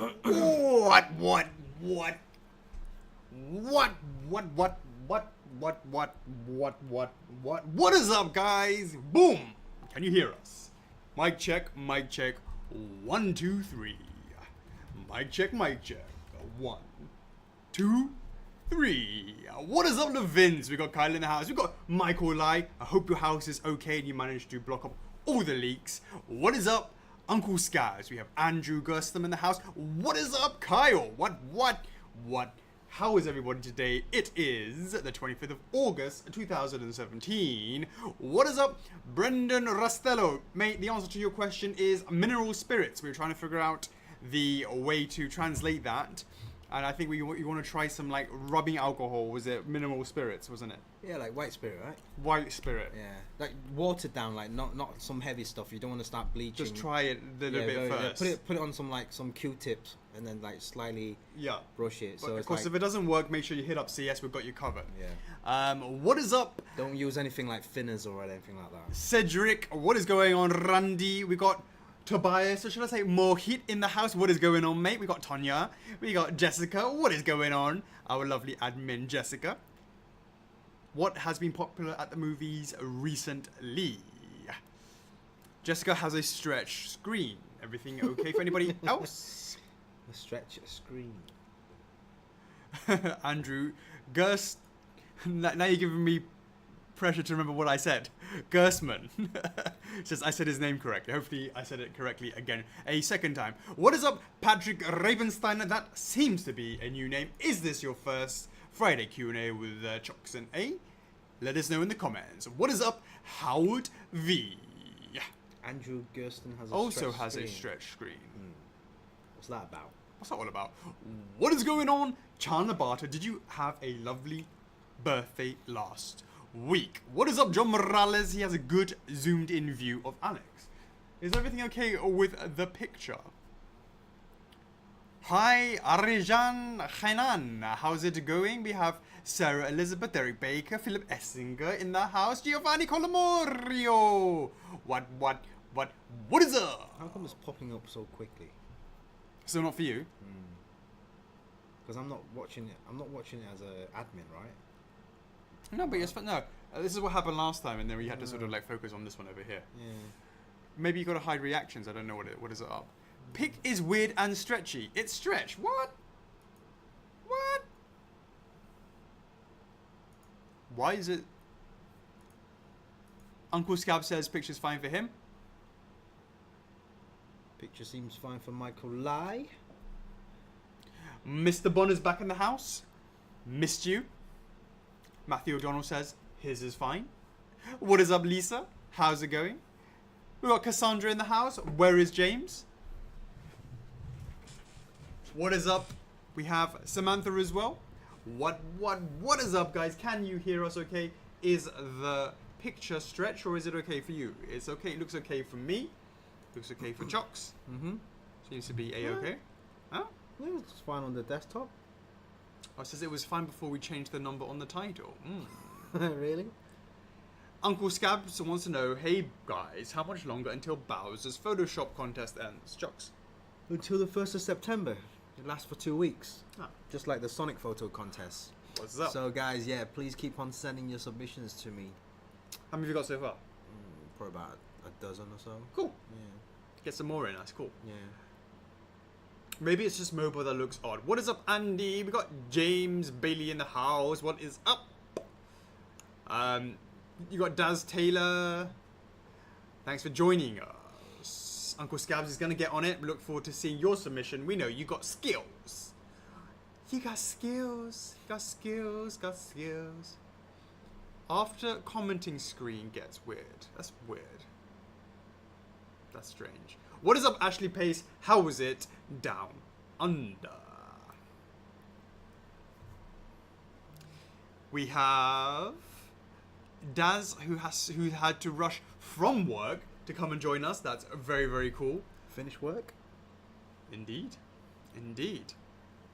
What? What is up, guys? Boom! Can you hear us? Mic check, mic check. 1, 2, 3. Mic check, mic check. 1, 2, 3. What is up, the Vince? We got Kyle in the house. We got Michael Lai. I hope your house is okay and you managed to block up all the leaks. What is up, Uncle Scaz? We have Andrew Gurstham in the house. What is up, Kyle? What? How is everybody today? It is the 25th of August, 2017. What is up, Brendan Rastello? Mate, the answer to your question is mineral spirits. We were trying to figure out the way to translate that. And I think you want to try some, like, rubbing alcohol. Was it mineral spirits, wasn't it? Yeah, like white spirit, right? White spirit. Yeah, like watered down, like not some heavy stuff. You don't want to start bleaching. Just try it a little bit first. Yeah, put it on some Q-tips and then like slightly brush it. But so of course, if it doesn't work, make sure you hit up CS. We've got you covered. Yeah. What is up? Don't use anything like thinners or anything like that. Cedric, what is going on? Randy, we got Tobias, or should I say Mohit in the house? What is going on, mate? We got Tonya. We got Jessica. What is going on? Our lovely admin, Jessica. What has been popular at the movies recently? Jessica has a stretch screen. Everything okay for anybody else? A stretch screen. Andrew, Gerst. Now you're giving me pressure to remember what I said. Gersman says I said his name correctly. Hopefully I said it correctly again a second time. What is up, Patrick Ravenstein? That seems to be a new name. Is this your first Friday Q&A with Chocks A? Let us know in the comments. What is up, Howard V? Andrew Gersten has a stretch screen. What's that about? What's that all about? What is going on, Chandler Barter? Did you have a lovely birthday last week? What is up, John Morales? He has a good zoomed in view of Alex. Is everything okay with the picture? Hi, Arjan Khainan. How's it going? We have Sarah Elizabeth, Eric Baker, Philip Essinger in the house, Giovanni Colamorio. What is up? How come it's popping up so quickly? Still not for you? Because I'm not watching it. I'm not watching it as an admin, right? No, but yes, no. This is what happened last time, and then we had to sort of like focus on this one over here. Yeah. Maybe you got to hide reactions. I don't know what is it up. Pick is weird and stretchy. It's stretch. What? Why is it? Uncle Scab says picture's fine for him. Picture seems fine for Michael Lai. Mr. Bonner's back in the house. Missed you. Matthew O'Donnell says his is fine. What is up, Lisa? How's it going? We got Cassandra in the house. Where is James? What is up? We have Samantha as well. What is up, guys? Can you hear us okay? Is the picture stretch or is it okay for you? It's okay. It looks okay for me. Looks okay for Chocks. Seems to be a-okay. Huh? Yeah, it's fine on the desktop. Oh, it says it was fine before we changed the number on the title. Really? Uncle Scabs wants to know, hey guys, how much longer until Bowser's Photoshop contest ends? Chocks? Until the 1st of September. It lasts for 2 weeks. Ah. Just like the Sonic photo contest. What's up? So guys, yeah, please keep on sending your submissions to me. How many have you got so far? Probably about a dozen or so. Cool. Yeah. Get some more in. That's cool. Yeah. Maybe it's just mobile that looks odd. What is up, Andy? We got James Bailey in the house. What is up? You got Daz Taylor. Thanks for joining us. Uncle Scabs is gonna get on it. We look forward to seeing your submission. We know you got skills. You got skills. Got skills. Got skills. After commenting screen gets weird. That's weird. That's strange. What is up, Ashley Pace? How was it down under? We have Daz, who had to rush from work to come and join us. That's very, very cool. Finish work? Indeed. Indeed.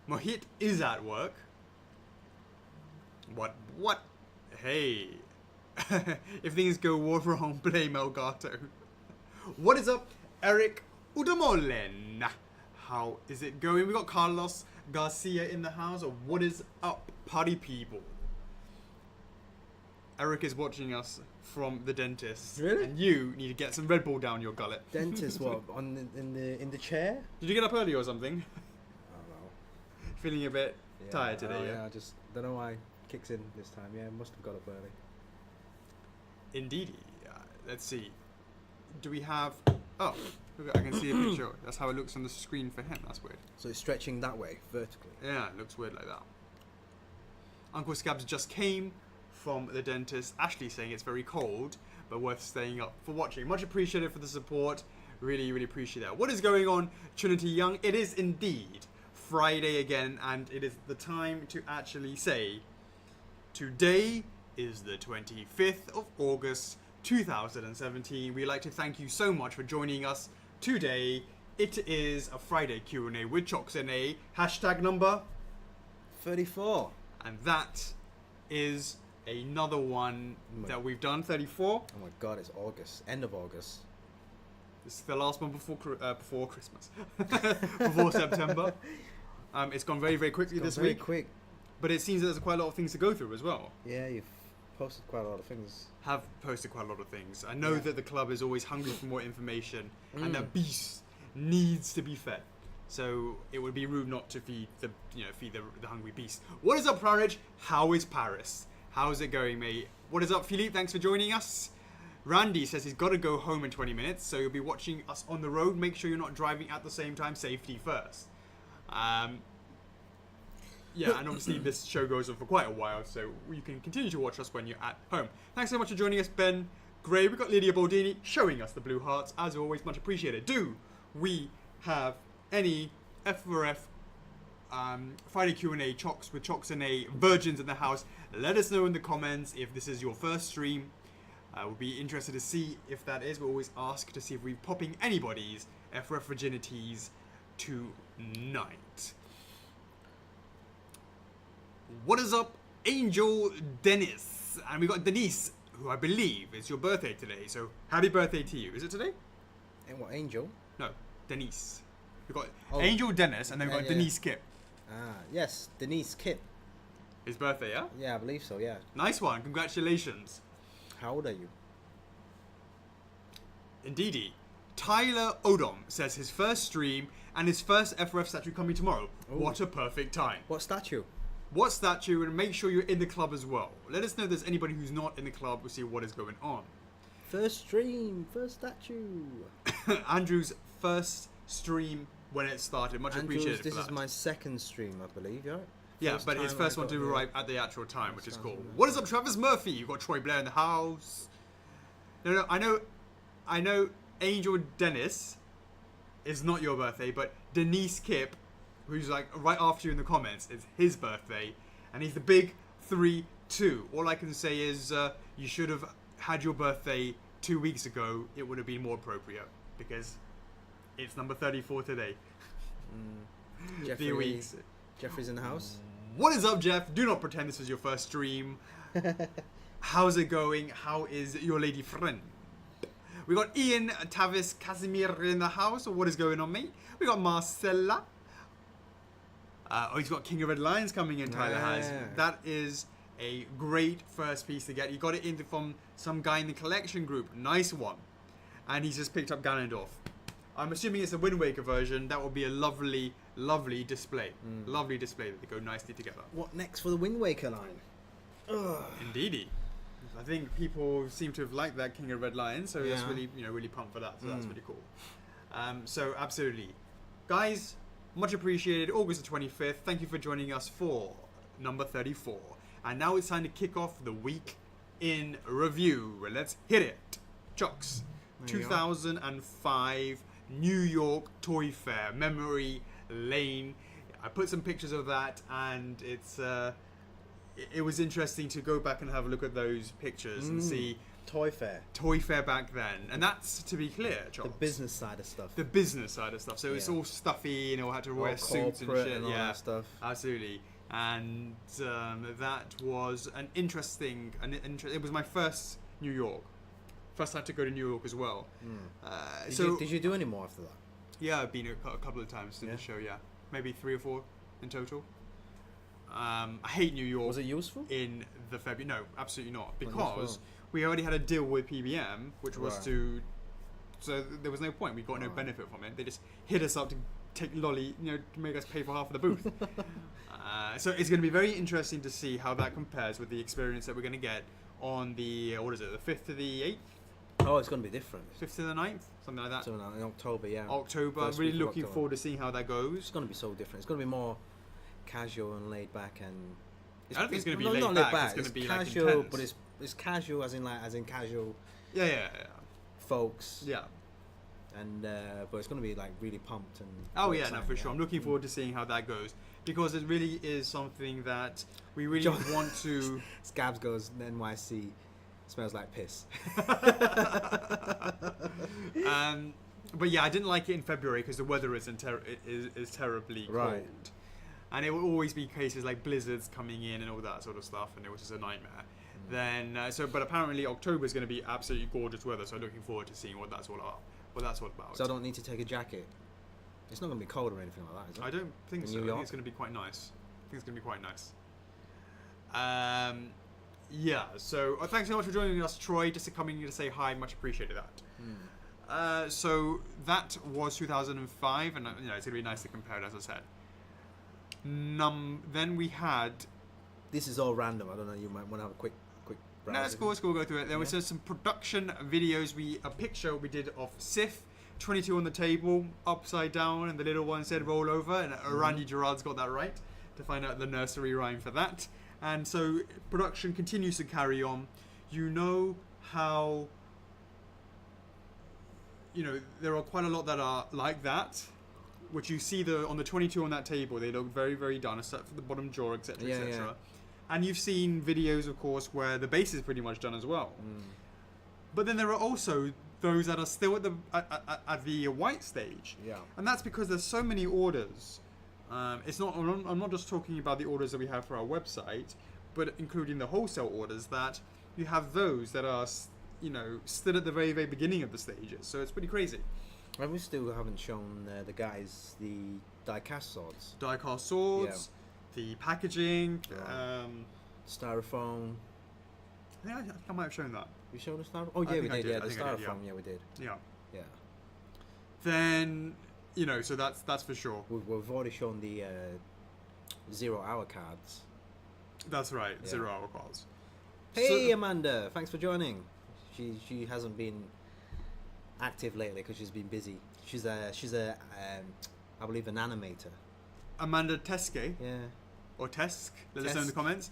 Mohit is at work. What? Hey. If things go wrong, blame Elgato. What is up, Eric Udamolen? how is it going? We got Carlos Garcia in the house. What is up, party people? Eric is watching us from the dentist. Really? And you need to get some Red Bull down your gullet. Dentist, what? In the chair? Did you get up early or something? I don't know. Feeling a bit tired today, oh, yeah? I just don't know why it kicks in this time. Yeah, must have got up early. Indeedy. Let's see. Do we have... Oh, look, I can see a picture. That's how it looks on the screen for him. That's weird. So it's stretching that way, vertically. Yeah, it looks weird like that. Uncle Scabs just came from the dentist. Ashley saying it's very cold, but worth staying up for watching. Much appreciated for the support. Really, really appreciate that. What is going on, Trinity Young? It is indeed Friday again, and it is the time to actually say today is the 25th of August 2017. We'd like to thank you so much for joining us today. It is a Friday Q&A with Chocks A, hashtag number 34. and that is another one that we've done, 34. Oh my god, it's August. End of August. This is the last one before Christmas, before September. It's gone very, very quickly this very week. quick. But it seems that there's quite a lot of things to go through as well. Yeah, you've posted quite a lot of things. Have posted quite a lot of things. I know that the club is always hungry for more information, and that beast needs to be fed. So it would be rude not to feed the hungry beast. What is up, Prarage? How is Paris? How's it going, mate? What is up, Philippe? Thanks for joining us. Randy says he's got to go home in 20 minutes, so you'll be watching us on the road. Make sure you're not driving at the same time. Safety first. Yeah, and obviously this show goes on for quite a while, so you can continue to watch us when you're at home. Thanks so much for joining us, Ben Gray. We've got Lydia Baldini showing us the blue hearts, as always, much appreciated. Do we have any F4F Friday Q&A Chocks with Chocks A virgins in the house? Let us know in the comments if this is your first stream. We'll be interested to see if that is. We'll always ask to see if we're popping anybody's F4F virginities tonight. What is up, Angel Dennis? And we got Denise, who I believe is your birthday today. So happy birthday to you. Is it today? And what, Angel? No, Denise. We've got Angel Dennis, and then we've got Denise Kip. Ah, yes, Denise Kip. His birthday, yeah? Yeah, I believe so, yeah. Nice one. Congratulations. How old are you? Indeedy. Tyler Odom says his first stream and his first F4F statue coming tomorrow. Ooh. What a perfect time. What statue? What statue? And make sure you're in the club as well. Let us know if there's anybody who's not in the club. We'll see what is going on. First stream, first statue. Andrew's first stream when it started. Much appreciated. This is my second stream, I believe, right? Yeah, but his first one to arrive at the actual time, which is cool. What is up, Travis Murphy? You've got Troy Blair in the house. No, I know Angel Dennis is not your birthday, but Denise Kip, who's like right after you in the comments, is his birthday, and he's the big 3-2. All I can say is you should have had your birthday 2 weeks ago. It would have been more appropriate because it's number 34 today. Jeffrey's in the house. What is up, Jeff? Do not pretend this is your first stream. How's it going? How is your lady friend? We got Ian Tavis Casimir in the house. What is going on, mate? We got Marcella. He's got King of Red Lions coming in, Tyler has. That is a great first piece to get. You got it in from some guy in the collection group. Nice one. And he's just picked up Ganondorf. I'm assuming it's a Wind Waker version. That will be a lovely, lovely display. Lovely display that they go nicely together. What next for the Wind Waker line? Ugh. Indeedy. I think people seem to have liked that King of Red Lions, so that's really, really pumped for that. So that's really cool. So absolutely, guys, much appreciated. August the 25th. Thank you for joining us for number 34. And now it's time to kick off the week in review. Let's hit it. Chocks. 2005 New York Toy Fair, Memory Lane. I put some pictures of that, and it was interesting to go back and have a look at those pictures and see Toy Fair back then. And that's, to be clear, Chocks, the business side of stuff. So it's all stuffy, had to wear suits and shit. And all that stuff. Absolutely. And that was an interesting. It was my first New York. First time to go to New York as well. Did you do any more after that? Yeah, I've been a couple of times to Yeah? the show. Yeah, maybe 3 or 4 in total. I hate New York. Was it useful? In the February? No, absolutely not. Not Because useful. we already had a deal with PBM, which was Right. to. So there was no point. We got no Right. benefit from it. They just hit us up to take lolly, to make us pay for half of the booth. So it's going to be very interesting to see how that compares with the experience that we're going to get on the what is it, the 5th to the 8th, Oh, it's going to be different. 5th to the 9th, something like that. So in October, yeah. October. I'm First really week of looking October. forward to seeing how that It's goes. going to be so different. It's going to be more casual and laid back, and I don't think it's going to be no, laid not back. laid back. It's going to be casual, like intense. but it's casual as in casual yeah. folks. Yeah. And but it's going to be like really pumped and. Oh quite yeah, no, exciting, for sure. I'm looking forward to seeing how that goes because it really is something that we really want to. Scabs goes NYC. Smells like piss. But yeah, I didn't like it in February because the weather is terribly cold. Right. And it will always be cases like blizzards coming in and all that sort of stuff, and it was just a nightmare. Then but apparently October is going to be absolutely gorgeous weather, so I'm looking forward to seeing what that's all about. So I don't need to take a jacket. It's not going to be cold or anything like that, is it? I don't think In so. New I York? think it's going to be quite nice. Yeah. So thanks so much for joining us, Troy. Just coming in to say hi, much appreciated that. So that was 2005, and it's going to be nice to compare it, as I said. Then we had. This is all random. I don't know. You might want to have a quick browse. No, let's go through it. There was some production videos. A picture we did of Sif, 22 on the table, upside down, and the little one said roll over, and Randy Gerard's got that right to find out the nursery rhyme for that. And so production continues to carry on. You know how. There are quite a lot that are like that, which you see on the 22 on that table. They look very, very done, except for the bottom jaw, etc., Yeah, etc. yeah. And you've seen videos, of course, where the base is pretty much done as well. But then there are also those that are still at the white stage. Yeah. And that's because there's so many orders. I'm not just talking about the orders that we have for our website, but including the wholesale orders that you have those that are, still at the very, very beginning of the stages. So it's pretty crazy. And we still haven't shown the guys the die-cast swords. Die-cast swords, the packaging. Yeah. Styrofoam. I think I might have shown that. We showed the styrofoam? Oh, I yeah, we think I did. did. Yeah, I the think I did, styrofoam. Yeah, we did. Yeah. Yeah. Then, so that's for sure. We've already shown the 0 hour cards. That's right. Yeah. 0 hour calls. Hey, Amanda, thanks for joining. She hasn't been active lately because she's been busy. She's a I believe an animator. Amanda Teske Yeah. or Tesk. Let us know in the Tesk. comments.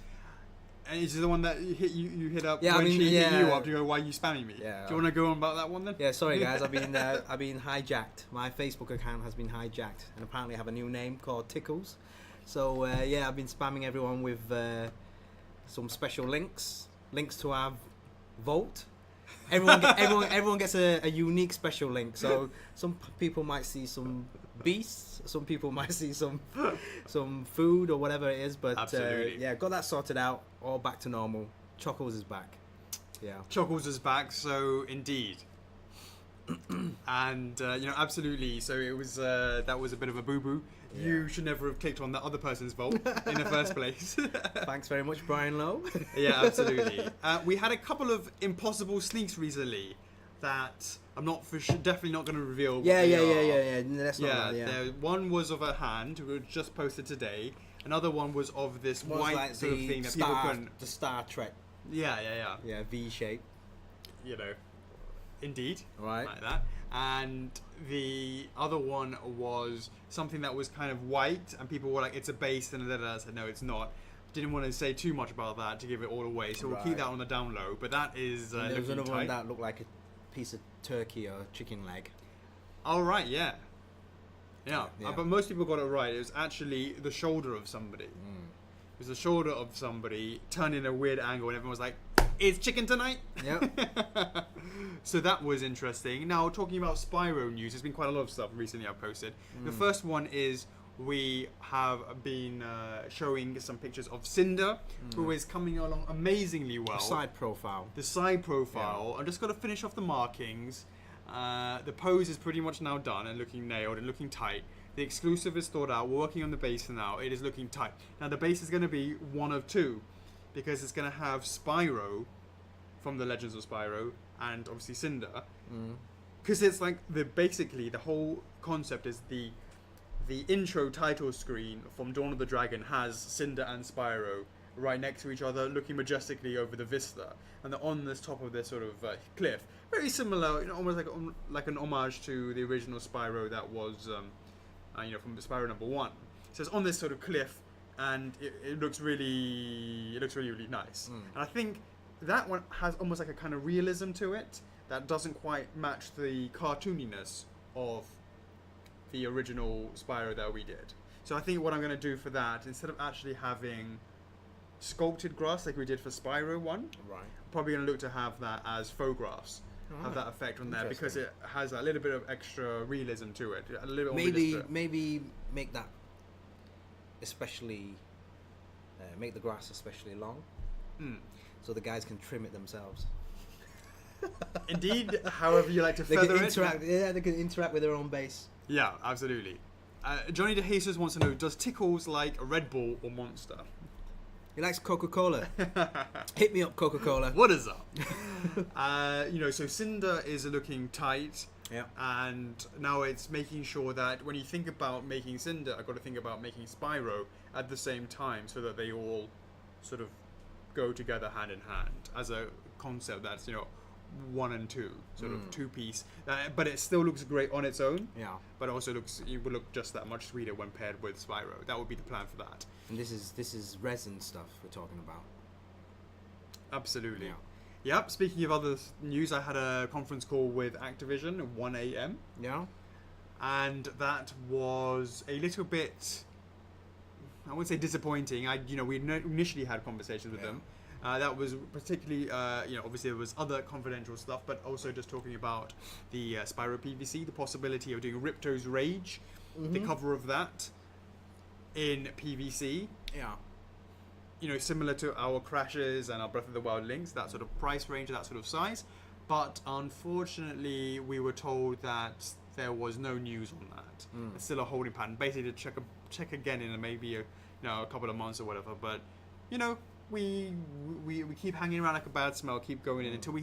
And is the one that you hit up Yeah, when I mean, she hit yeah. you up to go, why are you spamming me? Yeah. Do you want to go on about that one then? Yeah, sorry guys, I've been hijacked. My Facebook account has been hijacked, and apparently I have a new name called Tickles. So I've been spamming everyone with some special links to our vote. Everyone gets a unique special link. So some people might see some beasts, some people might see some food or whatever it is. But Absolutely. got that sorted out. All back to normal. Chockles is back. Yeah. Chockles is back, so indeed. And absolutely. So it was that was a bit of a boo boo. Yeah. You should never have clicked on that other person's vote in the first place. Thanks very much, Brian Lowe. Yeah, absolutely. We had a couple of impossible sneaks recently that I'm not definitely not going to reveal. What Yeah. they are. That's not that, One was of a hand, which was just posted today. Another one was of this Was white like sort of the thing that people couldn't. The Star Trek. Yeah. Yeah, V shape. Indeed. Right. Like that. And the other one was something that was kind of white, and people were like, "It's a base," and I said, "No, it's not." Didn't want to say too much about that to give it all away, so we'll keep that on the down low. But that is There was looking another tight. one that looked like a piece of turkey or chicken leg. Oh right, yeah. Yeah. But most people got it right. It was actually the shoulder of somebody. It was the shoulder of somebody turned in a weird angle, and everyone was like, "It's chicken tonight." Yep. So that was interesting. Now, talking about Spyro news, there's been quite a lot of stuff recently I've posted. The first one is we have been showing some pictures of Cinder, who is coming along amazingly well. Side profile. The side profile. I'm just got to finish off the markings. The pose is pretty much now done and looking nailed and looking tight. The exclusive is thought out. We're working on the base now. It is looking tight. Now the base is going to be one of two, because it's going to have Spyro from the Legends of Spyro and obviously Cinder. Because it's like basically the whole concept is the intro title screen from Dawn of the Dragon has Cinder and Spyro right next to each other, looking majestically over the vista, and they're on this top of this sort of cliff, very similar, almost like an homage to the original Spyro that was, from Spyro number 1. So it's on this sort of cliff, and it looks really nice. And I think that one has almost like a kind of realism to it that doesn't quite match the cartooniness of the original Spyro that we did. So I think what I'm going to do for that, instead of actually having sculpted grass like we did for Spyro 1, right, probably going to look to have that as faux grass, have that effect on there, because it has a little bit of extra realism to it. A little bit maybe make that especially, make the grass especially long, so the guys can trim it themselves. Indeed, however you like to feather it. Yeah, they can interact with their own base. Yeah, absolutely. Johnny DeJesus wants to know, does Tickles like a Red Bull or Monster? He likes Coca Cola. Hit me up, Coca Cola. What is up? So Cinder is looking tight. Yeah. And now it's making sure that when you think about making Cinder, I've got to think about making Spyro at the same time, so that they all sort of go together hand in hand as a concept that's, 1 and 2, sort of 2-piece, but it still looks great on its own. Yeah. But also it will look just that much sweeter when paired with Spyro. That would be the plan for that. And this is resin stuff we're talking about. Absolutely. Yeah. Yep. Speaking of other news, I had a conference call with Activision at 1 a.m. Yeah. And that was a little bit, I wouldn't say disappointing. We initially had conversations with them. That was particularly, obviously there was other confidential stuff, but also just talking about the Spyro PBC, the possibility of doing Ripto's Rage, the cover of that in PVC. Yeah. Similar to our Crashes and our Breath of the Wild Links, that sort of price range, that sort of size. But unfortunately, we were told that there was no news on that. It's still a holding pattern, basically to check again in maybe a couple of months or whatever. But, we keep hanging around like a bad smell, keep going in until we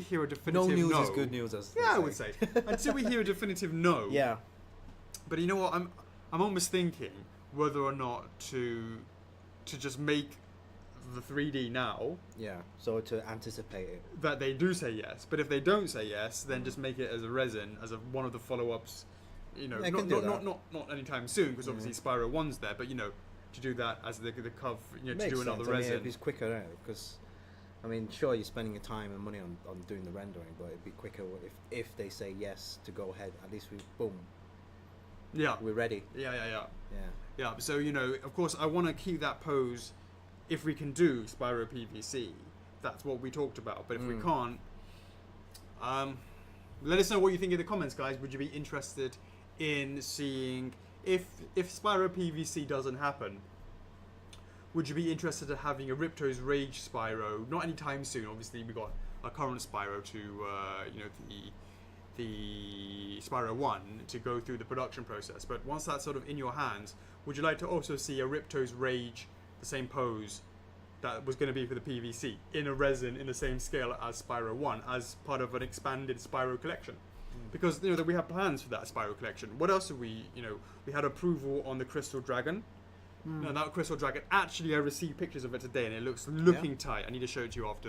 hear a definitive no. No news is good news, as I would say. Until we hear a definitive no. Yeah. But you know what? I'm almost thinking whether or not to just make the 3D now. Yeah. So to anticipate it. That they do say yes, but if they don't say yes, then just make it as a resin, as one of the follow-ups. Not anytime soon, because obviously Spyro 1's there, but to do that as the cover, to do another resin. It'd be quicker, because, sure, you're spending your time and money on doing the rendering, but it'd be quicker if they say yes to go ahead. At least we're ready. Yeah. So of course, I want to keep that pose. If we can do Spyro PVC, that's what we talked about. But if we can't, let us know what you think in the comments, guys. Would you be interested in seeing? If Spyro PVC doesn't happen, would you be interested in having a Ripto's Rage Spyro? Not anytime soon. Obviously, we got a current Spyro to, the Spyro 1 to go through the production process. But once that's sort of in your hands, would you like to also see a Ripto's Rage, the same pose that was going to be for the PVC, in a resin in the same scale as Spyro 1, as part of an expanded Spyro collection? Because that we have plans for that Spyro collection. What else have we? We had approval on the Crystal Dragon. Now that Crystal Dragon, actually, I received pictures of it today, and it looking tight. I need to show it to you after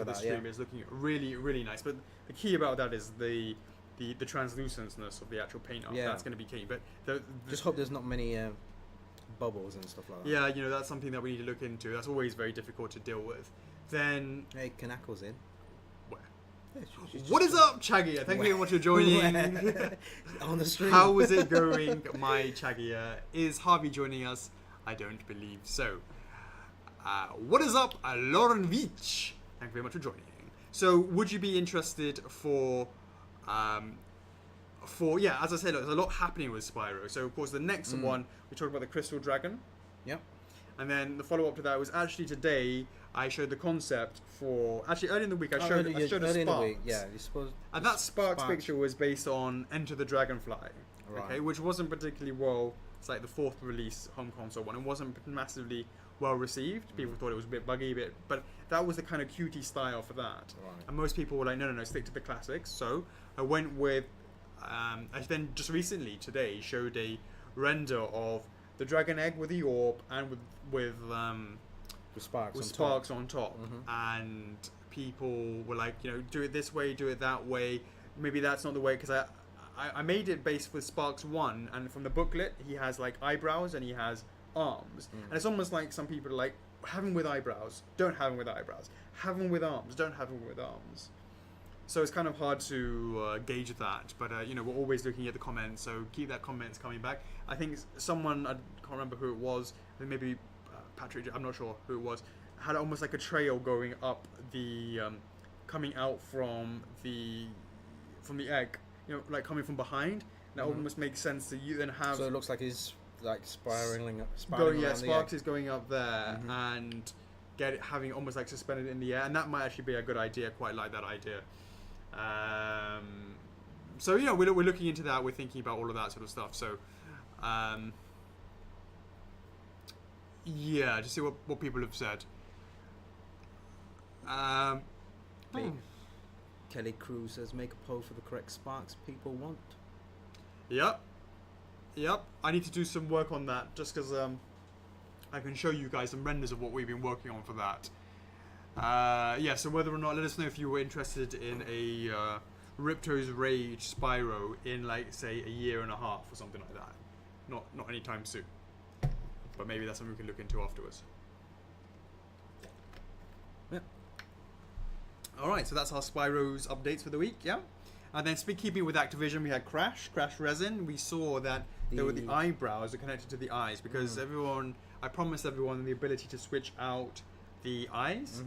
the stream. It's looking really, really nice. But the key about that is the translucentness of the actual paint art. Yeah. That's going to be key. But just hope there's not many bubbles and stuff like that. Yeah, that's something that we need to look into. That's always very difficult to deal with. Then hey, Kanako's in. What is up, Chagia? Thank you very much for joining. On the stream. How is it going, my Chagia? Is Harvey joining us? I don't believe so. What is up, Lauren Veach? Thank you very much for joining. So, would you be interested for as I said, look, there's a lot happening with Spyro. So, of course, the next one, we talked about the Crystal Dragon. Yep. And then the follow-up to that was actually today I showed the concept for... Actually, early in the week I showed a Sparks. Yeah, you're supposed... And that Sparks picture was based on Enter the Dragonfly. Right. Okay, which wasn't particularly well... It's like the 4th release home console one. It wasn't massively well received. People thought it was a bit buggy, but that was the kind of cutie style for that. Right. And most people were like, no, stick to the classics. So I went with... I then just recently, today, showed a render of the dragon egg with the orb and with sparks on top. And people were like, do it this way, do it that way. Maybe that's not the way, because I made it based with Sparks 1, and from the booklet he has like eyebrows and he has arms, and it's almost like some people are like, have him with eyebrows, don't have him with eyebrows, have him with arms, don't have him with arms. So it's kind of hard to gauge that, but we're always looking at the comments, so keep that comments coming back. I think someone, I can't remember who it was, I think maybe Patrick, I'm not sure who it was, had almost like a trail going up the coming out from the egg, like coming from behind. That almost makes sense that you then have... So it looks like he's like spiraling Sparks is going up there and having almost like suspended in the air, and that might actually be a good idea. Quite like that idea. So we're looking into that. We're thinking about all of that sort of stuff. So to see what people have said. Kelly Cruz says, make a poll for the correct Sparks people want. Yep. I need to do some work on that, just because I can show you guys some renders of what we've been working on for that. So whether or not, let us know if you were interested in a Ripto's Rage Spyro in, like, say, a year and a half or something like that. Not anytime soon. But maybe that's something we can look into afterwards. Yep. Alright, so that's our Spyro's updates for the week, yeah? And then keeping with Activision, we had Crash Resin. We saw that there were the eyebrows are connected to the eyes, because I promised everyone the ability to switch out the eyes.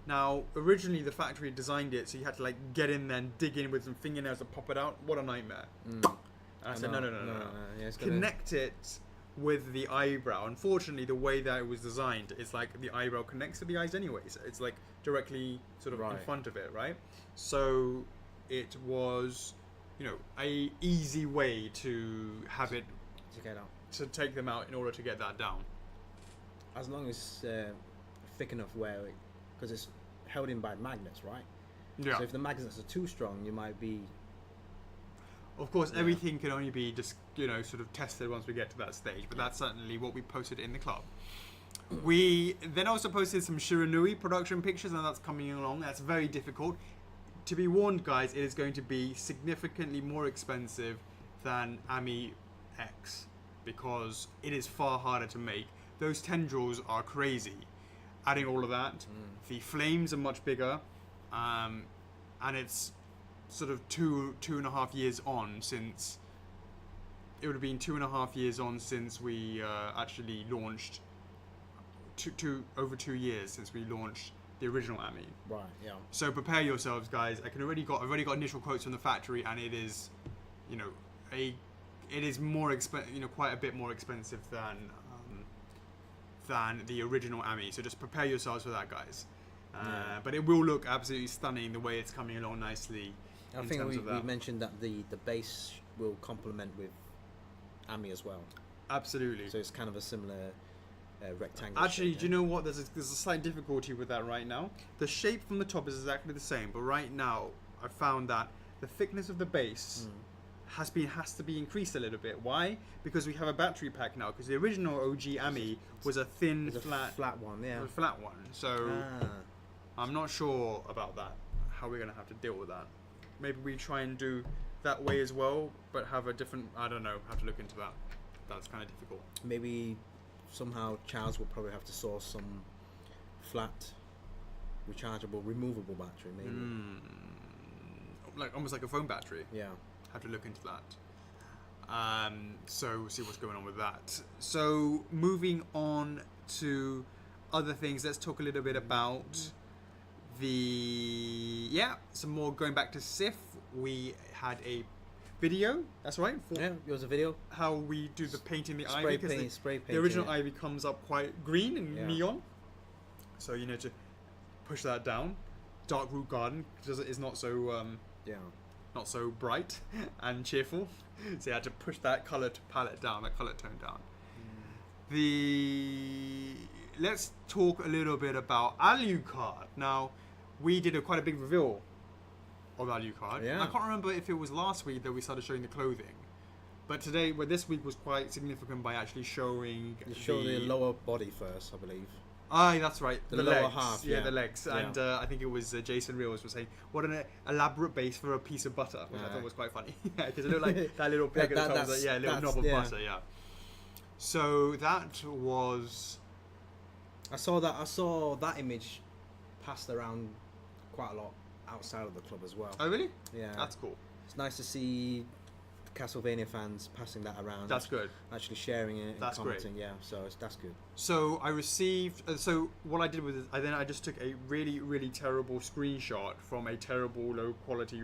Now, originally the factory designed it so you had to like get in there and dig in with some fingernails to pop it out. What a nightmare. And I said, no. Yeah, Connect it with the eyebrow. Unfortunately, the way that it was designed, it's like the eyebrow connects to the eyes anyways. It's like directly sort of in front of it, right? So it was, a easy way to have it to take them out in order to get that down. As long as it's thick enough because it's held in by magnets, right? Yeah. So if the magnets are too strong, you might be... Of course, everything can only be just, sort of tested once we get to that stage, but that's certainly what we posted in the club. We then also posted some Shiranui production pictures, and that's coming along. That's very difficult. To be warned, guys, it is going to be significantly more expensive than Ami X, because it is far harder to make. Those tendrils are crazy. Adding all of that, the flames are much bigger, and it's sort of two and a half years on since... It would have been 2.5 years on since we actually launched... over 2 years since we launched the original Ami. Right, yeah. So prepare yourselves, guys. I've already got initial quotes from the factory, and it is, it is more quite a bit more expensive than the original Ami. So just prepare yourselves for that, guys. But it will look absolutely stunning the way it's coming along nicely. I think we mentioned that the base will complement with Ami as well. Absolutely. So it's kind of a similar rectangle. Actually, do you know what? There's a slight difficulty with that right now. The shape from the top is exactly the same, but right now I found that the thickness of the base has to be increased a little bit. Why? Because we have a battery pack now. Because the original OG Ami was a thin, flat one. Yeah. A flat one. So I'm not sure about that. How we're gonna have to deal with that. Maybe we try and do that way as well, but have a different. I don't know. Have to look into that. That's kind of difficult. Maybe somehow Charles will probably have to source some flat, rechargeable, removable battery. Maybe. Like almost like a phone battery. Yeah. Have to look into that. So we'll see what's going on with that. So moving on to other things, let's talk a little bit about some more going back to SIF. We had a video. That's right. For Yeah, it was a video. how we do the painting the Spray ivy. paint, spray paint. The original ivy comes up quite green and neon. So you need to push that down. Dark root garden is not so not so bright and cheerful. So you had to push that color palette down, that color tone down. Let's talk a little bit about Alucard. Now, we did quite a big reveal of Alucard. Yeah. I can't remember if it was last week that we started showing the clothing. But today, this week was quite significant by actually showing You show the lower body first, I believe. Ah, that's right. The lower half, Yeah, the legs. Yeah. And I think it was Jason Reels was saying, what an elaborate base for a piece of butter, which I thought was quite funny. Yeah, because it looked like that little peg at the top was a little knob of butter, yeah. So that was... I saw that image passed around quite a lot outside of the club as well. Oh, really? Yeah. That's cool. It's nice to see Castlevania fans passing that around. That's good. Actually sharing it and That's commenting. great. Yeah, so that's good. So I received... so what I did was I just took a really, really terrible screenshot from a terrible low quality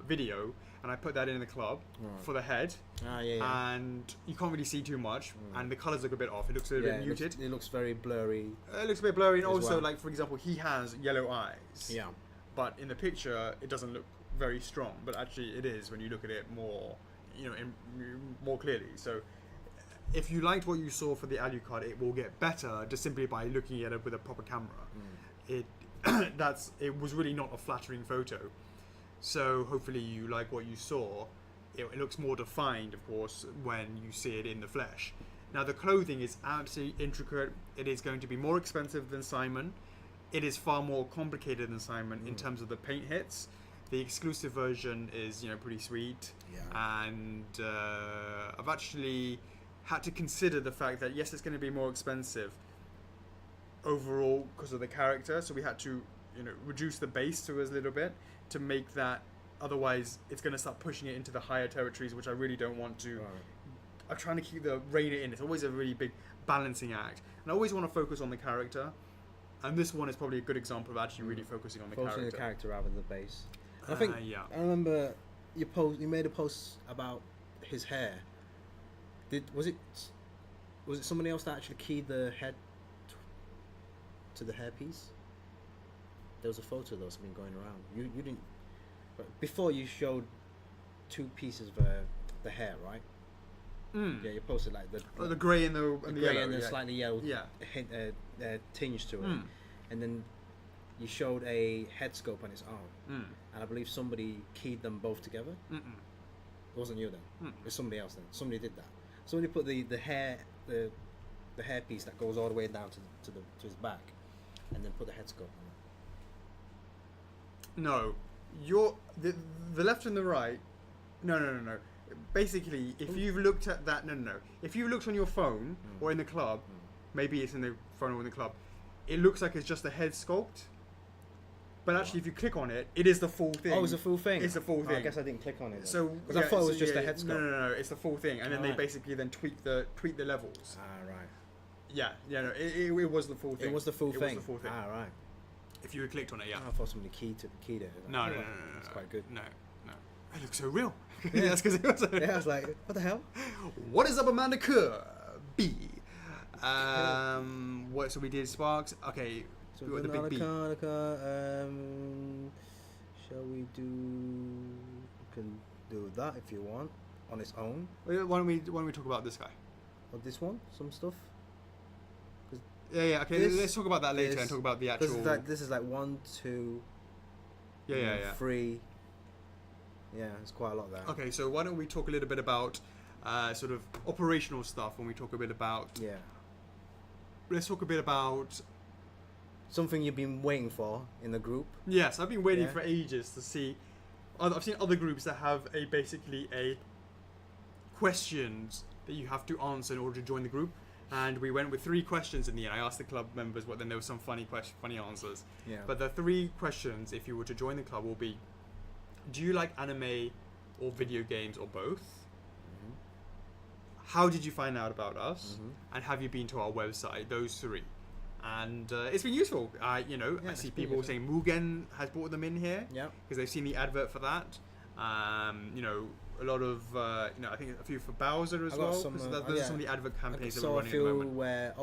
video, and I put that in the club for the head. Ah, yeah. And you can't really see too much, and the colours look a bit off. It looks a little bit muted. It looks very blurry. It looks a bit blurry, and as also, well. like, for example, he has yellow eyes. Yeah. But in the picture, it doesn't look very strong. But actually, it is when you look at it more, more clearly. So, if you liked what you saw for the Alucard, it will get better just simply by looking at it with a proper camera. It was really not a flattering photo. So hopefully you like what you saw. It looks more defined, of course, when you see it in the flesh. Now the clothing is absolutely intricate. It is going to be more expensive than Simon. It is far more complicated than Simon in terms of the paint hits. The exclusive version is, pretty sweet. Yeah. And I've actually had to consider the fact that yes, it's going to be more expensive overall because of the character. So we had to, reduce the base to a little bit to make that. Otherwise, it's going to start pushing it into the higher territories, which I really don't want to. Right. I'm trying to keep rein it in. It's always a really big balancing act, and I always want to focus on the character. And this one is probably a good example of actually really focusing on the Focusing character. the character rather than the base. I think I remember you made a post about his hair. Was it somebody else that actually keyed the head to the hairpiece? There was a photo that's been going around. You didn't. But before you showed two pieces of the hair, right? Yeah, you posted like the grey and the grey yellow, and the slightly yellow tinge to it, and then you showed a head scope on its arm, and I believe somebody keyed them both together. It wasn't you then. It was somebody else then. Somebody did that. Somebody put the hair piece that goes all the way down to his back, and then put the head scope on it. No, the left and the right. No. Basically, if you've looked at that, if you looked on your phone or in the club, maybe it's in the phone or in the club, it looks like it's just a head sculpt. But actually, if you click on it, it is the full thing. Oh, it's the full thing. It's the full thing. I guess I didn't click on it. So because I thought it was just a head sculpt. No, it's the full thing, and then they basically tweak the levels. Ah, right. Yeah, it was the full thing. It was the full thing. It was the full thing. Ah, right. If you had clicked on it, yeah. I thought somebody keyed it. No. It's quite good. No. It looks so real. Yeah, that's because it was. Yeah, I was like, what the hell? What is up, Amanda Kerr? B. So we did Sparks. Okay. So we got the big B. Shall we do? We can do that if you want on its own. Why don't we talk about this guy? Or this one, some stuff. Yeah. Okay, let's talk about that later and talk about the actual. This is like 1, 2. Yeah. 3. Yeah, it's quite a lot there. Okay, so why don't we talk a little bit about sort of operational stuff when we talk a bit about. Yeah. Let's talk a bit about. Something you've been waiting for in the group. Yes, I've been waiting for ages to see. I've seen other groups that have basically a questions that you have to answer in order to join the group. And we went with 3 questions in the end. I asked the club members, then there were some funny answers. Yeah. But the 3 questions, if you were to join the club, will be: do you like anime or video games or both? How did you find out about us? And have you been to our website? Those 3. And it's been useful. I see people saying Mugen has brought them in here. Yeah. Because they've seen the advert for that. You know, a lot of you know, I think a few for Bowser as I got well. some, 'Cause yeah. those are some of the advert I campaigns that saw we're a running at the few moment. where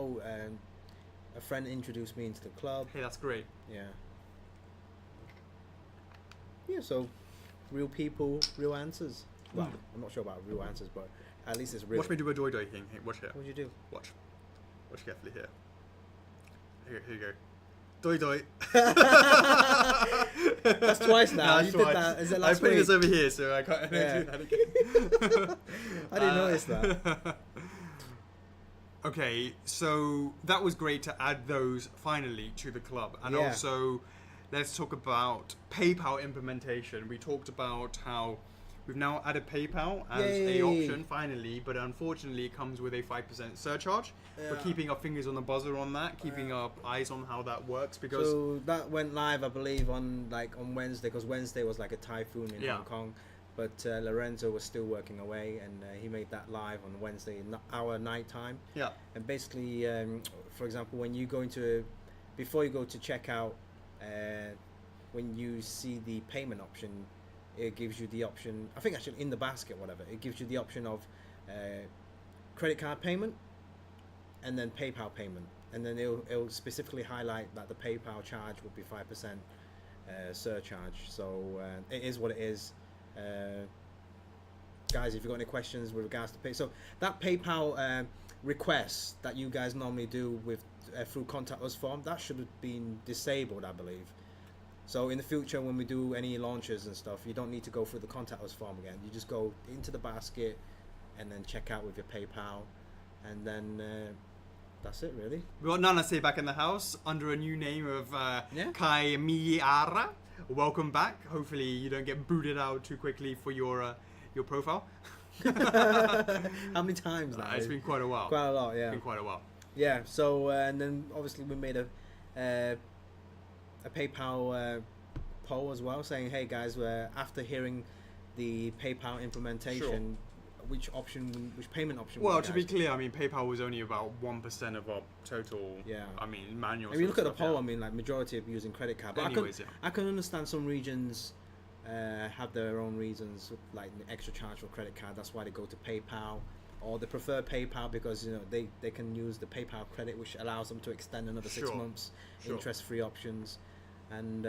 a friend introduced me into the club. Hey, that's great. Yeah. Yeah. So, real people, real answers. Well, I'm not sure about real answers, but at least it's real. Watch me do a doy thing. Hey, watch here. What'd you do? Watch. Watch carefully here. Here you go. Doy doy. That's twice now. Nah, You did twice. that. Is it I'm last putting week? this over here, so I can't Yeah. do that again. I didn't notice that. Okay, so that was great to add those finally to the club. And Yeah. also, let's talk about PayPal implementation. We talked about how we've now added PayPal as Yay. a option finally, but unfortunately it comes with a 5% surcharge. We're Yeah. keeping our fingers on the buzzer on that, keeping our eyes on how that works, because So that went live, I believe, on Wednesday, because Wednesday was like a typhoon in Yeah. Hong Kong. But Lorenzo was still working away, and he made that live on Wednesday, our night time. yeah, And basically, for example, when you go into, before you go to checkout, when you see the payment option, it gives you the option, I think actually in the basket, whatever, it gives you the option of credit card payment and then PayPal payment. And then it'll specifically highlight that the PayPal charge would be 5% surcharge. So it is what it is. Guys, if you've got any questions with regards to so that PayPal request that you guys normally do with through contact us form, that should have been disabled, I believe. So in the future, when we do any launches and stuff, you don't need to go through the contact us form again. You just go into the basket and then check out with your PayPal, and then that's it, really. we got Nana Say back in the house under a new name of Yeah. Kai Miyara. Welcome back. Hopefully you don't get booted out too quickly for your profile. How many times now? It's been quite a while. Quite a lot, yeah. It's been quite a while. Yeah. So and then obviously we made a PayPal poll as well, saying, "Hey guys, after hearing the PayPal implementation, which payment option?" Well, would to you be guys clear, I mean, PayPal was only about 1% of our total. Yeah. I mean, manual. If you look at the stuff, poll, yeah. I mean, like majority of using credit card. But Anyways, I can understand some regions have their own reasons, like the extra charge for credit card. That's why they go to PayPal, or they prefer PayPal because they can use the PayPal credit, which allows them to extend another 6 Sure. months, Sure. interest-free options. And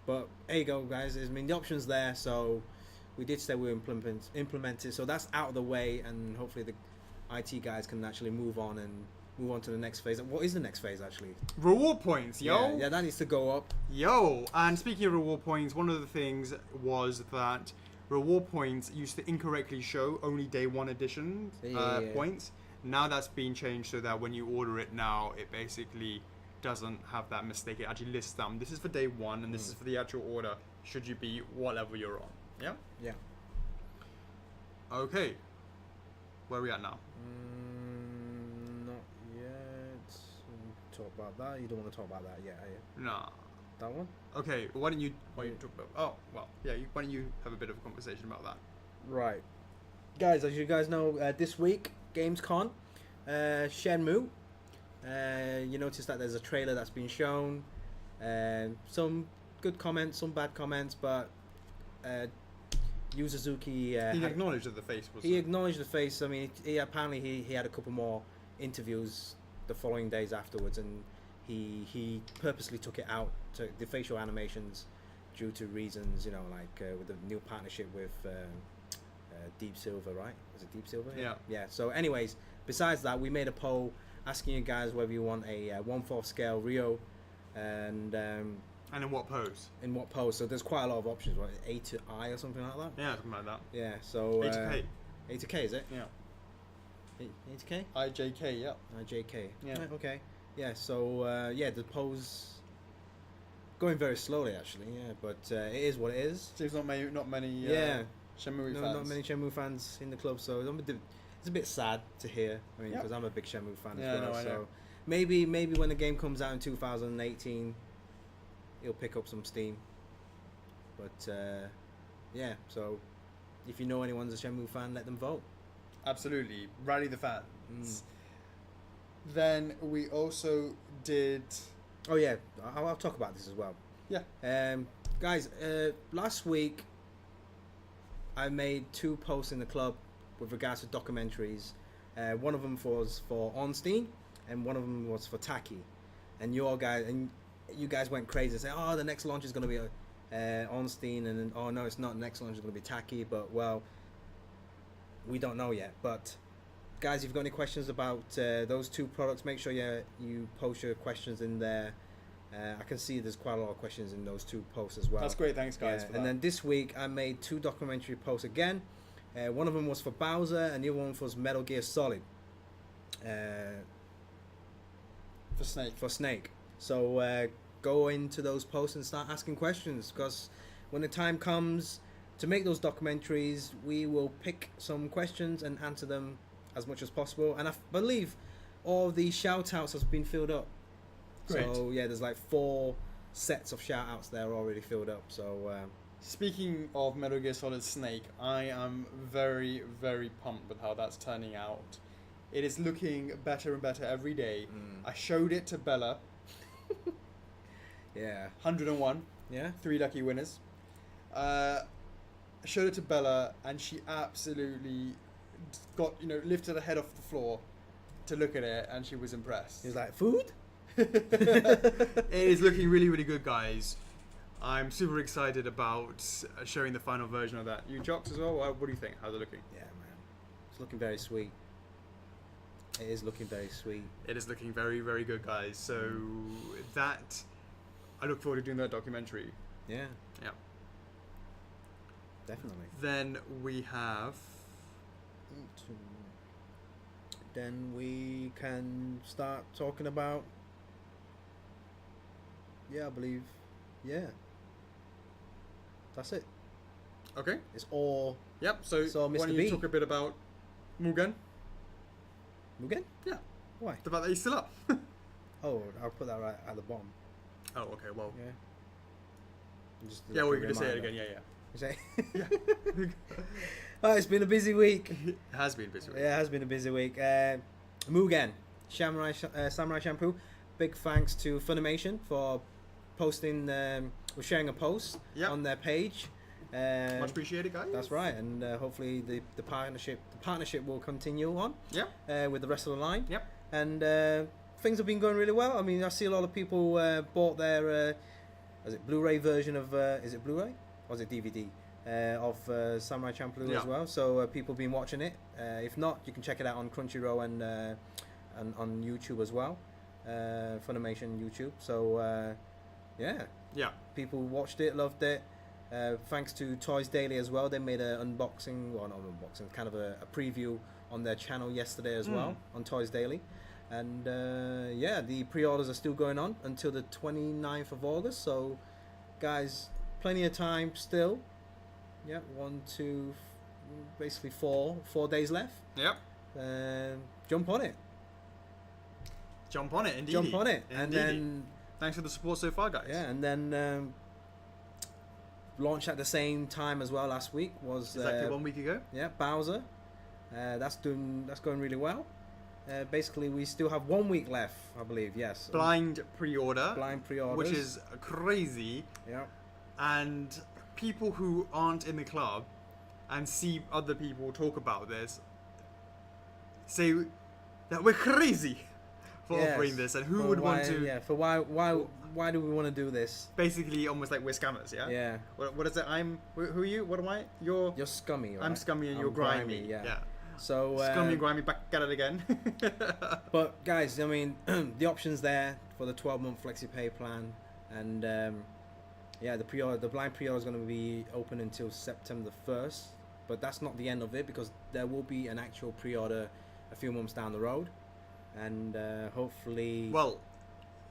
but there you go, guys. I mean, the options there. So we did say we implement it. So that's out of the way, and hopefully the IT guys can actually move on to the next phase. What is the next phase actually? Reward points, yo. Yeah, that needs to go up. Yo, and speaking of reward points, one of the things was that reward points used to incorrectly show only day one edition Yeah. points. Now that's been changed so that when you order it now, it basically doesn't have that mistake. It actually lists them. This is for day one, and this is for the actual order, should you be what level you're on. Yeah? Yeah. Okay. Where are we at now? Not yet. Talk about that. You don't want to talk about that yet, are you? Nah. That one? Okay, why don't you talk about... Oh, well, yeah, why don't you have a bit of a conversation about that? Right. Guys, as you guys know, this week, Gamescom, Shenmue. You notice that there's a trailer that's been shown. Some good comments, some bad comments, but Yu Suzuki... He acknowledged that the face was... He acknowledged the face. I mean, apparently he had a couple more interviews the following days afterwards, and he purposely took it out, to the facial animations, due to reasons, like with the new partnership with Deep Silver, right? Is it Deep Silver? Yeah. Yeah. So, anyways, besides that, we made a poll asking you guys whether you want a 1/4 scale Rio, and in what pose? in what pose. So there's quite a lot of options, right? A to I or something like that. Yeah, something like that. Yeah. So 80K. 80K, is it? Yeah. 80K? IJK, yeah. JK. Yeah. Right, okay. Yeah. So the pose going very slowly actually. Yeah, but it is what it is. Seems not many Yeah. Shenmue No, fans. not many Shenmue fans in the club, so it's a bit sad to hear. I mean, Yep. because I'm a big Shenmue fan Yeah, as well. no, I so know. maybe when the game comes out in 2018, it'll pick up some steam. But yeah, so if you know anyone's a Shenmue fan, let them vote. Absolutely. Rally the fans. Then we also did... Oh yeah, I'll talk about this as well. Yeah. Guys, last week I made 2 posts in the club with regards to documentaries. One of them was for Ornstein, and one of them was for Taki. And you guys went crazy and said, "Oh, the next launch is going to be Ornstein," and then, "Oh no, it's not. The next launch is going to be Taki." But well, we don't know yet. But guys, if you've got any questions about those 2 products, make sure you post your questions in there. I can see there's quite a lot of questions in those 2 posts as well. That's great. Thanks, guys. For and that. then this week I made 2 documentary posts again. One of them was for Bowser, and the other one was Metal Gear Solid. For Snake. So go into those posts and start asking questions, because when the time comes to make those documentaries, we will pick some questions and answer them as much as possible. And I believe all the shout outs has been filled up. Great. So yeah, there's like 4 sets of shout outs there already filled up. So Speaking of Metal Gear Solid Snake, I am very, very pumped with how that's turning out. It is looking better and better every day. I showed it to Bella. yeah. 101. Yeah. 3 lucky winners. Showed it to Bella, and she absolutely got, lifted her head off the floor to look at it, and she was impressed. He was like, "Food?" It is looking really, really good, guys. I'm super excited about showing the final version of that. You, Chocks, as well? What do you think? How's it looking? Yeah, man. It's looking very sweet. It is looking very sweet. It is looking very, very good, guys. So that, I look forward to doing that documentary. Yeah. Yeah. Definitely. Then we have... Then we can start talking about... Yeah, I believe... Yeah. That's it. Okay. It's all... Yep, so So, why Mr. don't B. you talk a bit about Mugen? Mugen? Yeah. Why? The fact that he's still up. Oh, I'll put that right at the bottom. Oh, okay, well... Yeah. Just Yeah, like well, a you can just say it reminder. again, yeah. You say? Yeah. Oh, it's been a busy week. It has been busy. Yeah, it has been a busy week. Mugen, Samurai Shampoo. Big thanks to Funimation for posting, sharing a post on their page. Much appreciated, guys. That's right, and hopefully the partnership will continue on. Yeah. With the rest of the line. Yep. And things have been going really well. I mean, I see a lot of people bought their Blu-ray version of is it Blu-ray or is it DVD of Samurai Champloo as well. So people have been watching it. If not, you can check it out on Crunchyroll and on YouTube as well. Funimation YouTube. So yeah, people watched it, loved it. Thanks to Toys Daily as well. They made an unboxing, well not an unboxing, kind of a preview on their channel yesterday as well on Toys Daily. And yeah, the pre-orders are still going on until the 29th of August. So guys, plenty of time still. Yeah, 4 days left. Yep. Jump on it. Jump on it, indeed. Jump on it. And then... Thanks for the support so far, guys. Yeah, and then launched at the same time as well last week was... Exactly 1 week ago. Yeah, Bowser. That's going really well. Basically, we still have 1 week left, I believe, yes. Blind pre-order. Blind pre-orders. Which is crazy. Yeah. And people who aren't in the club and see other people talk about this say that we're crazy for offering this, and who would want to... Yeah, for why do we want to do this? Basically, almost like we're scammers, yeah? Yeah. What is it? Who are you? What am I? You're scummy, right? I'm scummy and you're grimy. Yeah. So scummy and grimy, back at it again. But guys, I mean, the options there for the 12-month FlexiPay plan, and yeah, the blind pre-order is going to be open until September 1st. But that's not the end of it, because there will be an actual pre-order a few months down the road, and hopefully. Well,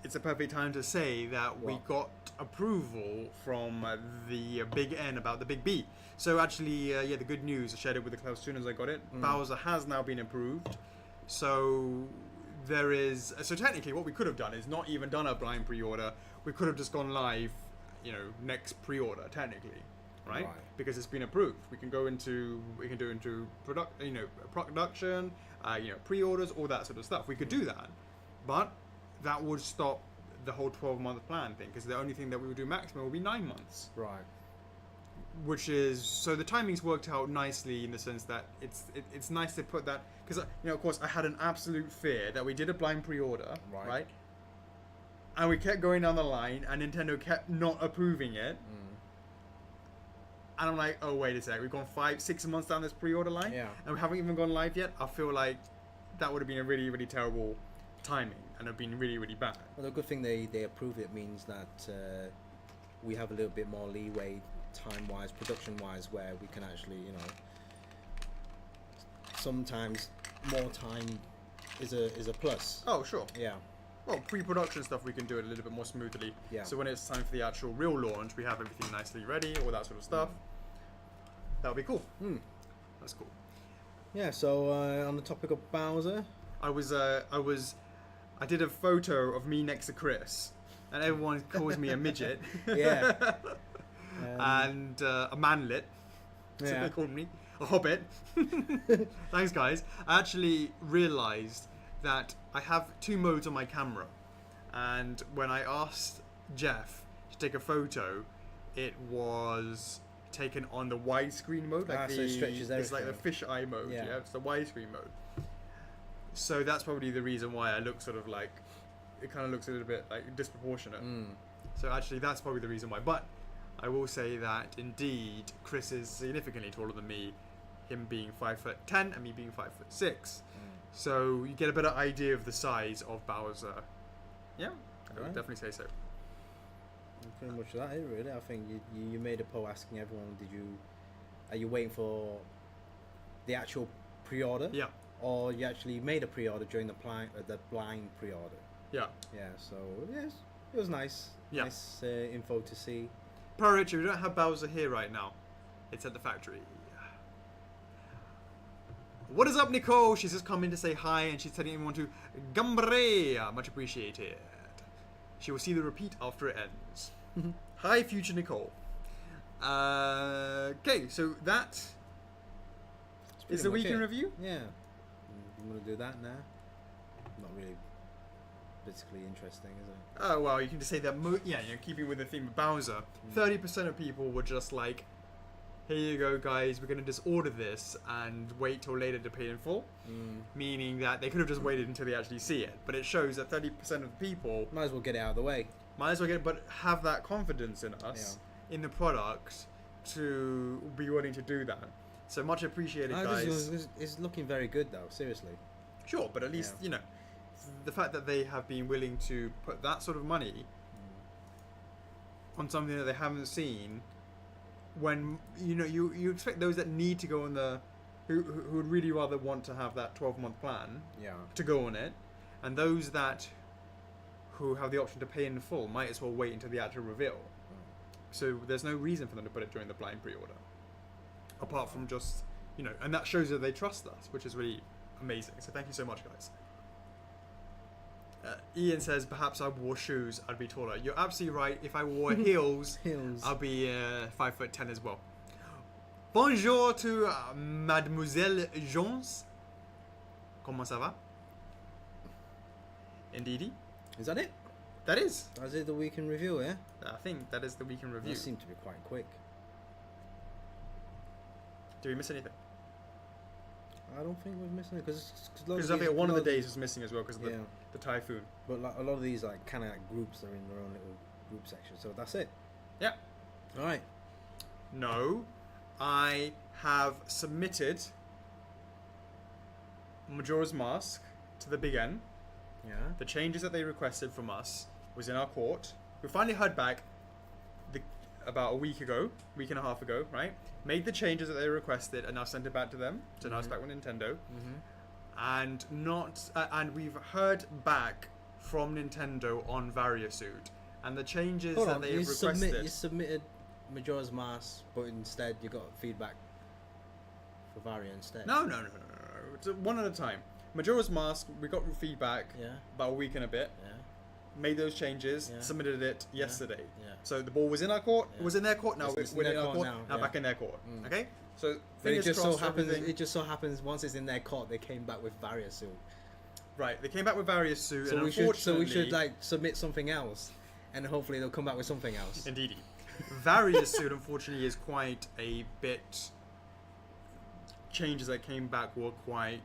it's a perfect time to say that we got approval from the Big N about the Big B. So actually, yeah, the good news, I shared it with the club as soon as I got it. Bowser has now been approved. So there is... So technically what we could have done is not even done a blind pre-order. We could have just gone live, next pre-order, technically. Right? Because it's been approved. We can do into production, pre-orders, all that sort of stuff. We could do that. But that would stop the whole 12-month plan thing, because the only thing that we would do maximum would be 9 months. Right. which is so the timing's worked out nicely in the sense that it's nice to put that because of course I had an absolute fear that we did a blind pre-order, right? And we kept going down the line, and Nintendo kept not approving it. And I'm like, oh wait a sec, we've gone 5-6 months down this pre-order line, and we haven't even gone live yet. I feel like that would have been a really, really terrible timing, and it'd been really, really bad. Well, the good thing they approved it means that we have a little bit more leeway, time-wise, production-wise, where we can actually, sometimes more time is a plus. Oh, sure. Yeah. Well, pre-production stuff we can do it a little bit more smoothly. Yeah. So when it's time for the actual real launch, we have everything nicely ready, all that sort of stuff. That'll be cool. That's cool. Yeah. So on the topic of Bowser, I did a photo of me next to Chris, and everyone calls me a midget. Yeah. And a manlet. That's what they called me. A hobbit. Thanks, guys. I actually realised that I have 2 modes on my camera, and when I asked Jeff to take a photo, it was taken on the widescreen mode, like so it stretches it's like everything. the fisheye mode. Yeah, it's the widescreen mode. So that's probably the reason why I look sort of like it kind of looks a little bit like disproportionate. So actually, that's probably the reason why. But I will say that indeed, Chris is significantly taller than me. Him being 5'10" and me being 5'6". So you get a better idea of the size of Bowser. Yeah, I would definitely say so. Pretty much that, really. I think you made a poll asking everyone, are you waiting for the actual pre-order? Yeah. Or you actually made a pre-order during the blind pre-order? Yeah. Yeah. So yes, it was nice. Yeah. Nice info to see. Per Richard, we don't have Bowser here right now. It's at the factory. What is up, Nicole? She's just come in to say hi, and she's telling everyone to Gambare. Much appreciated. She will see the repeat after it ends. Hi, future Nicole. Okay, so that is the weekend review. Yeah. You want to do that now? Not really politically interesting, is it? Oh well, you can just say that. Keeping with the theme of Bowser, 30% of people were just like, here you go, guys, we're going to just order this and wait till later to pay in full. Meaning that they could have just waited until they actually see it. But it shows that 30% of the people... Might as well get it out of the way. Might as well get it, but have that confidence in us, in the product, to be willing to do that. So much appreciated, guys. It's looking very good, though, seriously. Sure, but at least, the fact that they have been willing to put that sort of money on something that they haven't seen... When you expect those that need to go on who would really rather want to have that 12-month plan to go on it, and those who have the option to pay in full might as well wait until the actual reveal. So there's no reason for them to put it during the blind pre-order, apart from just and that shows that they trust us, which is really amazing. So thank you so much, guys. Ian says, perhaps I wore shoes, I'd be taller. You're absolutely right. If I wore heels, I'll be 5'10" as well. Bonjour to Mademoiselle Jones. Comment ça va? Indeedy. Is that it? That is. Is it the weekend review, yeah? I think that is the weekend review. That seemed to be quite quick. Did we miss anything? I don't think we're missing it because I think one of the days was missing as well because of the typhoon. But a lot of these kind of groups are in their own little group section. So that's it. Yeah. All right. No, I have submitted Majora's Mask to the Big N. Yeah. The changes that they requested from us was in our court. We finally heard back about a week and a half ago, right? Made the changes that they requested and now sent it back to them. So now it's back with Nintendo. And we've heard back from Nintendo on Variasuit. And the changes that they've requested... You submitted Majora's Mask, but instead you got feedback for Varia instead. No. It's one at a time. Majora's Mask, we got feedback about a week and a bit. Yeah. Made those changes, submitted it yesterday. Yeah. So the ball was in our court. It was in their court. Now we're in our court. Now back in their court. Okay. So it just so happens once it's in their court, they came back with Variasuit. Right. They came back with Variasuit, so we should submit something else, and hopefully they'll come back with something else. Indeed. Various suit, unfortunately, is quite a bit. Changes that came back were quite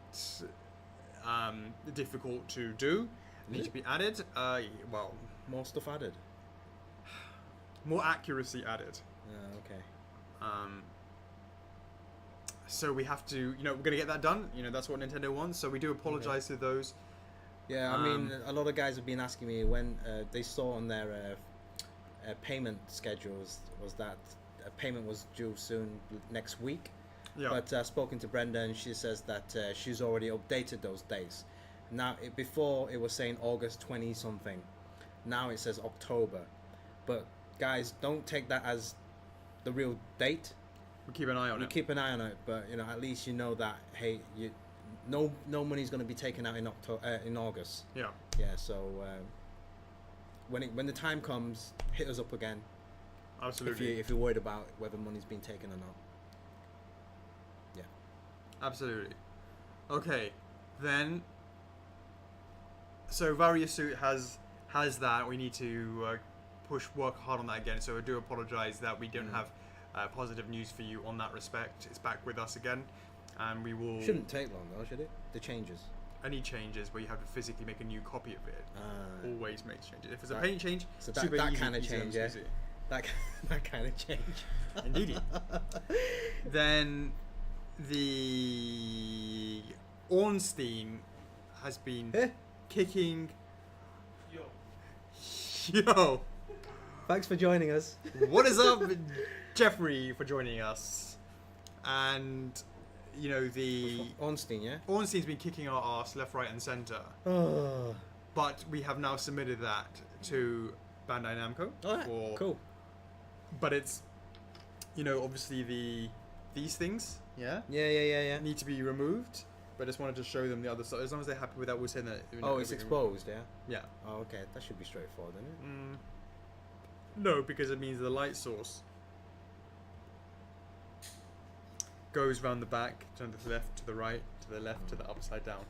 difficult to do. Need to be added. Well, More stuff added. more accuracy added. Okay. So we have to, we're gonna get that done. That's what Nintendo wants. So we do apologize to those. Yeah, I mean, a lot of guys have been asking me when they saw on their payment schedules was that a payment was due soon next week. Yeah. But I've spoken to Brenda and she says that she's already updated those dates. Now, before it was saying August 20 something. Now it says October. But guys, don't take that as the real date. We keep an eye on You it. keep an eye on it, but at least you know that no money's going to be taken out in August. Yeah. Yeah, so when the time comes, hit us up again. Absolutely. If you're worried about whether money's been taken or not. Yeah. Absolutely. Okay, then. So Various Suit has that. We need to work hard on that again. So I do apologise that we don't have positive news for you on that respect. It's back with us again, and we will. Shouldn't take long though, should it? The changes. Any changes where you have to physically make a new copy of it. Always makes changes. If it's a That- paint change, so super that easy, kind of easy change, and yeah. easy. That kind of change. Indeedy. Then the Ornstein has been kicking. Yo. Thanks for joining us. What is up, Jeffrey, for joining us? And the Ornstein, yeah. Ornstein's been kicking our ass left, right, and center. Oh. But we have now submitted that to Bandai Namco. Alright, cool. But it's, obviously these things, yeah, Yeah. need to be removed. But I just wanted to show them the other side. As long as they're happy with that, we'll send that. Oh, it's exposed, yeah. Yeah. Oh, okay. That should be straightforward, isn't it? No, because it means the light source goes round the back, to the left, to the right, to the left, to the upside down.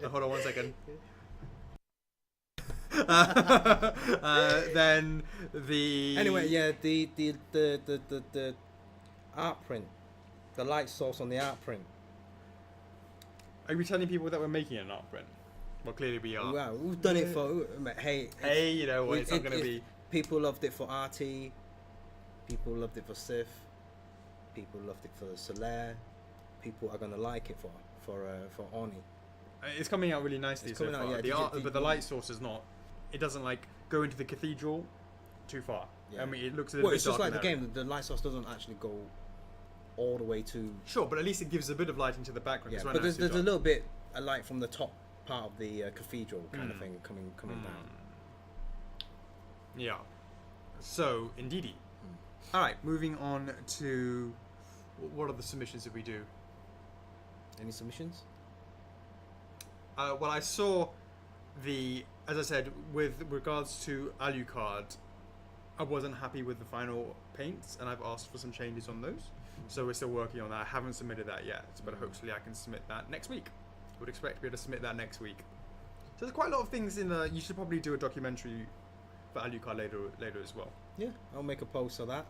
Hold on 1 second. Then the Anyway, yeah, the art print, the light source on the art print. Are we telling people that we're making an art print? Well, clearly we are. Wow, we've done it for. Hey, it's not going to be. People loved it for RT. People loved it for Sif. People loved it for Solaire. People are gonna like it for Oni. It's coming out really nicely It's so coming out, far. yeah. But the light source is not. It doesn't go into the cathedral too far. Yeah. I mean, it looks a little Well, bit it's just dark like the in that game. The light source doesn't actually go all the way to. Sure, but at least it gives a bit of light into the background. Yeah, 'Cause right but now there's it's too a dark. little bit of light from the top part of the cathedral kind of thing coming down. Yeah. So, indeedy. Alright, moving on to. What are the submissions that we do? Any submissions? Well, I saw as I said, with regards to Alucard, I wasn't happy with the final paints, and I've asked for some changes on those. So we're still working on that. I haven't submitted that yet, but hopefully I can submit that next week. I would expect to be able to submit that next week. So there's quite a lot of things in the. You should probably do a documentary for Alucard later as well. Yeah, I'll make a post of that.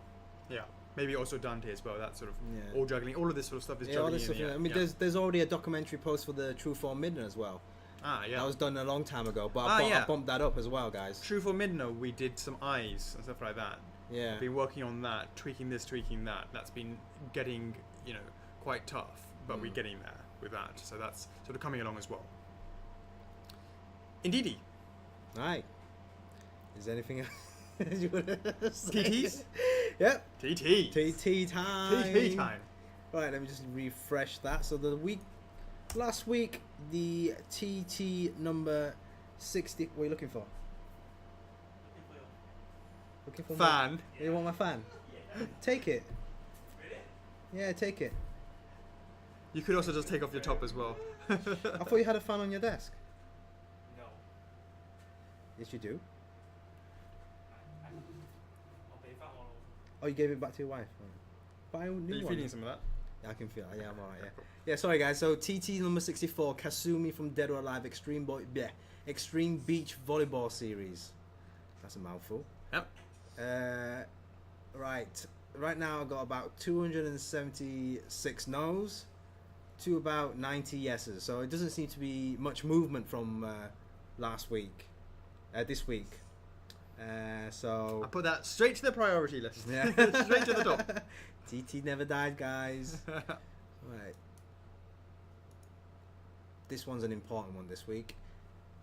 Yeah, maybe also Dante as well. That sort of Yeah. all juggling, all of this sort of stuff is Yeah, all juggling. this stuff. in the I mean, yeah. there's already a documentary post for the True Form Midna as well. Yeah. That was done a long time ago, but yeah. I bumped that up as well, guys. True for Midno, we did some eyes and stuff like that. Yeah. Been working on that, tweaking this, tweaking that. That's been getting, quite tough, but we're getting there with that. So that's sort of coming along as well. Indeedy. Right. Is there anything else you want to say? TTs? Yep. TT. TT time. TT time. Right, let me just refresh that. So last week, the TT number 60. What are you looking for? Looking for Fan. You want my fan? Take it. Yeah, take it. You could also just take off your top as well. I thought you had a fan on your desk. No. Yes, you do. I'll pay that one. Oh, you gave it back to your wife. Buy a Are new you one. feeling some of that? Yeah, I can feel it. Yeah, I'm alright. Yeah. Yeah, sorry guys. So TT number 64, Kasumi from Dead or Alive Extreme Beach Volleyball Series. That's a mouthful. Yep. Right now I've got about 276 no's to about 90 yeses. So it doesn't seem to be much movement from this week. So I put that straight to the priority list. yeah. Straight to the top. TT never died, guys. Right. This one's an important one this week.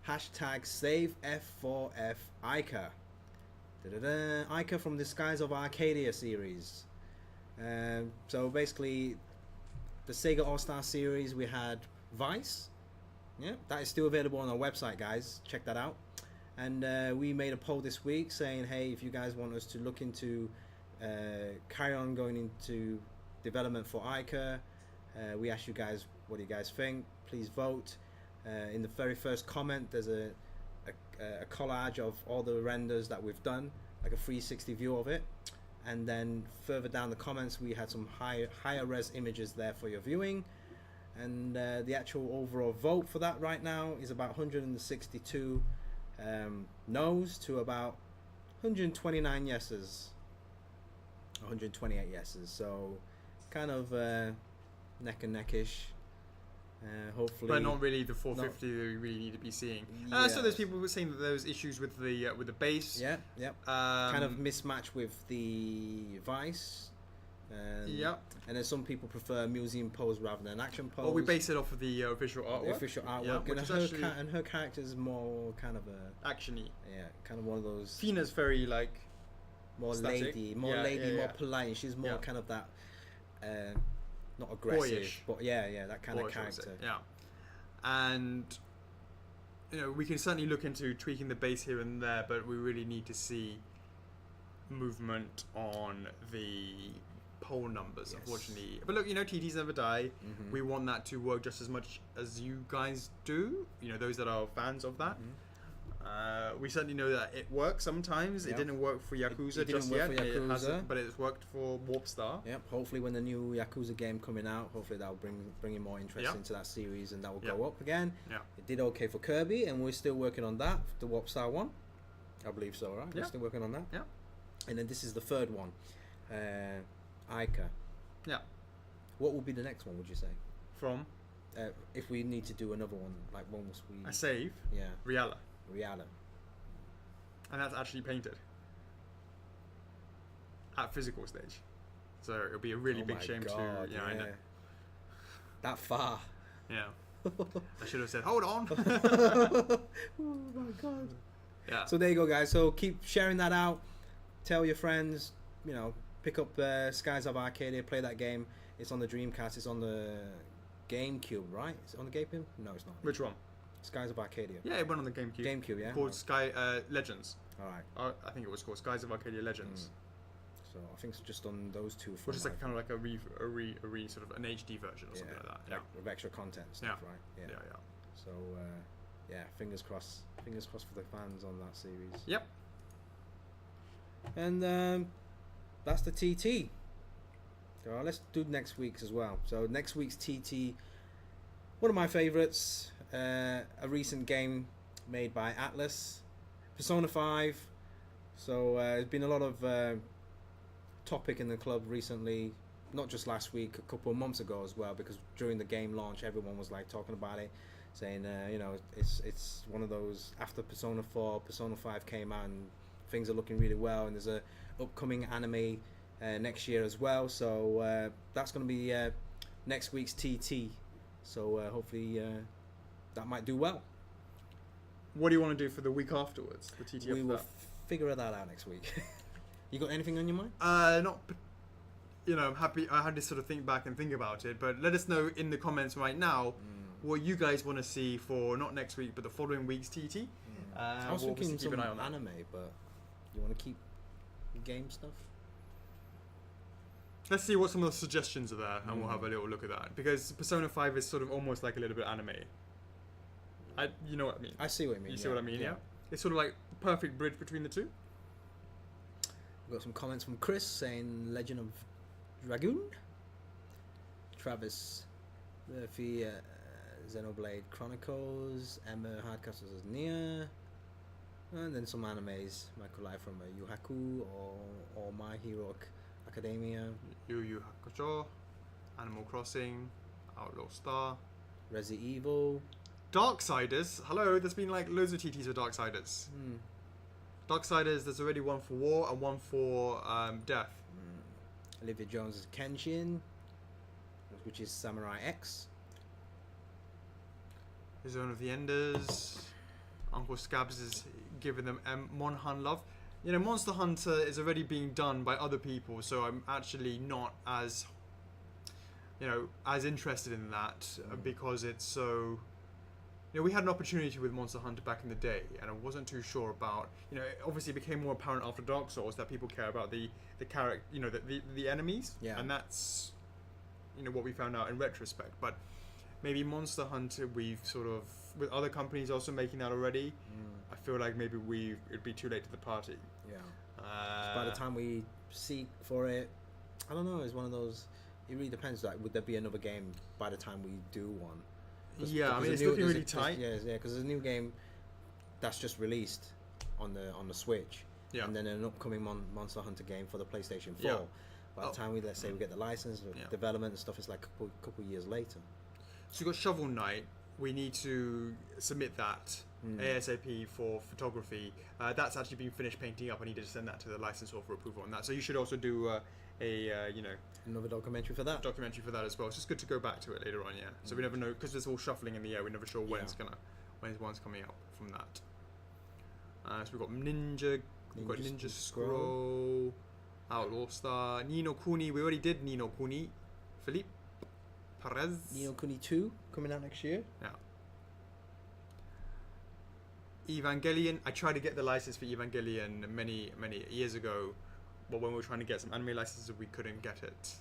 Hashtag save F4F Eike. Eike from the Skies of Arcadia series. So basically, the Sega All-Star series, we had Vice. Yeah, that is still available on our website, guys. Check that out. And we made a poll this week saying, hey, if you guys want us to look into carry on going into development for Eike, we asked you guys, what do you guys think? Please vote. In the very first comment, there's a collage of all the renders that we've done, like a 360 view of it. And then further down the comments, we had some higher res images there for your viewing. And the actual overall vote for that right now is about 162 no's to about 129 yeses, 128 yeses. So kind of neck and neckish. Hopefully, but not really the 450 that we really need to be seeing. Yeah. So there's people who were saying that there was issues with the base. Yeah, yep. Kind of mismatch with the Vice. Yep. And then some people prefer museum pose rather than action pose. Well, we base it off of the official artwork. The official artwork. Yeah, and, which is and her character's more kind of a actiony. Yeah, kind of one of those. Fina's very like more static. lady, more polite. She's more kind of that. Not aggressive, boyish. But yeah, that kind of character. Yeah, and we can certainly look into tweaking the base here and there, but we really need to see movement on the poll numbers, unfortunately. But look, TTs never die. Mm-hmm. We want that to work just as much as you guys do. Those that are fans of that. Mm-hmm. We certainly know that it works sometimes. Yep. It didn't work for Yakuza It didn't just work yet. for It Yakuza. hasn't, but it's worked for Warp Star. Yep. Hopefully, when the new Yakuza game coming out, hopefully that'll bring in more interest Yep. into that series, and that will Yep. go up again. Yeah. It did okay for Kirby, and we're still working on that. The Warp Star one, I believe so, right? Yeah. We're still working on that. Yeah. And then this is the third one, Eike. Yeah. What will be the next one? Would you say? From If we need to do another one, like when was we? a save, Yeah. Riala. Rihanna. And that's actually painted at physical stage, so it'll be a really big shame to. Yeah, I know. That far. Yeah, I should have said, "Hold on." Oh my god. Yeah. So there you go, guys. So keep sharing that out. Tell your friends. Pick up Skies of Arcadia. Play that game. It's on the Dreamcast. It's on the GameCube, right? Is it on the GameCube? No, it's not. Which one? Skies of Arcadia. Yeah, it went on the GameCube. GameCube, yeah. Called Sky Legends. All right. I think it was called Skies of Arcadia Legends. So I think it's just on those two. Which is like kind of like a sort of an HD version or something like that. Yeah. With extra content and stuff, right? Yeah. So fingers crossed. Fingers crossed for the fans on that series. Yep. And that's the TT. So let's do next week's as well. So next week's TT, one of my favorites, a recent game made by Atlas, Persona 5. So there's been a lot of topic in the club recently, not just last week, a couple of months ago as well, because during the game launch everyone was like talking about it, saying it's one of those, after Persona 4, Persona 5 came out and things are looking really well, and there's a upcoming anime next year as well, so that's going to be next week's TT, so hopefully that might do well. What do you want to do for the week afterwards? The TT. We will figure that out next week. You got anything on your mind? I'm happy. I had to sort of think back and think about it, but let us know in the comments right now what you guys want to see for not next week, but the following week's TT. I was we'll thinking keep some an eye on that. anime, but you want to keep game stuff? Let's see what some of the suggestions are there, and we'll have a little look at that. Because Persona 5 is sort of almost like a little bit anime. You know what I mean? I see what you mean. You see what I mean, yeah? It's sort of like perfect bridge between the two. We've got some comments from Chris saying Legend of Dragoon. Travis Murphy, Xenoblade Chronicles. Emma Hardcastle says Nia. And then some animes might collide from Yu Haku or My Hero Academia, Yu Yu Hakusho, Animal Crossing, Outlaw Star, Resident Evil. Darksiders. Hello, there's been like loads of TTs for Darksiders. Darksiders, there's already one for War and one for Death. Olivia Jones' Kenshin, which is Samurai X. Zone of the Enders. Uncle Scabs is giving them Monhan love. You know, Monster Hunter is already being done by other people, so I'm actually not as, you know, as interested in that because it's so. You know, we had an opportunity with Monster Hunter back in the day, and I wasn't too sure about. You know, it obviously became more apparent after Dark Souls that people care about the character, you know, the enemies, and that's, you know, what we found out in retrospect. But maybe Monster Hunter, we've sort of, with other companies also making that already, I feel like maybe it'd be too late to the party. Yeah. By the time we seek for it, I don't know. It's one of those. It really depends. Like, would there be another game by the time we do one? Yeah, I mean, it's looking really tight. Yeah, because there's a new game that's just released on the Switch, and then an upcoming Monster Hunter game for the PlayStation 4. Yeah. By the time we get the license, development and stuff, it's like a couple years later. So you've got Shovel Knight. We need to submit that ASAP for photography. That's actually been finished painting up. I need to send that to the licensor for approval on that. So you should also do you know, another documentary for that. As well. It's just good to go back to it later on. Yeah. So we never know, because it's all shuffling in the air. We're never sure when one's coming out from that. So we've got Ninja Scroll, Outlaw Star, Ni no Kuni. We already did Ni no Kuni. Philippe Perez. Ni no Kuni 2 coming out next year. Yeah. Evangelion. I tried to get the license for Evangelion many years ago, but when we were trying to get some anime licenses, we couldn't get it.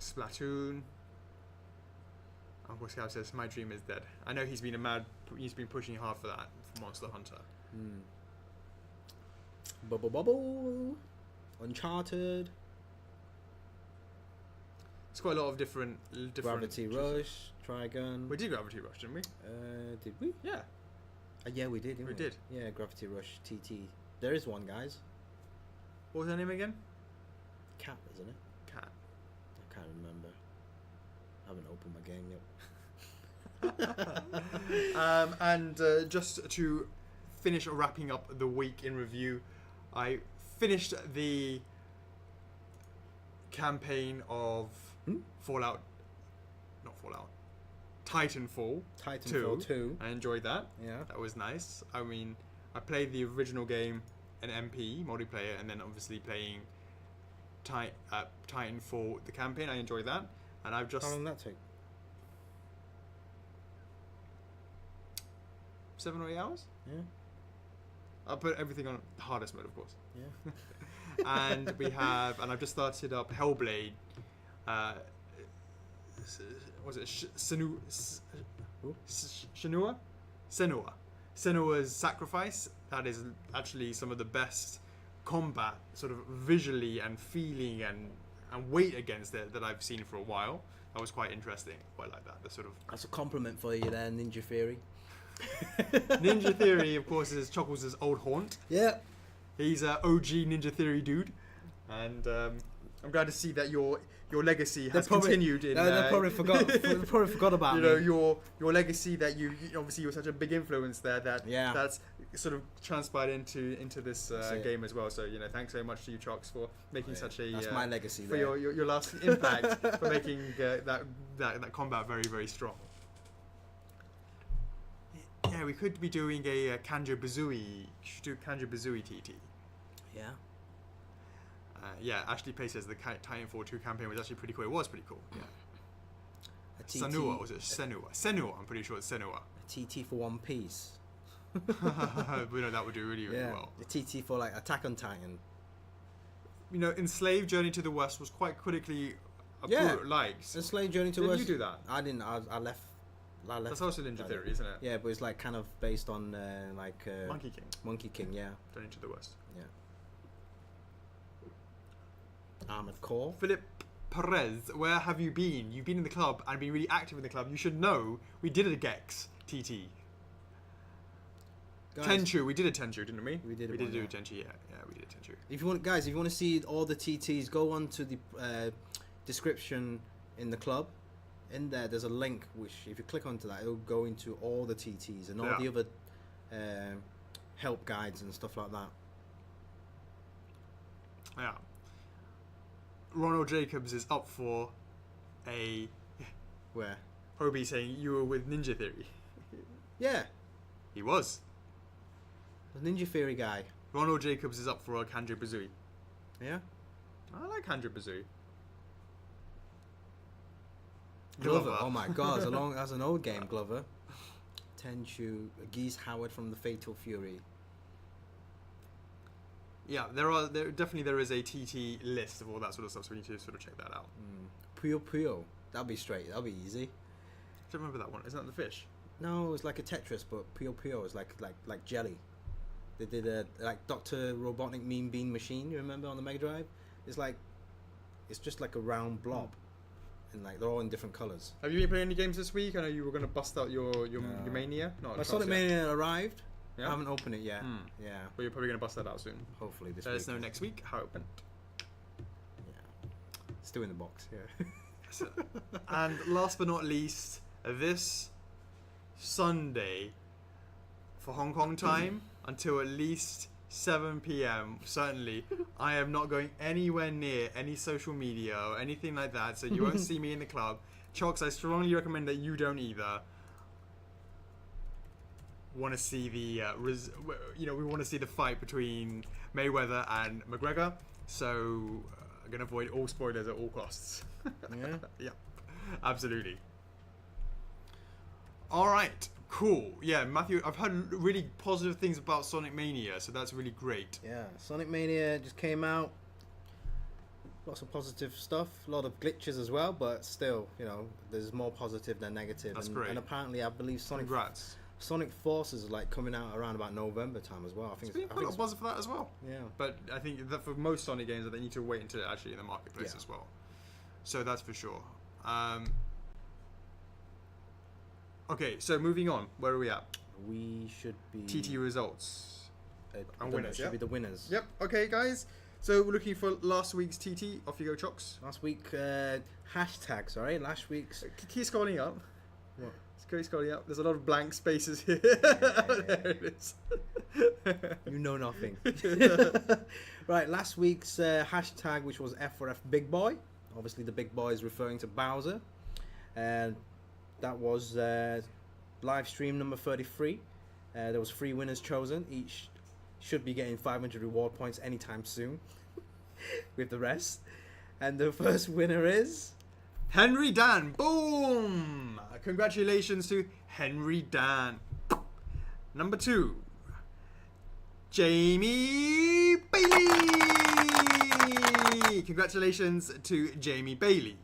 Splatoon. Uncle Scout says my dream is dead. I know he's been pushing hard for that for Monster Hunter. Bubble. Uncharted. It's quite a lot of different Gravity Rush, Trigun. We did Gravity Rush, didn't we? Did we? Yeah. Yeah, we did. Didn't we did. Yeah, Gravity Rush TT. There is one, guys. What was her name again? Cat, isn't it? Cat. I can't remember. I haven't opened my game yet. And just to finish wrapping up the week in review, I finished the campaign of Titanfall 2. I enjoyed that. Yeah. That was nice. I mean, I played the original game in MP multiplayer, and then obviously playing Titanfall the campaign. I enjoyed that, and I've just. How long did that take? 7 or 8 hours. Yeah. I'll put everything on the hardest mode, of course. Yeah. And I've just started up Hellblade. Was it Senua's Sacrifice? That is actually some of the best combat, sort of visually and feeling and weight against it that I've seen for a while. That was quite interesting. Quite like that. The sort of. That's a compliment for you there, Ninja Theory. Ninja Theory, of course, is Chuckles' old haunt. Yeah. He's an OG Ninja Theory dude, and I'm glad to see that your legacy has continued. They probably forgot about you know, your legacy, that you obviously you're such a big influence there, that's sort of transpired into this game as well. So, you know, thanks so much to you, Chocks, for making such a that's my legacy for there. your lasting impact, for making that combat very, very strong. Yeah, we could be doing a Kanjo Bazooie. Should do Kanjo Bazooie TT. Yeah. Yeah, Ashley Pace says the Titanfall 2 campaign was actually pretty cool. It was pretty cool. Yeah. Senua, was it Senua? Senua, I'm pretty sure it's Senua. A TT for One Piece. We know that would do really well. The TT for like Attack on Titan. You know, Enslaved Journey to the West was quite critically liked. Enslaved Journey to the West. Did you do that? I didn't. I left. That's also Ninja Theory, isn't it? Yeah, but it's like kind of based on Monkey King. Monkey King, yeah. Journey to the West. Yeah. Armored Core. Philip Perez, where have you been? You've been in the club and been really active in the club. You should know we did a Gex TT. Guys, Tenchu, we did a Tenchu, didn't we? We did We it did one, do yeah. a Tenchu, yeah, we did a Tenchu. if you want, guys, if you want to see all the TTs, go on to the description in the club. In there's a link which, if you click onto that, it'll go into all the TTs and all the other help guides and stuff like that. Yeah. Ronald Jacobs is up for a Where? Hobie saying you were with Ninja Theory. Yeah, He was. the Ninja Theory guy. Ronald Jacobs is up for a Kanjo Bazooie. Yeah. I like Kanjo Bazooie. Glover. Oh my God, that's an old game, Glover. Tenchu, Geese Howard from the Fatal Fury. Yeah, there definitely is a TT list of all that sort of stuff, so we need to sort of check that out. Puyo Puyo. That'll be straight. That'll be easy. I don't remember that one. Isn't that the fish? No, it's like a Tetris, but Puyo Puyo is like jelly. They did a like Dr. Robotnik Mean Bean Machine. You remember on the Mega Drive? It's just like a round blob, and like they're all in different colors. Have you been playing any games this week? I know you were going to bust out your Mania. No, My Sonic Mania arrived. Yeah? I haven't opened it yet. Yeah, But you're probably going to bust that out soon. hopefully this Let week. us know next week how it went. Yeah, still in the box. Yeah. And last but not least, this Sunday for Hong Kong time until at least 7 p.m. Certainly, I am not going anywhere near any social media or anything like that, so you won't see me in the club. Chocks, I strongly recommend that you don't either. Want to see the we want to see the fight between Mayweather and McGregor, so I'm gonna avoid all spoilers at all costs. Yeah. Yeah, absolutely. All right, cool. Yeah, Matthew, I've heard really positive things about Sonic Mania, so that's really great. Yeah, Sonic Mania just came out. Lots of positive stuff, a lot of glitches as well, but still, there's more positive than negative. That's great. And apparently, I believe Congrats. Sonic Forces is like coming out around about November time as well. I think There's been quite a lot of buzz for that as well. yeah. But I think that for most Sonic games, that they need to wait until actually in the marketplace Yeah. as well. So that's for sure. Okay, so moving on. Where are we at? We should be TT results. and winners, should yeah? be the winners. Yep. Okay, guys. So we're looking for last week's TT. Off you go, Chocks. Last week hashtag. Sorry, last week's. Keep scrolling up. What? Keep scrolling up. There's a lot of blank spaces here. There it is. You know nothing. Right, last week's hashtag, which was F4F Big Boy. Obviously, the big boy is referring to Bowser. And that was live stream number 33. There was 3 winners chosen. Each should be getting 500 reward points anytime soon with the rest. And the first winner is... Henry Dan. Boom! Congratulations to Henry Dan. Number 2. Jamie Bailey. Congratulations to Jamie Bailey.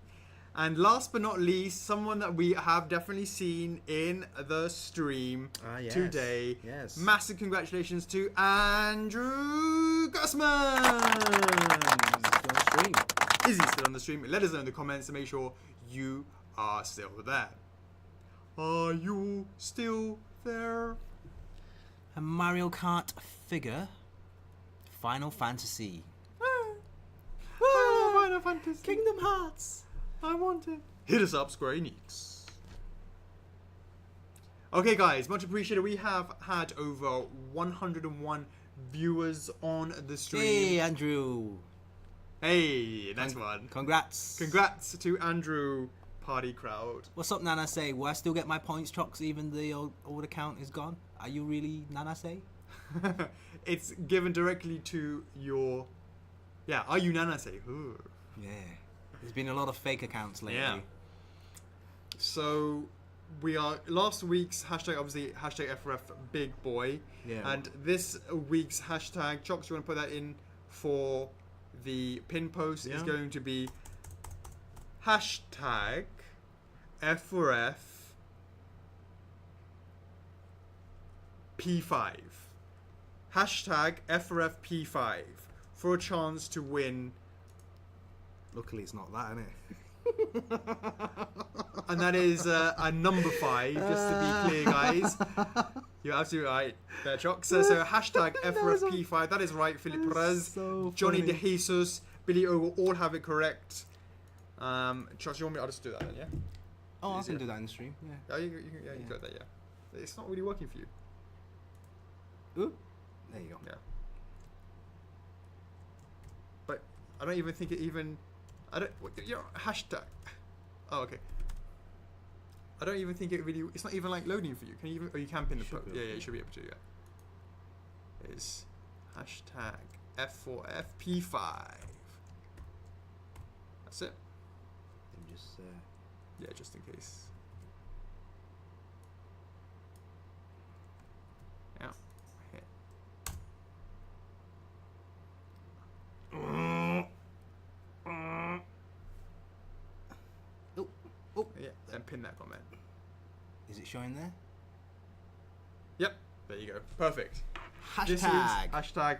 And last but not least, someone that we have definitely seen in the stream yes. today. Yes. Massive congratulations to Andrew Gussman. Still on stream. Is he still on the stream? Let us know in the comments to make sure you are still there. Are you still there? A Mario Kart figure. Final Fantasy. Oh, Final Fantasy. Kingdom Hearts. I want it. Hit us up, Square Enix. Okay, guys, much appreciated. We have had over 101 viewers on the stream. Hey, Andrew. Hey, nice one. Congrats. Congrats to Andrew Party Crowd. What's up, Nana Say? Will I still get my points, Chocks, even the old account is gone? Are you really Nana Say? It's given directly to your... Yeah, are you Nanase? Ooh. Yeah. There's been a lot of fake accounts lately. Yeah. So we are last week's hashtag, obviously hashtag F4F Big Boy. Yeah. And this week's hashtag, Chocks, you want to put that in for the pin post? Yeah. Is going to be hashtag F4F P5. Hashtag F4F P5 for a chance to win Luckily, it's not that, innit? And that is a number 5, just to be clear, guys. You're absolutely right there, Chocks. So hashtag F4FP5. That is right. Philip Perez, So Johnny funny. De Jesus, Billy O will all have it correct. Chocks, you want me? I'll just do that then, yeah? Oh, I Easier. can do that in the stream. Yeah. Oh, you got that, yeah. It's not really working for you. Ooh. There you go. Yeah. But I don't even think it even. I don't. Your hashtag. Oh, okay. I don't even think it really. It's not even like loading for you. Can you even? Oh, you can pin the post. Should be Yeah, able yeah, you to. should be able to. Yeah. It's hashtag F4FP5. That's it. And just Yeah, just in case. Yeah. Hit. oh, Yeah, and pin that comment. is it showing there? Yep. There you go. Perfect. This is Hashtag hashtag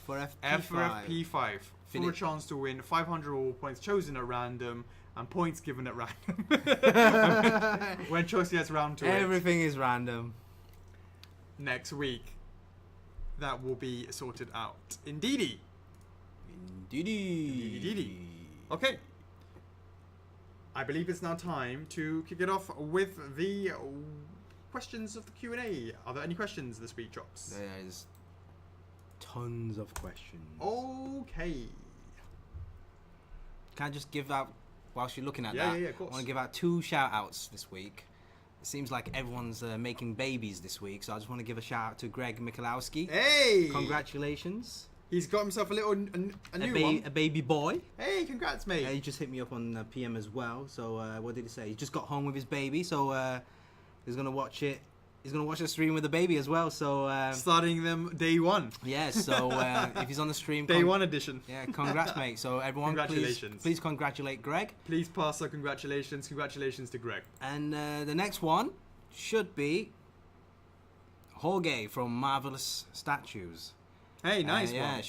F4FP5. F4FP5 for Finish. a chance to win 500 reward points chosen at random and points given at random. When Choice gets round to Everything is random. it next week, that will be sorted out. Indeedy. Indeedy. Okay. I believe it's now time to kick it off with the questions of the Q&A. Are there any questions this week, Chops? There's tons of questions. Okay. Can I just give out, whilst you're looking at Yeah, that, yeah, of course. I want to give out 2 shout outs this week. It seems like everyone's making babies this week, so I just want to give a shout out to Greg Michalowski. Hey! Congratulations. He's got himself a little a new one. A baby boy. Hey, congrats, mate. He just hit me up on PM as well. So what did he say? He just got home with his baby, so he's gonna watch it. He's gonna watch the stream with the baby as well. So Starting them day one. yeah. So if he's on the stream, Day one edition. Yeah, congrats, mate. So everyone, Congratulations. please congratulate Greg. Please pass our congratulations. Congratulations to Greg. And the next one should be Jorge from Marvelous Statues. Hey, nice yeah, one.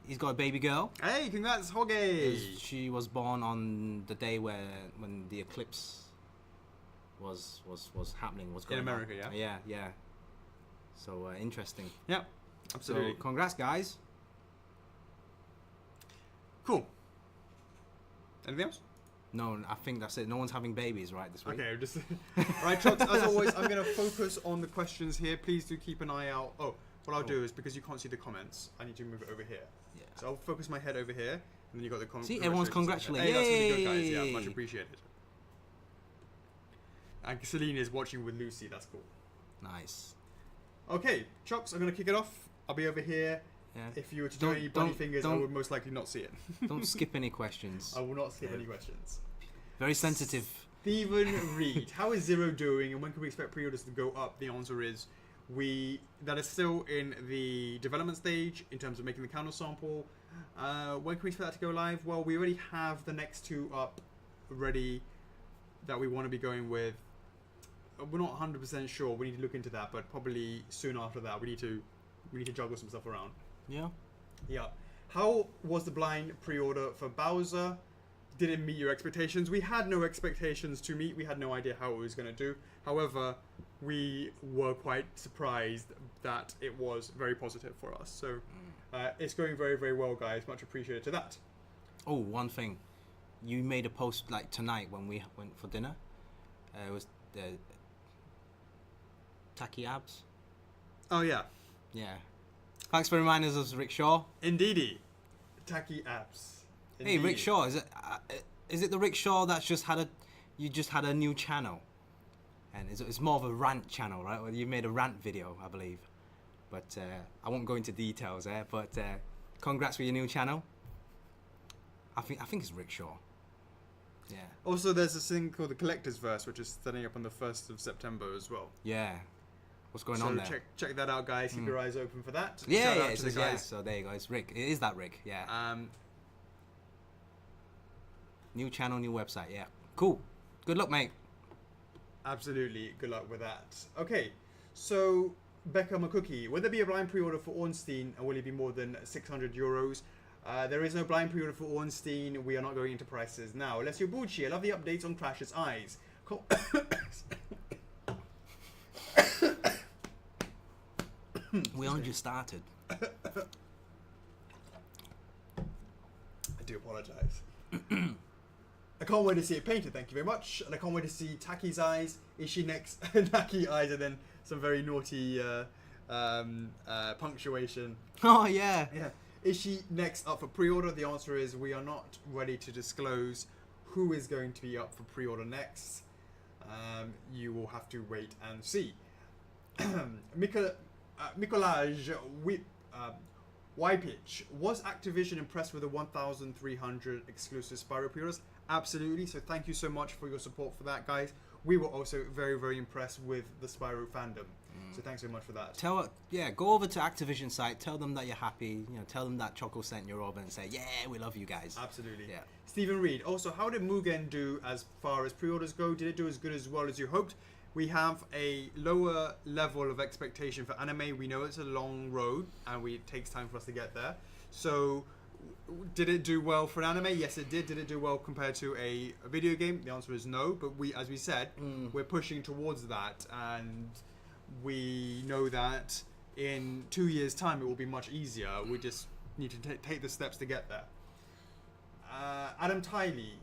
he's got a baby girl. Hey, congrats, Jorge. She was born on the day when the eclipse was happening. Was going America, on. yeah? Yeah. So interesting. Yeah, absolutely. So congrats, guys. Cool. Anything else? No, I think that's it. No one's having babies right this week. Okay, just right, Chocks. As always, I'm going to focus on the questions here. Please do keep an eye out. Oh, what I'll do is because you can't see the comments, I need to move it over here. Yeah. So I'll focus my head over here, and then you got the comments. See, everyone's congratulating. Hey, that's really good, guys. Yay! Yeah, much appreciated. And Celine is watching with Lucy. That's cool. Nice. Okay, Chocks, I'm going to kick it off. I'll be over here. Yeah. If you were to do Don't- any bunny don't- fingers, I don't- would most likely not see it. Don't skip any questions. I will not skip Yeah. any questions. Very sensitive. Stephen Reed, how is Zero doing and when can we expect pre-orders to go up? The answer is that is still in the development stage in terms of making the counter sample. When can we expect that to go live? Well, we already have the next 2 up ready that we want to be going with. We're not 100% sure. We need to look into that, but probably soon after that, we need to juggle some stuff around. Yeah. Yeah. How was the blind pre-order for Bowser? Did it meet your expectations? We had no expectations to meet. We had no idea how it was going to do. However, we were quite surprised that it was very positive for us. So it's going very, very well, guys. Much appreciated to that. Oh, one thing. You made a post like tonight when we went for dinner. It was the tacky abs. Oh, yeah. Yeah. Thanks for reminding us of Rick Shaw. Indeedy. Tacky abs. Hey, Rick Indeedy. Shaw, is it the Rick Shaw that's just had a new channel? And it's more of a rant channel, right? Well, you made a rant video, I believe. But I won't go into details there. But congrats for your new channel. I think it's Rick Shaw. Yeah. Also, there's this thing called the Collector's Verse, which is setting up on the 1st of September as well. Yeah. What's going so on there? check that out, guys. Keep your eyes open for that. Yeah, Shout yeah, out it to the says, yeah. guys. So there you go. It's Rick. It is that Rick. Yeah. New channel, new website. Yeah. Cool. Good luck, mate. Absolutely. Good luck with that. Okay. So, Becca McCookie, will there be a blind pre-order for Ornstein and will it be more than €600? There is no blind pre-order for Ornstein. We are not going into prices now. Alessio Bucci, I love the updates on Crash's eyes. Cool. We only just started. I do apologise. I can't wait to see it painted, thank you very much. And I can't wait to see Taki's eyes, Ishi next, Naki eyes, and then some very naughty punctuation. Oh, yeah. Yeah. Is she next up for pre-order? The answer is we are not ready to disclose who is going to be up for pre-order next. You will have to wait and see. Mikolaj Ypitch, was Activision impressed with the 1,300 exclusive Spyro pre-orders? Absolutely. So thank you so much for your support for that, guys. We were also very, very impressed with the Spyro fandom. So thanks very much for that. Go over to Activision site, tell them that you're happy, tell them that Choco sent you over and say, yeah, we love you guys. Absolutely. Yeah. Stephen Reed, also, how did Mugen do as far as pre-orders go? Did it do as good as well as you hoped? We have a lower level of expectation for anime. We know it's a long road and it takes time for us to get there. So, did it do well for an anime? Yes, it did. Did it do well compared to a video game? The answer is no. But as we said, we're pushing towards that, and we know that in 2 years' time it will be much easier. We just need to take the steps to get there. Adam Tiley,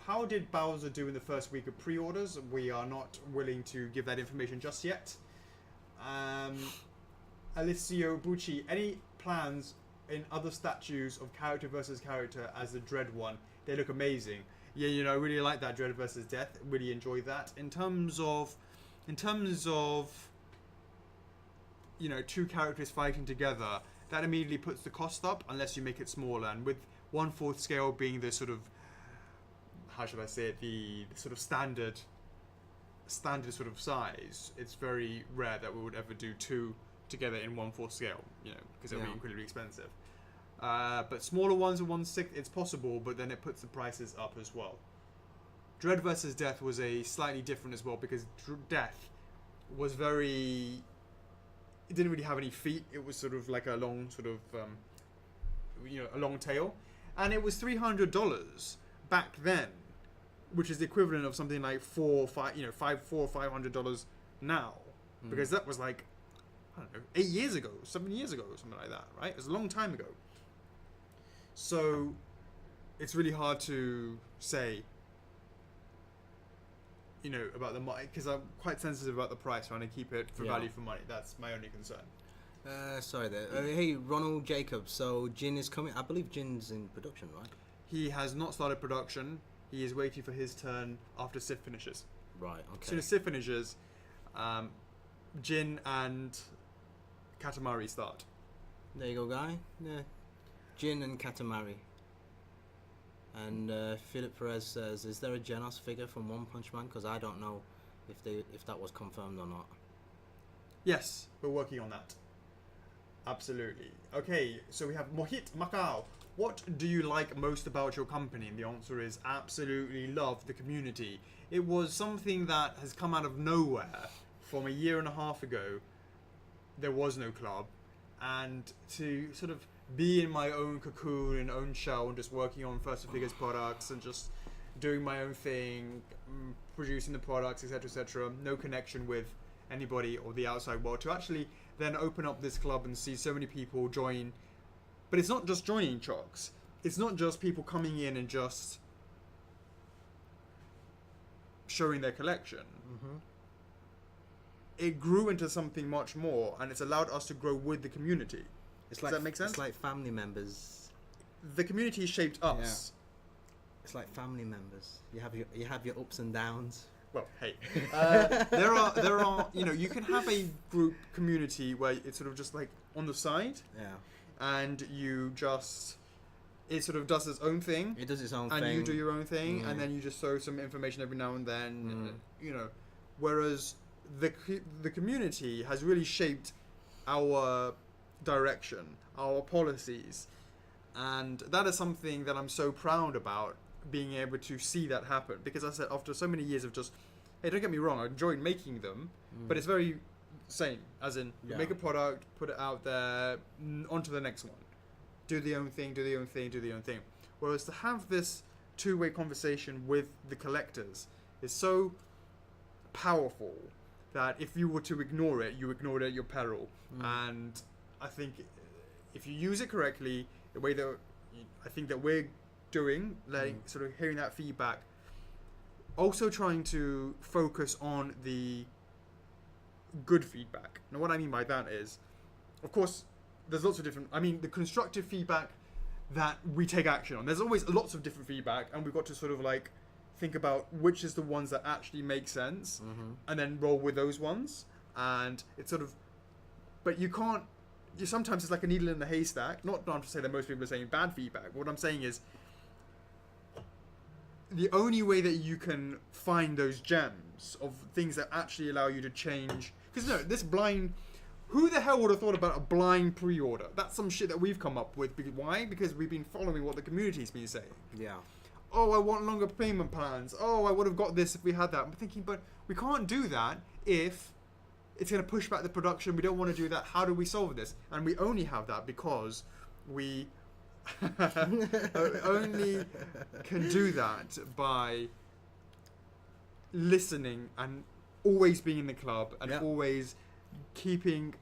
how did Bowser do in the first week of pre-orders? We are not willing to give that information just yet. Alessio Bucci, any plans in other statues of character versus character as the Dread one? They look amazing. Yeah, I really like that Dread versus Death. Really enjoyed that. In terms of two characters fighting together, that immediately puts the cost up unless you make it smaller. And with 1/4 scale being the sort of, how should I say it, the sort of standard sort of size, it's very rare that we would ever do two together in 1/4 scale, because it would be incredibly expensive. But smaller ones at 1/6, it's possible, but then it puts the prices up as well. Dread versus Death was a slightly different as well, because Death was very... It didn't really have any feet. It was sort of like a long sort of, a long tail. And it was $300 back then, which is the equivalent of something like $500 now. Because that was like, I don't know, 8 years ago, 7 years ago, something like that, right? It was a long time ago. So it's really hard to say, about the money, because I'm quite sensitive about the price, trying to keep it for value for money. That's my only concern. Sorry there. Hey, Ronald Jacobs. So Jin is coming. I believe Jin's in production, right? He has not started production. He is waiting for his turn after Civ finishes. Right, okay. As soon as Civ finishes, Jin and Katamari start. There you go, guy. Yeah. Jin and Katamari. And Philip Perez says, is there a Genos figure from One Punch Man? Because I don't know if that was confirmed or not. Yes, we're working on that. Absolutely. Okay, so we have Mohit Macau. What do you like most about your company? And the answer is absolutely love the community. It was something that has come out of nowhere. From a year and a half ago, there was no club. And to sort of be in my own cocoon and own shell and just working on First Figures products and just doing my own thing, producing the products, etc., no connection with anybody or the outside world, to actually then open up this club and see so many people join. But it's not just joining Chocks. It's not just people coming in and just showing their collection. It grew into something much more, and it's allowed us to grow with the community. Does that make sense? It's like family members. The community shaped us. Yeah. It's like family members. You have your ups and downs. Well, hey, there are you can have a group community where it's sort of just like on the side. Yeah. And it sort of does its own thing. It does its own thing. And you do your own thing, and then you just throw some information every now and then. Whereas the community has really shaped our direction, our policies, and that is something that I'm so proud about, being able to see that happen. Because I said, after so many years of just, hey, don't get me wrong, I enjoyed making them, but it's very same, as in you make a product, put it out there, on to the next one. do their own thing, do their own thing, do their own thing. Whereas to have this two-way conversation with the collectors is so powerful that if you were to ignore it, you ignore it at your peril. And I think if you use it correctly, the way that I think that we're doing, sort of hearing that feedback, also trying to focus on the good feedback. Now, what I mean by that is, of course, there's lots of different, I mean, the constructive feedback that we take action on. There's always lots of different feedback, and we've got to sort of like think about which is the ones that actually make sense, and then roll with those ones. And it's sort of, but you can't, sometimes it's like a needle in the haystack. Not to say that most people are saying bad feedback. What I'm saying is, the only way that you can find those gems of things that actually allow you to change, because no, this blind, who the hell would have thought about a blind pre-order? That's some shit that we've come up with. Why? Because we've been following what the community's been saying. Yeah. Oh, I want longer payment plans. Oh, I would have got this if we had that. I'm thinking, but we can't do that if it's going to push back the production. We don't want to do that. How do we solve this? And we only have that because we only can do that by listening and always being in the club and always keeping,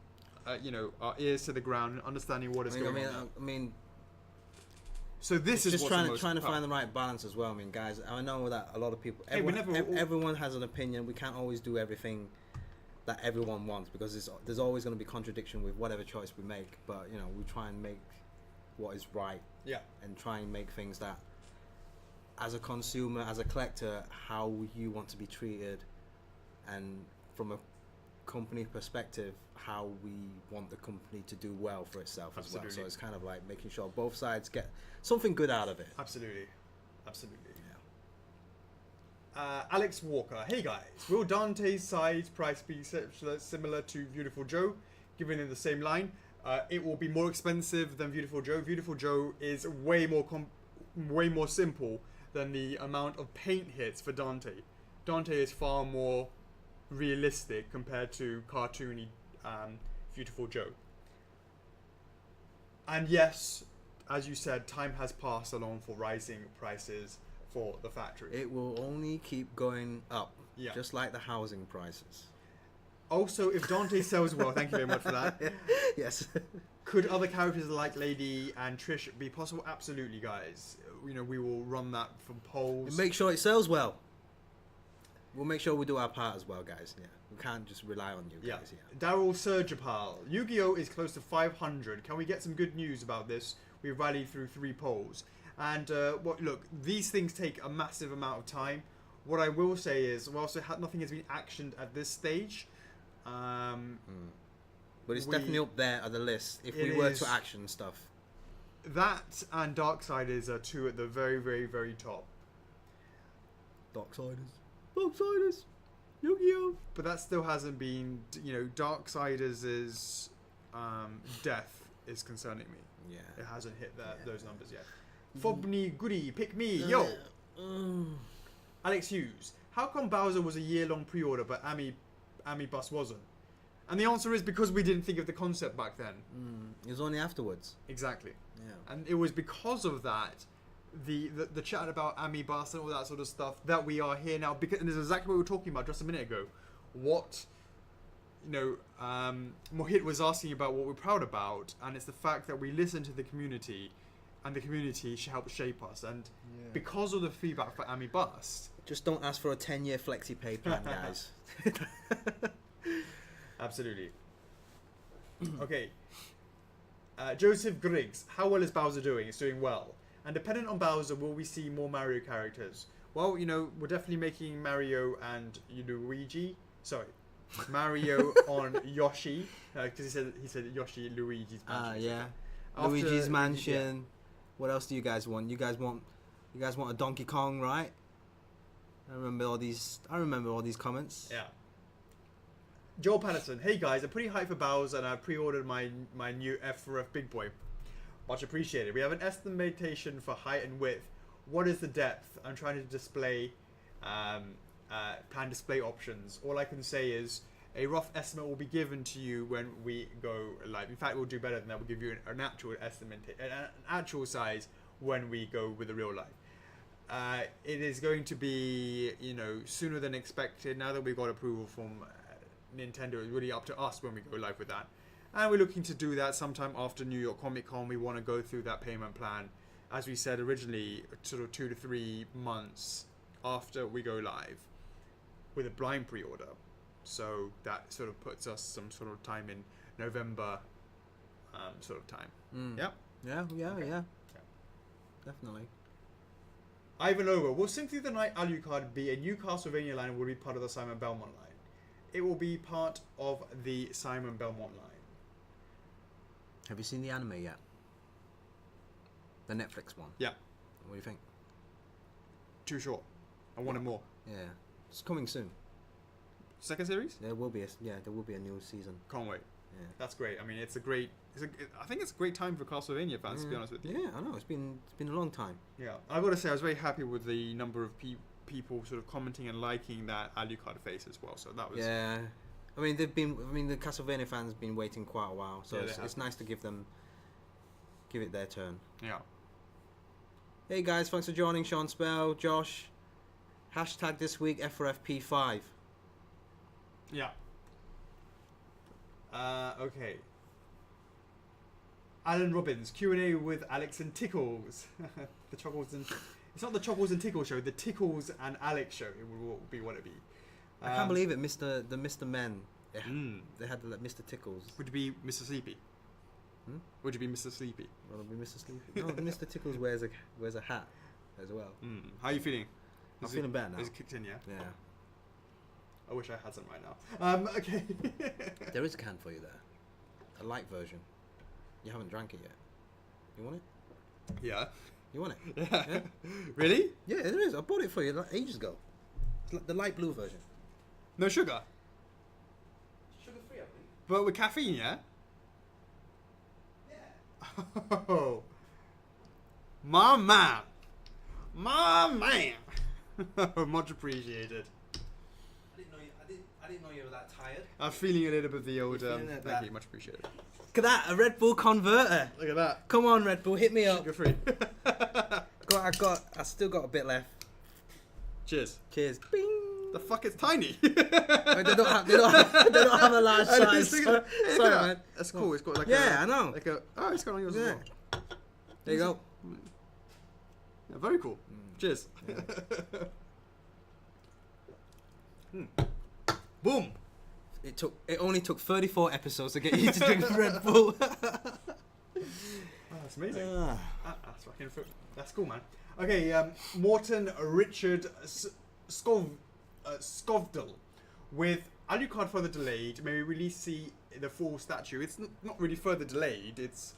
our ears to the ground and understanding what is going on. I mean, so this is just trying to find the right balance as well. I mean, guys, I know that a lot of people, everyone has an opinion. We can't always do everything that everyone wants, because there's always going to be contradiction with whatever choice we make. But we try and make what is right. Yeah. And try and make things that, as a consumer, as a collector, how you want to be treated, and from a company perspective, how we want the company to do well for itself as well. So it's kind of like making sure both sides get something good out of it. Absolutely. Alex Walker, hey guys, will Dante's size price be similar to Beautiful Joe, given in the same line? It will be more expensive than Beautiful Joe. Beautiful Joe is way more simple than the amount of paint hits for Dante. Dante is far more realistic compared to cartoony Beautiful Joe. And yes, as you said, time has passed along for rising prices for the factory. It will only keep going up, yeah, just like the housing prices. Also, if Dante sells well, thank you very much for that. Yes. Could other characters like Lady and Trish be possible? Absolutely, guys. We will run that from polls. And make sure it sells well. We'll make sure we do our part as well, guys. Yeah, we can't just rely on you guys. Yeah. Daryl Surgipal, Yu-Gi-Oh is close to 500. Can we get some good news about this? We rallied through 3 polls, and look, these things take a massive amount of time. What I will say is, nothing has been actioned at this stage. But it's definitely up there at the list if we were to action stuff. That and Darksiders are 2 at the very, very, very top. Darksiders, Yu-Gi-Oh! But that still hasn't been, Darksiders' death is concerning me. Yeah. It hasn't hit those numbers yet. Fobney Goody, pick me, yo! Alex Hughes, how come Bowser was a year-long pre-order but Ami Bus wasn't? And the answer is because we didn't think of the concept back then. It was only afterwards. Exactly. Yeah. And it was because of that, the chat about Ami Bus and all that sort of stuff, that we are here now. And this is exactly what we were talking about just a minute ago. What, Mohit was asking about what we're proud about, and it's the fact that we listen to the community, and the community helps shape us. And because of the feedback for Ami Bust, just don't ask for a 10-year flexi pay plan, guys. Absolutely. Okay. Joseph Griggs, how well is Bowser doing? It's doing well. And dependent on Bowser, will we see more Mario characters? Well, we're definitely making Mario and Luigi. Sorry, Mario on Yoshi, because he said Yoshi Luigi's Mansion. Yeah. Luigi's Mansion. What else do you guys want? You guys want a Donkey Kong, right? I remember all these comments. Yeah. Joel Patterson, hey guys, I'm pretty hyped for Bowser and I pre-ordered my new F4F Big Boy. Much appreciated. We have an estimation for height and width. What is the depth? I'm trying to display plan display options. All I can say is A rough estimate will be given to you when we go live. In fact, we'll do better than that. We'll give you an actual estimate, an actual size when we go with the real live. It is going to be, sooner than expected. Now that we've got approval from Nintendo, it's really up to us when we go live with that. And we're looking to do that sometime after New York Comic Con. We want to go through that payment plan, as we said originally, sort of 2 to 3 months after we go live with a blind pre-order. So that sort of puts us some sort of time in November sort of time. Yep. Yeah. Okay. Definitely. Ivan Over, will Symphony of the Night Alucard be a new Castlevania line or will it be part of the Simon Belmont line? It will be part of the Simon Belmont line. Have you seen the anime yet? The Netflix one? Yeah. What do you think? Too short. I wanted more. Yeah. It's coming soon. Second series? There will be a new season. Can't wait. Yeah. That's great. I mean, I think it's a great time for Castlevania fans, to be honest with you. Yeah, I know. It's been a long time. Yeah. I've got to say, I was very happy with the number of people sort of commenting and liking that Alucard face as well. So that was... Yeah. I mean, the Castlevania fans have been waiting quite a while. So Yeah, it's nice to give it their turn. Yeah. Hey guys, thanks for joining. Sean Spell, Josh. Hashtag this week F4F P5. Yeah. Okay. Alan Robbins, Q&A with Alex and Tickles. The Chuckles and... It's not the Chuckles and Tickles show, the Tickles and Alex show. It will be what it be. I can't believe it, Mr. Men. They had the Mr. Tickles. Would you be Mr. Sleepy? Would you be Mr. Sleepy? Well, it'll be Mr. Sleepy. No, Mr. Tickles wears a hat as well. How are you feeling? I'm feeling better now. Is it kicked in, yeah? Yeah. I wish I had some right now. Okay. There is a can for you there. A light version. You haven't drank it yet. You want it? Yeah. You want it? Yeah. Really? Yeah, there is. I bought it for you like ages ago. It's like the light blue version. No sugar? Sugar free, I believe. But with caffeine, yeah? Yeah. Oh. My man. My man. Much appreciated. I didn't know you were that tired. I'm feeling a little bit of the old... feeling it, thank that? you, much appreciated. Look at that, a Red Bull converter. Look at that. Come on, Red Bull, hit me up. Sugar free. I still got a bit left. Cheers. Cheers. Bing. The fuck, it's tiny. They don't have a large I size. just think- Sorry, Look at that. man. That's cool. It's got like Yeah, a... I know. Like a... Oh, it's got on yours as Yeah. well. There you go. Yeah, very cool. Cheers. Boom. It only took 34 episodes to get you to drink Red Bull. Oh, that's amazing. That's fucking... That's cool, man. Okay, Morton Richard Scovdell with Alucard further delayed. May we release the full statue? It's not really further delayed. It's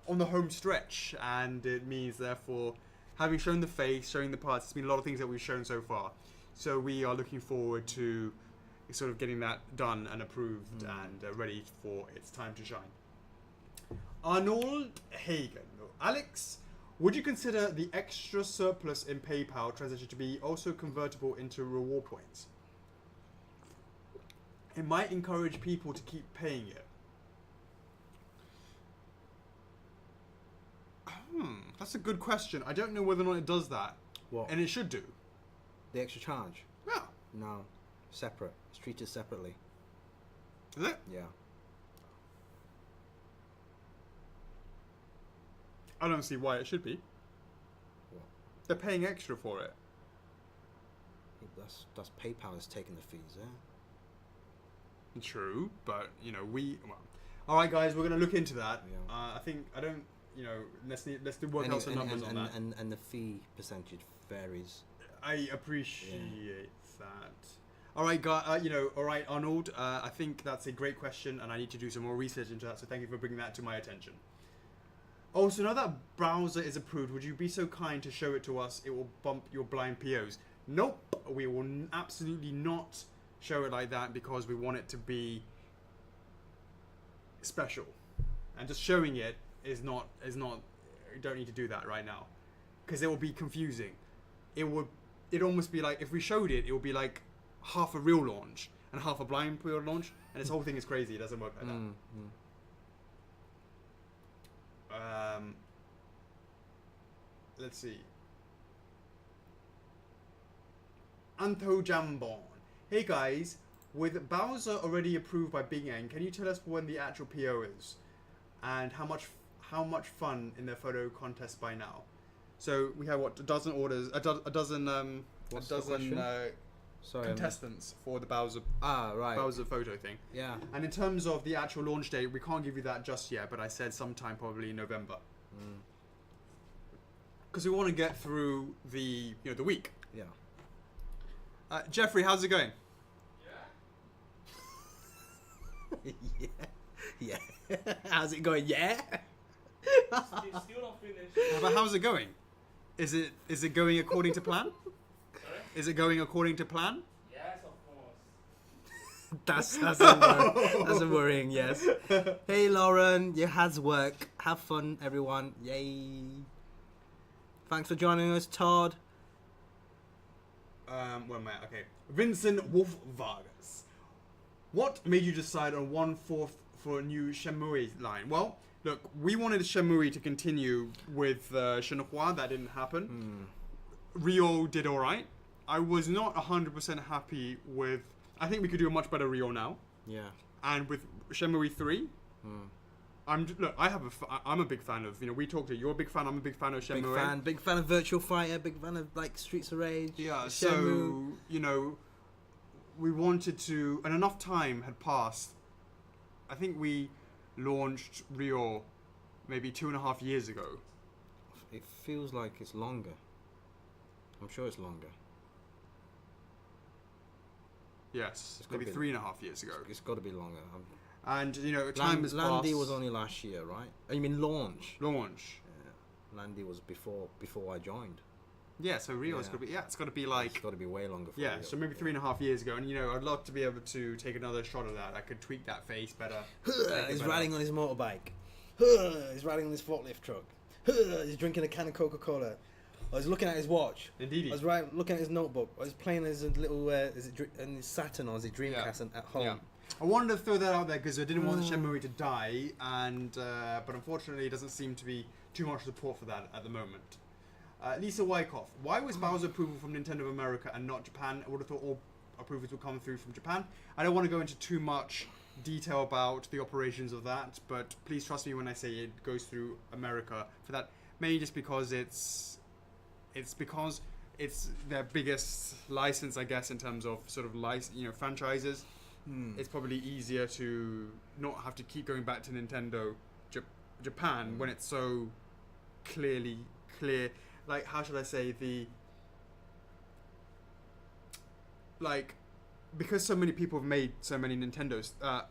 on the home stretch, and it means therefore having shown the face, showing the parts. It's been a lot of things that we've shown so far. So we are looking forward to sort of getting that done and approved and ready for its time to shine. Arnold Hagen, Alex. Would you consider the extra surplus in PayPal transaction to be also convertible into reward points? It might encourage people to keep paying it. That's a good question. I don't know whether or not it does that. What? And it should do. The extra charge? Yeah. No. Separate. It's treated separately. Is it? Yeah. I don't see why it should be. What? They're paying extra for it. That's PayPal is taking the fees, yeah? True, but, well. Alright guys, we're going to look into that. Yeah. Let's do work out some numbers on that. And the fee percentage varies. I appreciate that. Alright, alright, Arnold. I think that's a great question, and I need to do some more research into that, so thank you for bringing that to my attention. Also, now that browser is approved, would you be so kind to show it to us? It will bump your blind POs. Nope, we will absolutely not show it like that because we want it to be special. And just showing it is not. You don't need to do that right now because it will be confusing. It'd almost be like if we showed it, it would be like half a real launch, and half a blind pre-order launch, and this whole thing is crazy. It doesn't work like that. Let's see. Anto Jambon. Hey guys, with Bowser already approved by Big N, can you tell us when the actual PO is, and how much fun in their photo contest by now? So we have what, a dozen orders, a dozen What's the question? Sorry, contestants for the Bowser right. Bowser photo thing. Yeah. And in terms of the actual launch date, we can't give you that just yet, but I said sometime probably in November. Because we want to get through the the week. Yeah. Jeffrey, how's it going? Yeah. Yeah. How's it going? Yeah. Still not finished. But how's it going? Is it going according to plan? Sorry? Is it going according to plan? Yes, of course. That's a worrying, yes. Hey Lauren, your has work. Have fun, everyone. Yay. Thanks for joining us, Todd. Where am I? Okay. Vincent Wolf Vargas. What made you decide on 1/4 for a new Shenmue line? Well, look, we wanted Shenmue to continue with Shenhua. That didn't happen. Rio did alright. I was not 100% happy with... I think we could do a much better Rio now. Yeah. And with Shenmue 3... I'm a big fan of, we talked to, you're a big fan, I'm a big fan of Shenmue. Big fan of Virtual Fighter, big fan of like Streets of Rage. Yeah, Shenmue. so, we wanted to, and enough time had passed. I think we launched Rio maybe 2.5 years ago. It feels like it's longer. I'm sure it's longer. Yes, It's gotta maybe be- 3.5 years ago. It's got to be longer. And, time has Landy passed. was only last year, right? You mean launch? Launch. Yeah. Landy was before I joined. Yeah, so Rio is Yeah. going to be, it's got to be It's like, got to be way longer. For yeah, Rio. so maybe 3.5 years ago. And, I'd love to be able to take another shot of that. I could tweak that face better. He's riding on his motorbike. He's riding on his forklift truck. He's drinking a can of Coca Cola. I was looking at his watch. Indeed. I was looking at his notebook. I was playing his little his Saturn or his Dreamcast at home. Yeah. I wanted to throw that out there because I didn't want Shenmue to die, and but unfortunately, it doesn't seem to be too much support for that at the moment. Lisa Wyckoff, why was Bowser approval from Nintendo of America and not Japan? I would have thought all approvals would come through from Japan. I don't want to go into too much detail about the operations of that, but please trust me when I say it goes through America for that. Mainly just because it's their biggest license, I guess, in terms of sort of franchises. It's probably easier to not have to keep going back to Nintendo Japan when it's so clear. Like, how should I say, because so many people have made so many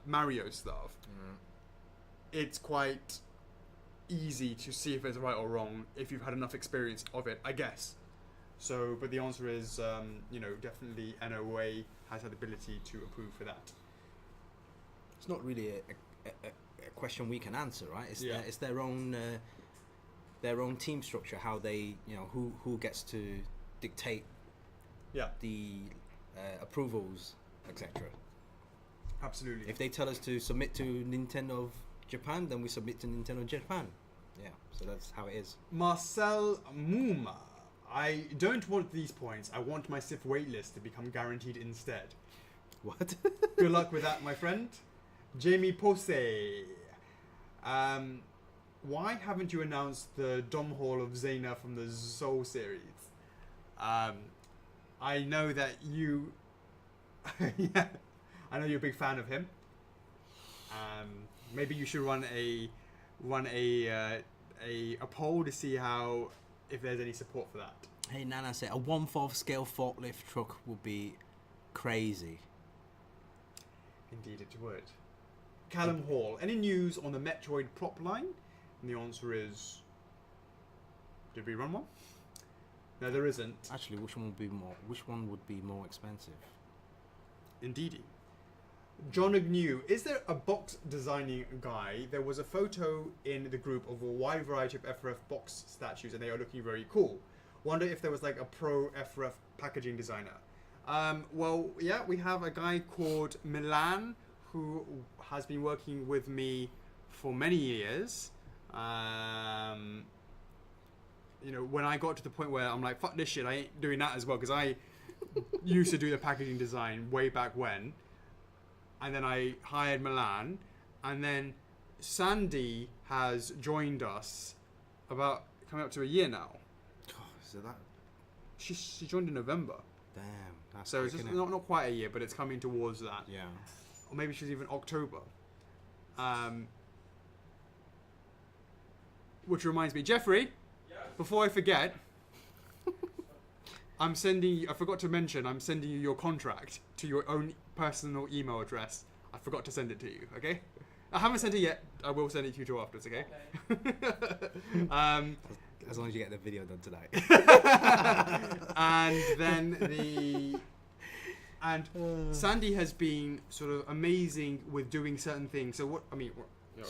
Mario stuff, it's quite easy to see if it's right or wrong if you've had enough experience of it, I guess. So, but the answer is, definitely NOA has had the ability to approve for that. It's not really a question we can answer, right? It's their own team structure, how they, who gets to dictate the approvals, etc. Absolutely. If they tell us to submit to Nintendo of Japan, then we submit to Nintendo Japan. Yeah, so that's how it is. Marcel Muma. I don't want these points. I want my SIF waitlist to become guaranteed instead. What? Good luck with that, my friend. Jamie Pose. Why haven't you announced the Dom Hall of Zayna from the Soul series? I know that you... yeah, I know you're a big fan of him. Maybe you should run a poll to see if there's any support for that. Hey Nana said a 1/4 scale forklift truck would be crazy. Indeed it would. Callum Hall, any news on the Metroid prop line? And the answer is, did we run one? No, there isn't. Actually, which one would be more expensive? Indeedy. John Agnew, is there a box designing guy? There was a photo in the group of a wide variety of F4F box statues and they are looking very cool. Wonder if there was like a pro F4F packaging designer. Well, yeah, we have a guy called Milan who has been working with me for many years. You know, when I got to the point where I'm like, fuck this shit, I ain't doing that as well, because I used to do the packaging design way back when. And then I hired Milan, and then Sandy has joined us about coming up to a year now. Oh, so that. She joined in November. Damn. That's So it's quick, just innit? not quite a year, but it's coming towards that. Yeah. Or maybe she's even October. Which reminds me, Jeffrey, Yes. before I forget, I forgot to mention, I'm sending you your contract to your own personal email address. I forgot to send it to you, okay? I haven't sent it yet. I will send it to you two afterwards, okay? As long as you get the video done tonight. And then Sandy has been sort of amazing with doing certain things. So what I mean,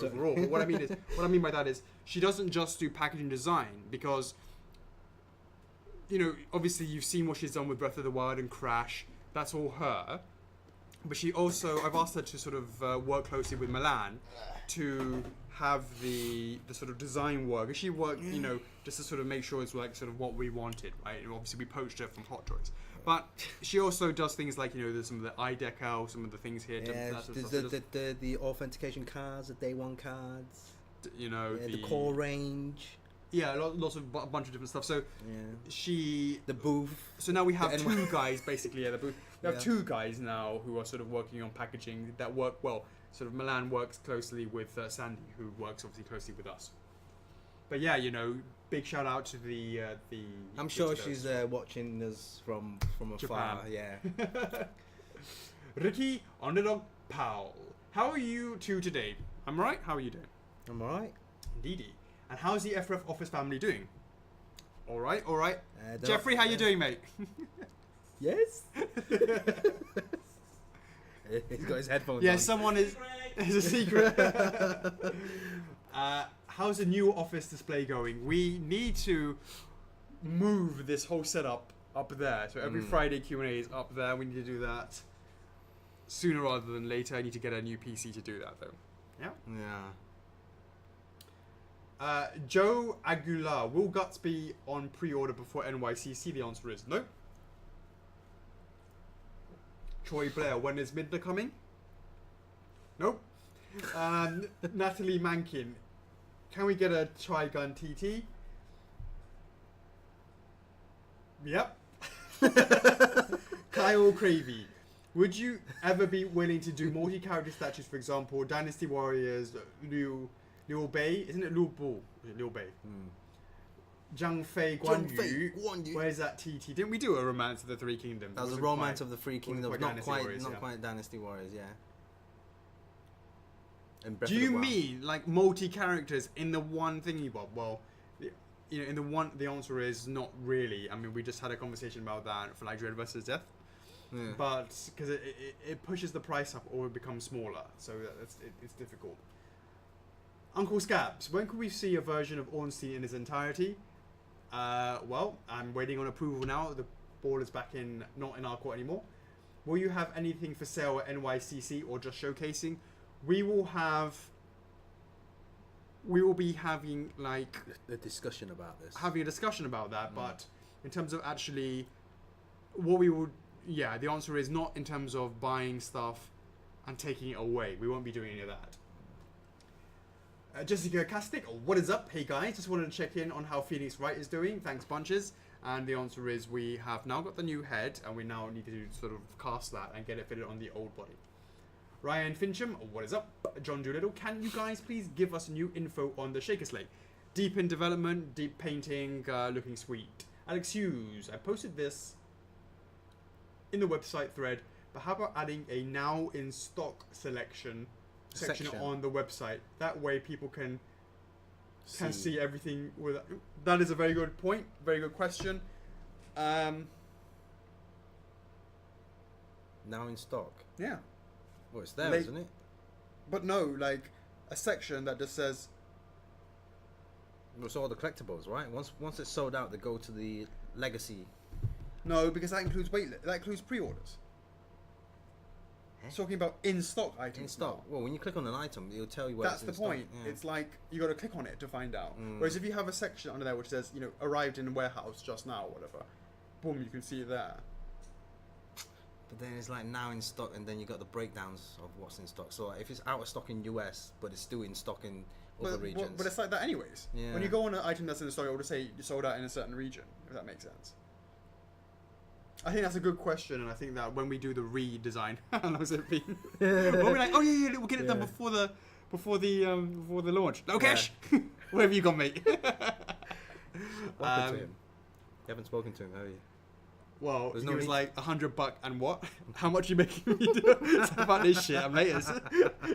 overall, but what I mean by that is she doesn't just do packaging design, because you know, obviously you've seen what she's done with Breath of the Wild and Crash. That's all her. But she also, I've asked her to sort of work closely with Milan to have the sort of design work. And she worked, you know, just to sort of make sure it's like sort of what we wanted, right? And obviously we poached her from Hot Toys. But she also does things like, you know, there's some of the eye decal, some of the things here. Yeah, that sort of there's stuff. the authentication cards, the day one cards. You know, Yeah, the core range. Yeah, lots of a bunch of different stuff. So Yeah. The booth. So now we have The two guys basically at the booth. We have Yeah. two guys now who are sort of working on packaging that work well. Sort of Milan works closely with Sandy, who works obviously closely with us. But yeah, you know, big shout out to the. I'm sure Twitch she's watching us from afar. Japan. Yeah. Ricky Underdog Powell. How are you two today? I'm right. How are you doing? I'm alright. Indeedy. And how's the F4F office family doing? All right, all right. They're Jeffrey, how you doing, mate? Yes. He's got his headphones Yeah, on. someone is. It's a secret. How's the new office display going? We need to move this whole setup up there. So every Friday Q&A is up there. We need to do that sooner rather than later. I need to get a new PC to do that, though. Yeah. Yeah. Joe Aguilar, will Guts be on pre-order before NYCC? The answer is no. Troy Blair, when is Midna coming? Nope. Natalie Mankin, can we get a Trigun TT? Yep. Kyle Cravey, would you ever be willing to do multi-character statues, for example, Dynasty Warriors, Liu Bei? Isn't it Liu Bu? Is it Liu Bei? Zhang Fei Guan Yu. Where's that TT? Didn't we do a Romance of the Three Kingdoms? That was a Wasn't Romance quite- of the Three wasn't Kingdoms. quite Not Dynasty quite, Warriors, not yeah. quite Dynasty Warriors. Yeah. And Breath Do of the you Wild. mean like multi-characters in the one thingy, Bob? Well, you know, in the one, the answer is not really. I mean, we just had a conversation about that for like Dread vs. Death. Yeah. But because it pushes the price up or it becomes smaller, so it's difficult. Uncle Scabs, when could we see a version of Ornstein in its entirety? Well, I'm waiting on approval now. The ball is back in, not in our court anymore. Will you have anything for sale at NYCC or just showcasing? We will be having like a discussion about this. having a discussion about that, but in terms of actually what we would, yeah, the answer is not in terms of buying stuff and taking it away. We won't be doing any of that. Jessica Castic, what is up? Hey guys, just wanted to check in on how Phoenix Wright is doing. Thanks bunches. And the answer is we have now got the new head and we now need to sort of cast that and get it fitted on the old body. Ryan Fincham, what is up? John Doolittle, can you guys please give us new info on the Shaker Slate? Deep in development, deep painting, looking sweet. Alex Hughes, I posted this in the website thread, but how about adding a now in stock section on the website? That way people can see everything. That is a very good point, very good question. Now in stock. Yeah. Well, it's there, Late- isn't it? But no, like a section that just says, It's all the collectibles, right? Once it's sold out, they go to the legacy No, because that includes that includes pre-orders. It's talking about in-stock items. In stock. now. Well, when you click on an item, it'll tell you what That's it's the in stock. point. Yeah. It's like you got to click on it to find out. Whereas if you have a section under there which says, arrived in warehouse just now or whatever, boom, you can see it there. But then it's like now in stock, and then you got the breakdowns of what's in stock. So if it's out of stock in US, but it's still in stock in other regions. But it's like that anyways. Yeah. When you go on an item that's in the stock, it will just say you sold out in a certain region, if that makes sense. I think that's a good question, and I think that when we do the redesign, how long has it been? We'll be like, oh yeah, we'll get it done before the launch. Lokesh, where have you gone, mate? What happened to him? You haven't spoken to him, have you? Well, There's he no was need- like $100 and what? How much you making me do? It's about this shit. I'm latest.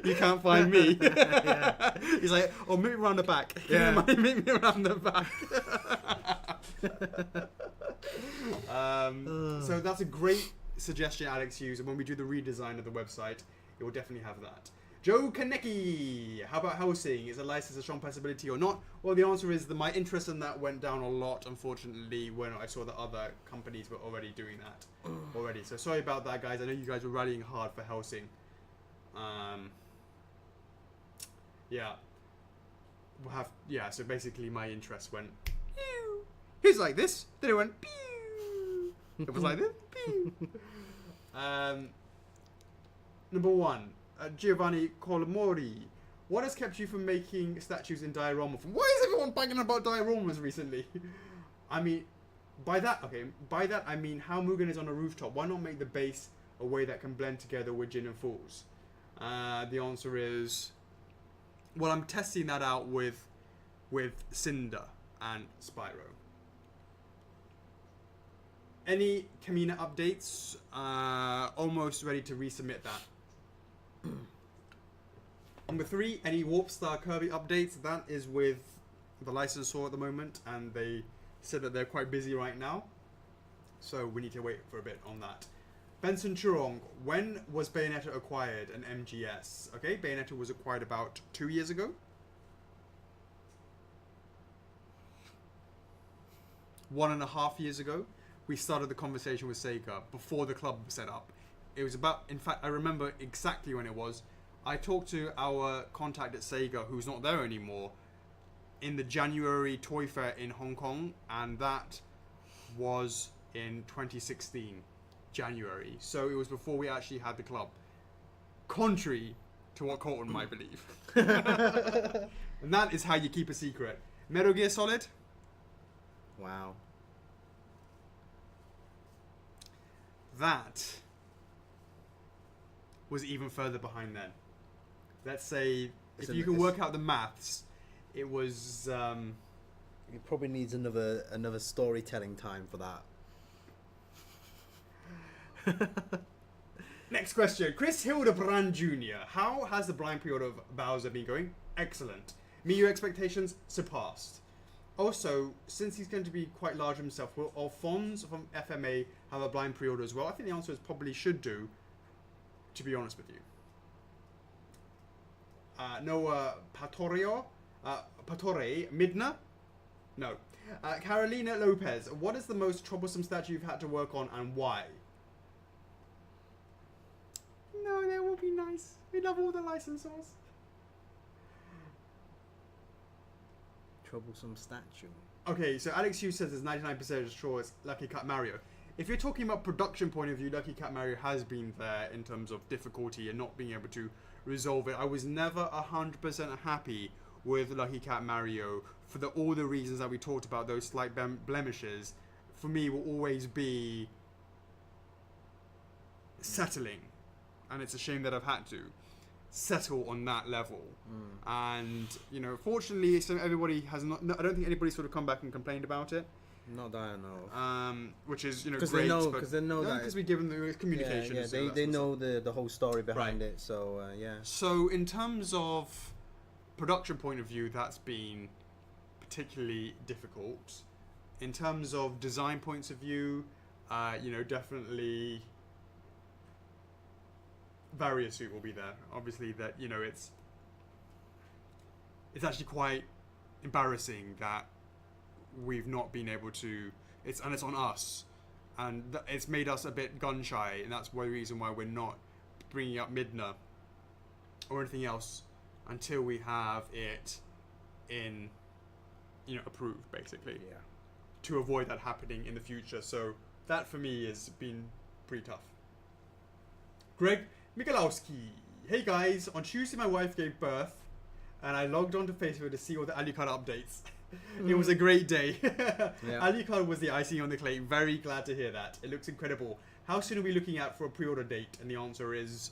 You can't find me. Yeah. He's like, oh, meet me around the back. Yeah. Meet me around the back. So that's a great suggestion, Alex Hughes. And when we do the redesign of the website, it will definitely have that. Joe Kaneki, how about housing? Is a license a strong possibility or not? Well, the answer is that my interest in that went down a lot, unfortunately, when I saw that other companies were already doing that already. So sorry about that, guys. I know you guys were rallying hard for housing. So basically my interest went pew. Here's like this, then it went pew. It was like this, pew. Number one, Giovanni Colmori. What has kept you from making statues in diorama form? Why is everyone banging about dioramas recently? I mean, by that I mean how Mugen is on a rooftop. Why not make the base a way that can blend together with Jin and Fools? The answer is, well, I'm testing that out with Cinder and Spyro. Any Kamina updates? Almost ready to resubmit that. Number 3, any Warp Star Kirby updates? That is with the licensor at the moment, and they said that they're quite busy right now. So we need to wait for a bit on that. Benson Churong, when was Bayonetta acquired and MGS? Okay, Bayonetta was acquired about 2 years ago. 1.5 years ago. We started the conversation with Sega before the club was set up. It was about, in fact, I remember exactly when it was. I talked to our contact at Sega, who's not there anymore, in the January Toy Fair in Hong Kong, and that was in 2016, January. So it was before we actually had the club. Contrary to what Colton might believe. And that is how you keep a secret. Metal Gear Solid? Wow. That was even further behind then. Let's say, if you can work out the maths, it was... It probably needs another storytelling time for that. Next question. Chris Hildebrand Jr. How has the blind pre-order of Bowser been going? Excellent. Meet your expectations? Surpassed. Also, since he's going to be quite large himself, will Alphonse from FMA have a blind pre-order as well? I think the answer is probably should do, to be honest with you. Noah Patore Midna? No. Carolina Lopez. What is the most troublesome statue you've had to work on and why? No, that will be nice. We love all the licensors. Troublesome statue. Okay, so Alex Hughes says there's 99% sure it's Lucky Cat Mario. If you're talking about production point of view, Lucky Cat Mario has been there in terms of difficulty and not being able to resolve it. I was never 100% happy with Lucky Cat Mario for all the reasons that we talked about. Those slight blemishes for me will always be settling, and it's a shame that I've had to settle on that level. And fortunately, so everybody has not. I don't think anybody's sort of come back and complained about it. Not that I know. Which is Because great. Because they know that. Because we give them the communication. Yeah, so they know the whole story behind Right. it. So yeah. So in terms of production point of view, that's been particularly difficult. In terms of design points of view, definitely Varia suit will be there. Obviously, that it's actually quite embarrassing that we've not been able to. It's on us and it's made us a bit gun shy, and that's one reason why we're not bringing up Midna or anything else until we have it in, approved, basically, Yeah. to avoid that happening in the future. So that for me has been pretty tough. Greg Michalowski. Hey guys, on Tuesday my wife gave birth and I logged onto Facebook to see all the Alucard updates. It was a great day. Yeah. Alucard was the icing on the cake. Very glad to hear that. It looks incredible. How soon are we looking at for a pre-order date? And the answer is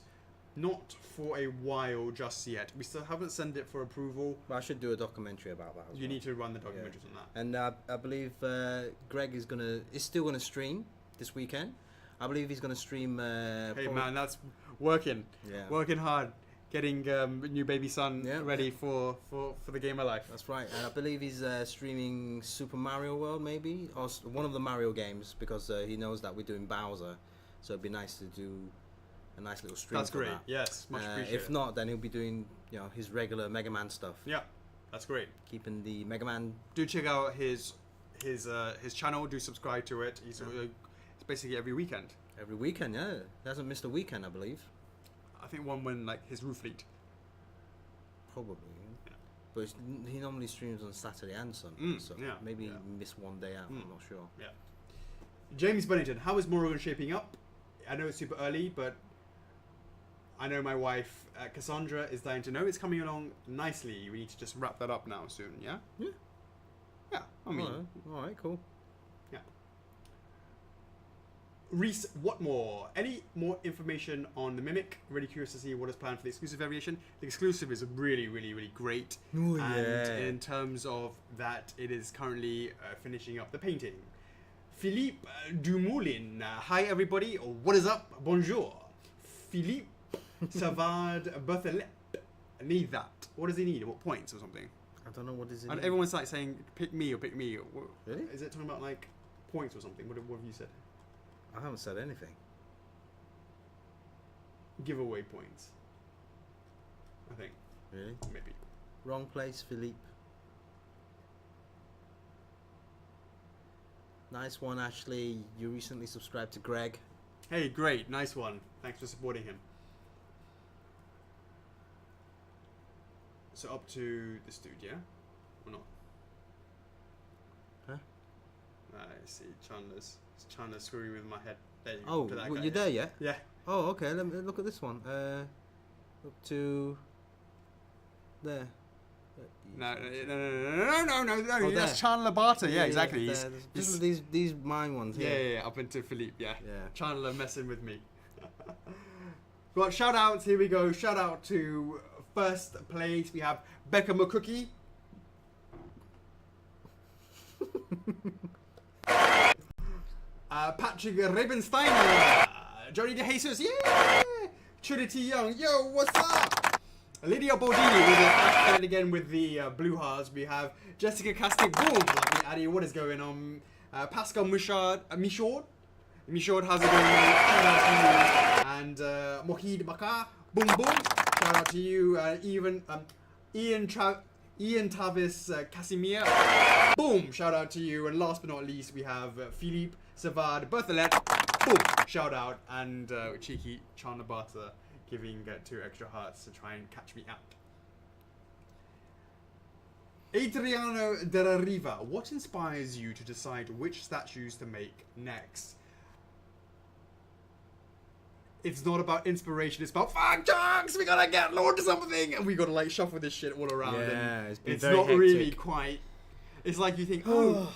not for a while just yet. We still haven't sent it for approval. But I should do a documentary about that as You well. need to run the documentaries on that. And I believe Greg is still gonna stream this weekend. I believe he's gonna stream. Hey man, that's working. Yeah. Working hard. Getting new baby son Yeah. ready for the game of life. That's right. And I believe he's streaming Super Mario World, maybe, or one of the Mario games, because he knows that we're doing Bowser. So it'd be nice to do a nice little stream. That's for great. that. Yes, much appreciated. If not, then he'll be doing his regular Mega Man stuff. Yeah, that's great. Keeping the Mega Man. Do check out his channel. Do subscribe to it. It's basically every weekend. Every weekend, yeah. He hasn't missed a weekend, I believe. I think one when like his roof leaked. Probably. Yeah. But he normally streams on Saturday and Sunday, so yeah, maybe yeah. he missed one day out. I'm not sure. Yeah. James Bennington, how is Morrigan shaping up? I know it's super early, but I know my wife Cassandra is dying to know. It's coming along nicely. We need to just wrap that up now soon. Yeah. Yeah. Yeah. I mean. All right, cool. Yeah. Reese Whatmore, any more information on the Mimic? Really curious to see what is planned for the exclusive variation. The exclusive is really, really, really great. Oh, and yeah. in terms of that, it is currently finishing up the painting. Philippe Dumoulin, hi everybody, what is up? Bonjour. Philippe Savard Berthelet, need that. What does he need? What points or something? I don't know what is it. And everyone's like saying, pick me or pick me. Really? Is it talking about like points or something? What have you said? I haven't said anything. Giveaway points. I think. Really? Maybe. Wrong place, Philippe. Nice one, Ashley. You recently subscribed to Greg. Hey, great. Nice one. Thanks for supporting him. So up to this dude, yeah? Or not? Huh? I see. Chandler's screwing with my head. There you go. Oh, To that well, guy, you there yet? Yeah. Oh, okay. Let me look at this one. Up to there. No, Oh, that's there. Chandler Barter. Yeah, exactly. there. Just these mine ones Yeah, here. up into Philippe, yeah. Yeah. Chandler messing with me. Got shout outs, here we go. Shout out to first place. We have Becca McCookie. Patrick Rabensteiner. Johnny DeJesus, yeah! Trinity Young, yo, what's up? Lydia Bodini with it again with the blue hearts. We have Jessica Castic, boom, lovely Addy, what is going on? Pascal Michaud, Michaud, how's it going, mate? Shout out to you. And Mohid Maka, boom, boom. Shout out to you. Ian Tavis Casimir, boom. Shout out to you. And last but not least, we have Philippe Savard Berthelet, boom. Shout out. And cheeky Chandler Barter giving 2 extra hearts to try and catch me out. Adriano Della Riva, what inspires you to decide which statues to make next? It's not about inspiration, it's about fuck Chocks, we gotta get Lord to something, and we gotta like shuffle this shit all around. Yeah, and it's been it's very not hectic. really quite. It's like you think, oh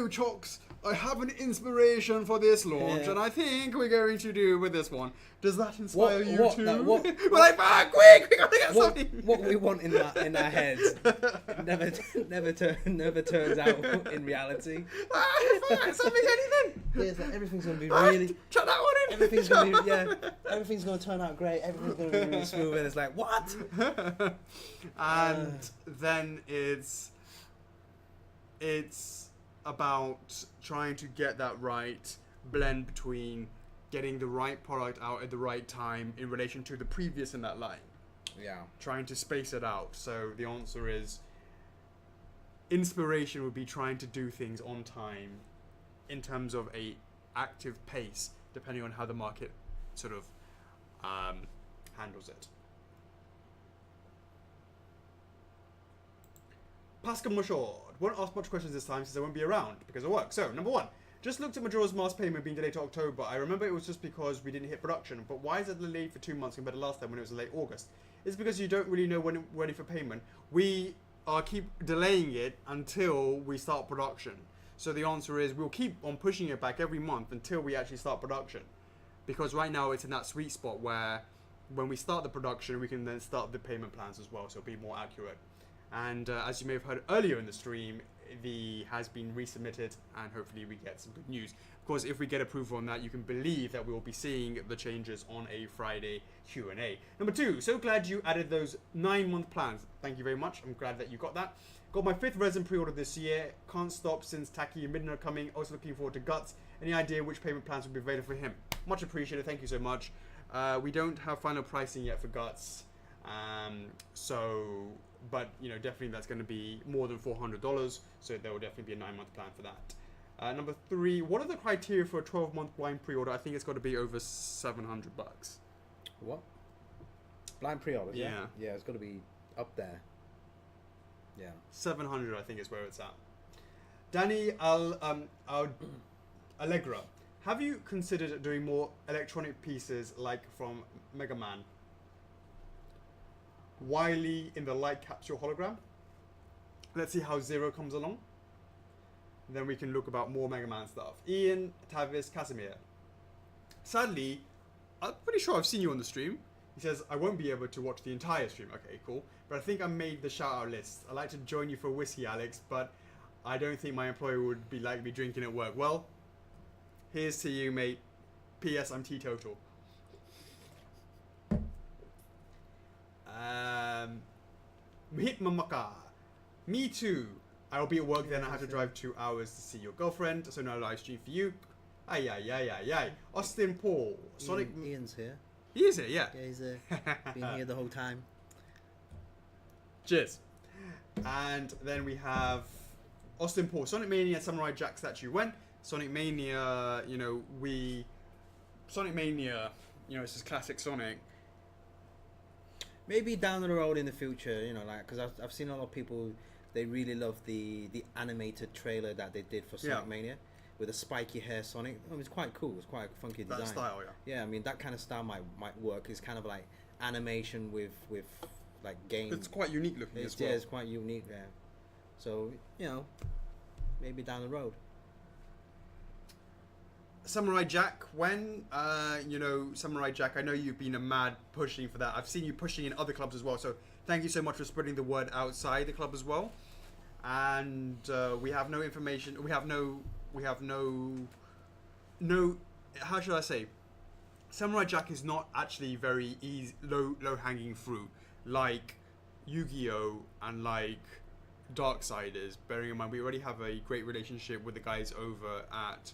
Chocks, I have an inspiration for this launch, Yeah. and I think we're going to do with this one. Does that inspire you what- too? what- We're like, fuck, quick, we gotta get something. What we want in our heads never turns out in reality. Fuck, something, anything. Yeah, it's like everything's gonna be Ah, really. Chuck that one in. Everything's gonna be everything's gonna turn out great. Everything's gonna be really smooth, and it's like what? And then it's about trying to get that right blend between getting the right product out at the right time in relation to the previous in that line. Yeah. Trying to space it out. So the answer is inspiration would be trying to do things on time in terms of a active pace depending on how the market sort of handles it. Pascal Mashord won't ask much questions this time since I won't be around because of work. So, number one, just looked at Majora's Mask payment being delayed to October. I remember it was just because we didn't hit production, but why is it delayed for 2 months compared to last time when it was late August? It's because you don't really know when it's ready for payment. We keep delaying it until we start production. So the answer is we'll keep on pushing it back every month until we actually start production. Because right now it's in that sweet spot where when we start the production, we can then start the payment plans as well, so it'll be more accurate. And as you may have heard earlier in the stream, the has been resubmitted and hopefully we get some good news. Of course, if we get approval on that, you can believe that we will be seeing the changes on a Friday Q&A. Number two, so glad you added those 9-month plans. Thank you very much. I'm glad that you got that. Got my 5th resin pre-order this year. Can't stop since Taki and Midnight are coming. Also looking forward to Guts. Any idea which payment plans will be available for him? Much appreciated. Thank you so much. We don't have final pricing yet for Guts. But you know, definitely that's going to be more than $400, so there will definitely be a 9-month plan for that. Number 3, what are the criteria for a 12-month blind pre-order? I think it's got to be over $700. What? Blind pre-order? Yeah. Yeah, it's got to be up there. Yeah. 700, I think, is where it's at. Danny Allegra, have you considered doing more electronic pieces like from Mega Man? Wily in the light capsule hologram. Let's see how Zero comes along. Then we can look about more Mega Man stuff. Ian Tavis Casimir. Sadly, I'm pretty sure I've seen you on the stream. He says, I won't be able to watch the entire stream. Okay, cool. But I think I made the shout out list. I'd like to join you for whiskey, Alex, but I don't think my employer would be like me drinking at work. Well, here's to you, mate. P.S. I'm teetotal. Hit Mamaka. Me too. I'll be at work then. I have to drive 2 hours to see your girlfriend, so no live stream for you. Ay. Austin Paul. Sonic. Ian's here. He is here, yeah. Yeah, he's been here the whole time. Cheers. And then we have Austin Paul. Sonic Mania Samurai Jack statue. When? Sonic Mania, Sonic Mania, it's just classic Sonic. Maybe down the road in the future, because I've seen a lot of people, they really love the animated trailer that they did for Sonic Mania with the spiky hair Sonic. It's quite cool. It's quite a funky design. That style, yeah. Yeah, I mean, that kind of style might work. It's kind of like animation with like game. It's quite unique looking as well. Yeah, it's quite unique, yeah. So, maybe down the road. Samurai Jack, when, Samurai Jack, I know you've been a mad pushing for that. I've seen you pushing in other clubs as well, so thank you so much for spreading the word outside the club as well. And we have no information, we have no, how should I say? Samurai Jack is not actually very easy, low-hanging fruit, like Yu-Gi-Oh! And like Darksiders, bearing in mind we already have a great relationship with the guys over at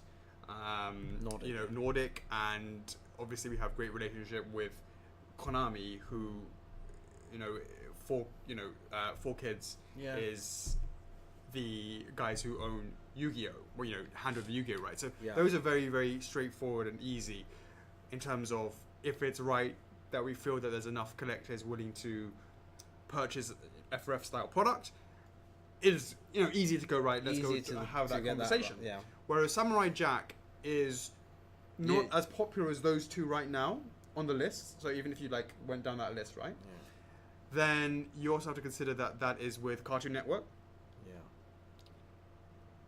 Nordic, and obviously we have great relationship with Konami, who, 4Kids is the guys who own Yu-Gi-Oh! Handle the Yu-Gi-Oh! Right. So those are very, very straightforward and easy in terms of if it's right that we feel that there's enough collectors willing to purchase F4F style product. It is easy to go right. Let's go to have that conversation. Yeah. Whereas Samurai Jack is not as popular as those two right now on the list. So even if you went down that list, right? Yeah. Then you also have to consider that is with Cartoon Network. Yeah.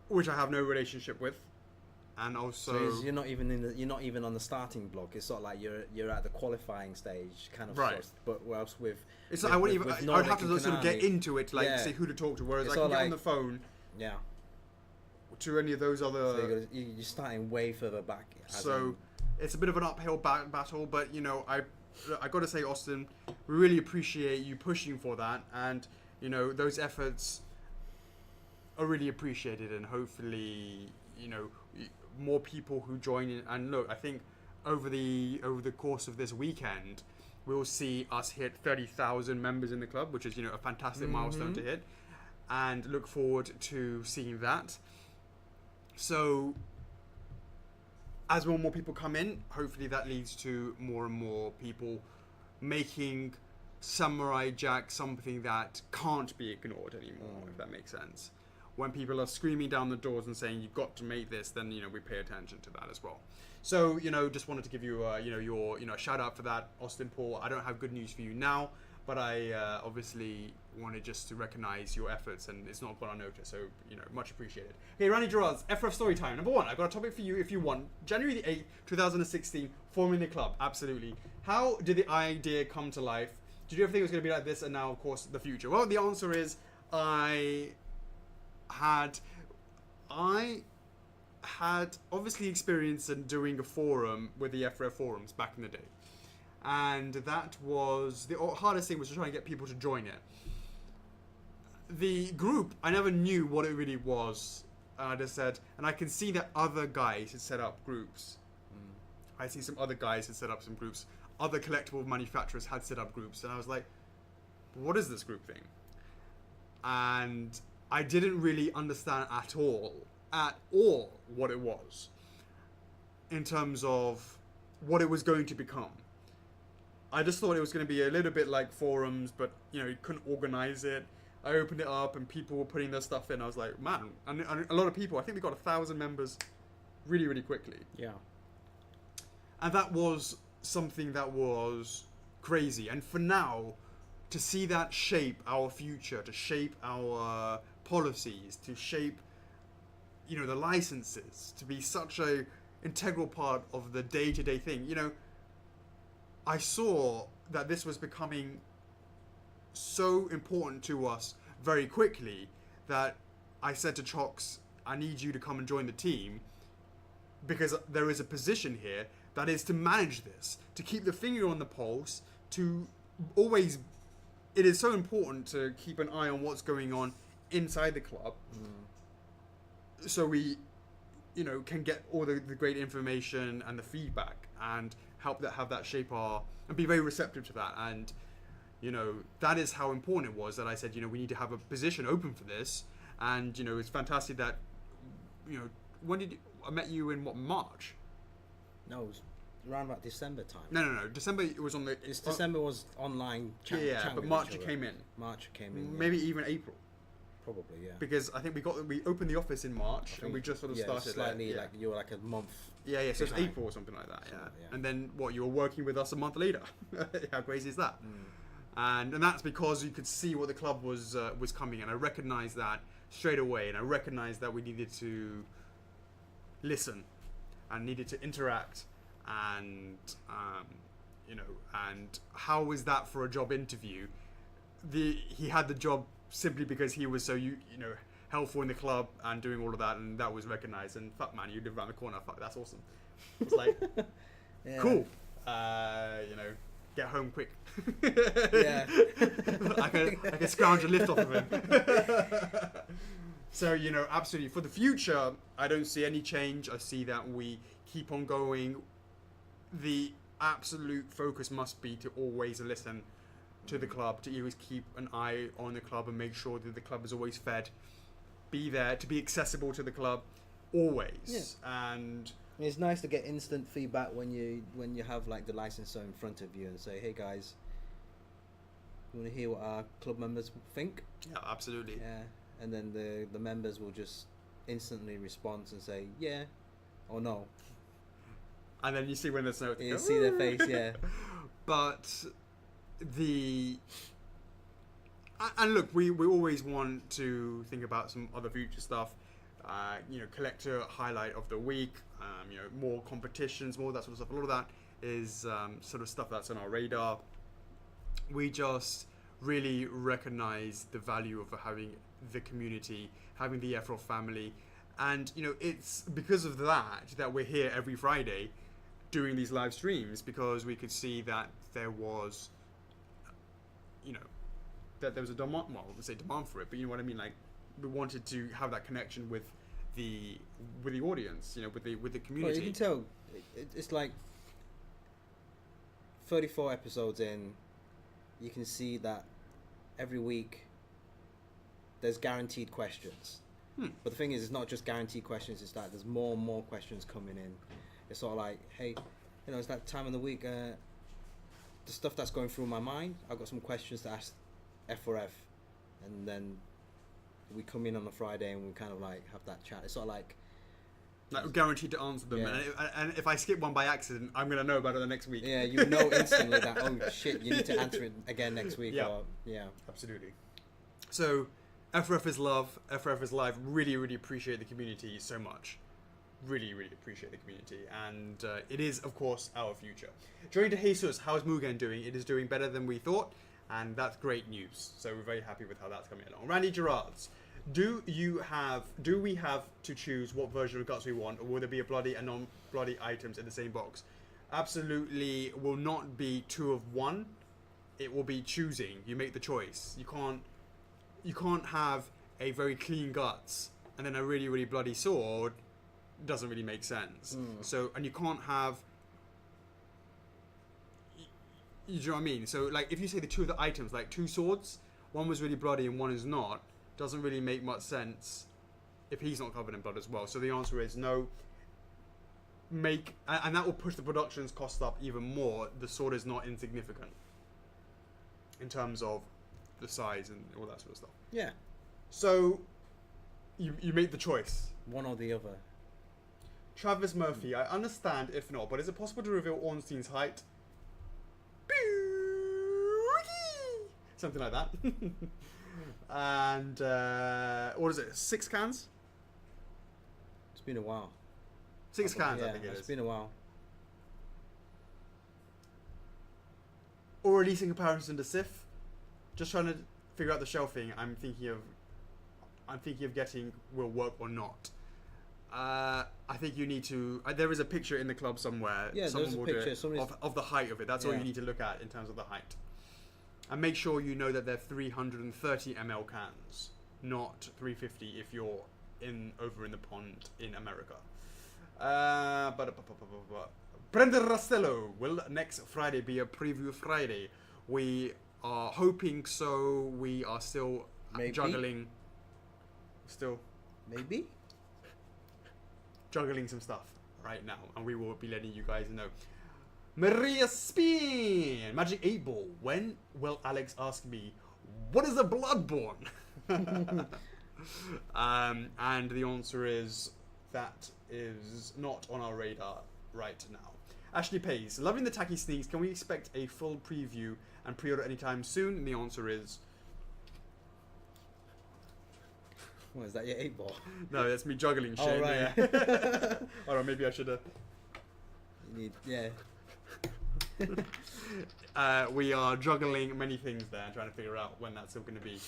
Which I have no relationship with, and also so you're not even on the starting block. It's sort of like you're at the qualifying stage, kind of. Right. Sort of, but whilst with it's I would have to sort of get into it to see who to talk to. Whereas it's I can get on the phone. Yeah. To any of those other. So you're starting way further back. So it's a bit of an uphill battle, but I got to say, Austin, we really appreciate you pushing for that, and those efforts are really appreciated, and hopefully more people who join in. And look, I think over the course of this weekend, we'll see us hit 30,000 members in the club, which is a fantastic milestone to hit, and look forward to seeing that. So as more and more people come in, hopefully that leads to more and more people making Samurai Jack something that can't be ignored anymore, if that makes sense. When people are screaming down the doors and saying you've got to make this, then we pay attention to that as well. So just wanted to give you your a shout out for that, Austin Paul. I don't have good news for you now, but I obviously wanted just to recognize your efforts, and it's not gone unnoticed, so much appreciated. Okay, Randy Gerard's F4F story time. Number one, I've got a topic for you if you want. January the 8th, 2016, forming the club. Absolutely. How did the idea come to life? Did you ever think it was going to be like this, and now, of course, the future? Well, the answer is I had obviously experience in doing a forum with the F4F forums back in the day. And that was, the hardest thing was to try and get people to join it. The group, I never knew what it really was. I just said, and I can see that other guys had set up groups. I see some other guys had set up some groups. Other collectible manufacturers had set up groups, and I was like, what is this group thing? And I didn't really understand at all what it was in terms of what it was going to become. I just thought it was going to be a little bit like forums, but you couldn't organize it. I opened it up and people were putting their stuff in. I was like, man, and a lot of people, I think we got 1,000 members really, really quickly. Yeah. And that was something that was crazy. And for now, to see that shape our future, to shape our policies, to shape, the licenses, to be such a integral part of the day-to-day thing, I saw that this was becoming so important to us very quickly that I said to Chocks, I need you to come and join the team, because there is a position here that is to manage this, to keep the finger on the pulse, to always, it is so important to keep an eye on what's going on inside the club, so we, can get all the great information and the feedback and help that have that shape our, and be very receptive to that. And, that is how important it was that I said, we need to have a position open for this. And, it's fantastic that, when I met you in March? No, it was around about December time. No. December, it was on the... December was online chat. Yeah, but March it came in. March came in. Maybe even April. Probably, yeah. Because I think we opened the office in March, and we just sort of started slightly, there. like you were like a month. Yeah, so it's April or something like that, yeah. And then, you were working with us a month later. How crazy is that? And that's because you could see what the club was coming, and I recognized that straight away, and I recognized that we needed to listen, and needed to interact, and, and how is that for a job interview? He had the job simply because he was so helpful in the club and doing all of that, and that was recognized. And fuck, man, you live around the corner. Fuck, that's awesome. It's like, cool. Get home quick. Yeah. I can scrounge a lift off of him. So absolutely, for the future, I don't see any change. I see that we keep on going. The absolute focus must be to always listen to the club, to always keep an eye on the club and make sure that the club is always fed, be there, to be accessible to the club always. Yeah. And it's nice to get instant feedback when you have like the licensor in front of you and say, hey guys, you want to hear what our club members think? Yeah, absolutely. Yeah, and then the members will just instantly respond and say yeah or no, and then you see when there's no, you see their face. Yeah. But and look, we always want to think about some other future stuff, collector highlight of the week, more competitions, more that sort of stuff. A lot of that is sort of stuff that's on our radar. We just really recognize the value of having the community, having the F4 family, and it's because of that we're here every Friday doing these live streams, because we could see that there was that there was a demand, well, I would say demand for it, but you know what I mean, like we wanted to have that connection with the audience, with the community. Well, you can tell it's like 34 episodes in, you can see that every week there's guaranteed questions. But the thing is, it's not just guaranteed questions, it's that there's more and more questions coming in. It's sort of like, hey, you know, it's that time of the week. The stuff that's going through my mind, I've got some questions to ask F4F, and then we come in on a Friday and we kind of like have that chat. It's sort of like Like guaranteed to answer them, Yeah. and if I skip one by accident, I'm gonna know about it the next week. yeah, you know instantly that, oh shit, you need to answer it again next week. Yeah. Or, yeah. Absolutely. So, F4F is love, F4F is live. Really, really appreciate the community so much. Really, really appreciate the community. And it is, of course, our future. Joining to Jesus, how's Mugen doing? It is doing better than we thought, and that's great news. So we're very happy with how that's coming along. Randy Gerards, do we have to choose what version of Guts we want, or will there be a bloody and non-bloody items in the same box? Absolutely will not be 2 of 1. It will be choosing. You make the choice. You can't have a very clean Guts and then a really, really bloody sword. Doesn't really make sense. So, and you can't have, you know what I mean? So like if you say the 2 of the items, like 2 swords, one was really bloody and one is not, doesn't really make much sense if he's not covered in blood as well. So the answer is no. And that will push the production's cost up even more. The sword is not insignificant in terms of the size and all that sort of stuff. Yeah. So you make the choice. One or the other. Travis Murphy, I understand if not, but is it possible to reveal Ornstein's height? Something like that. And what is it? 6 cans? It's been a while. 6 cans, Yeah, I think it it's is. been a while. Or releasing comparison to Sif. Just trying to figure out the shelving. I'm thinking of getting will work or not. I think you need to. There is a picture in the club somewhere. Yeah, Someone there's a will do picture. it of the height of it. That's all Yeah. you need to look at in terms of the height. And make sure you know that they're 330 ml cans, not 350 if you're over in the pond in America. Brendan Rastello, will next Friday be a preview Friday? We are hoping so. We are still Maybe. juggling some stuff right now, and we will be letting you guys know. Maria Spin, Magic 8 Ball. When will Alex ask me what is a Bloodborne? And the answer is that is not on our radar right now. Ashley Pays, loving the tacky sneaks. Can we expect a full preview and pre-order anytime soon? And the answer is What is that, your 8 ball? no. That's me juggling shit. Oh, right. Yeah. Alright, maybe I should have. Yeah. We are juggling many things there and trying to figure out when that's still going to be.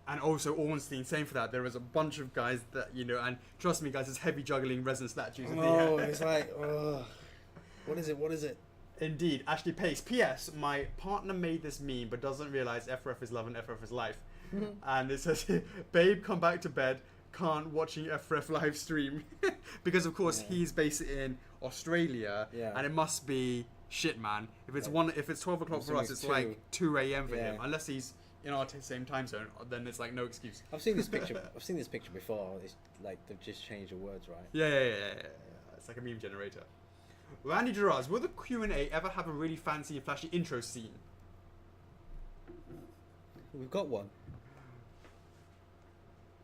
And also Ornstein, same for that. There is a bunch of guys that, you know, and trust me guys, there's heavy juggling resin statues. Oh, it's like, oh. What is it? Indeed. Ashley Pace. P.S. My partner made this meme but doesn't realise F4F is love and F4F is life. And it says, babe, come back to bed. Can't watching F4F live stream. Because of course he's based in Australia, and it must be shit, man. If it's 12 o'clock for us, it's like 2 a.m. for him. Unless he's in our same time zone, then it's like no excuse. I've seen this picture. Before. It's like they've just changed the words, right? Yeah. It's like a meme generator. Randy Gerards, will the Q&A ever have a really fancy and flashy intro scene? We've got one.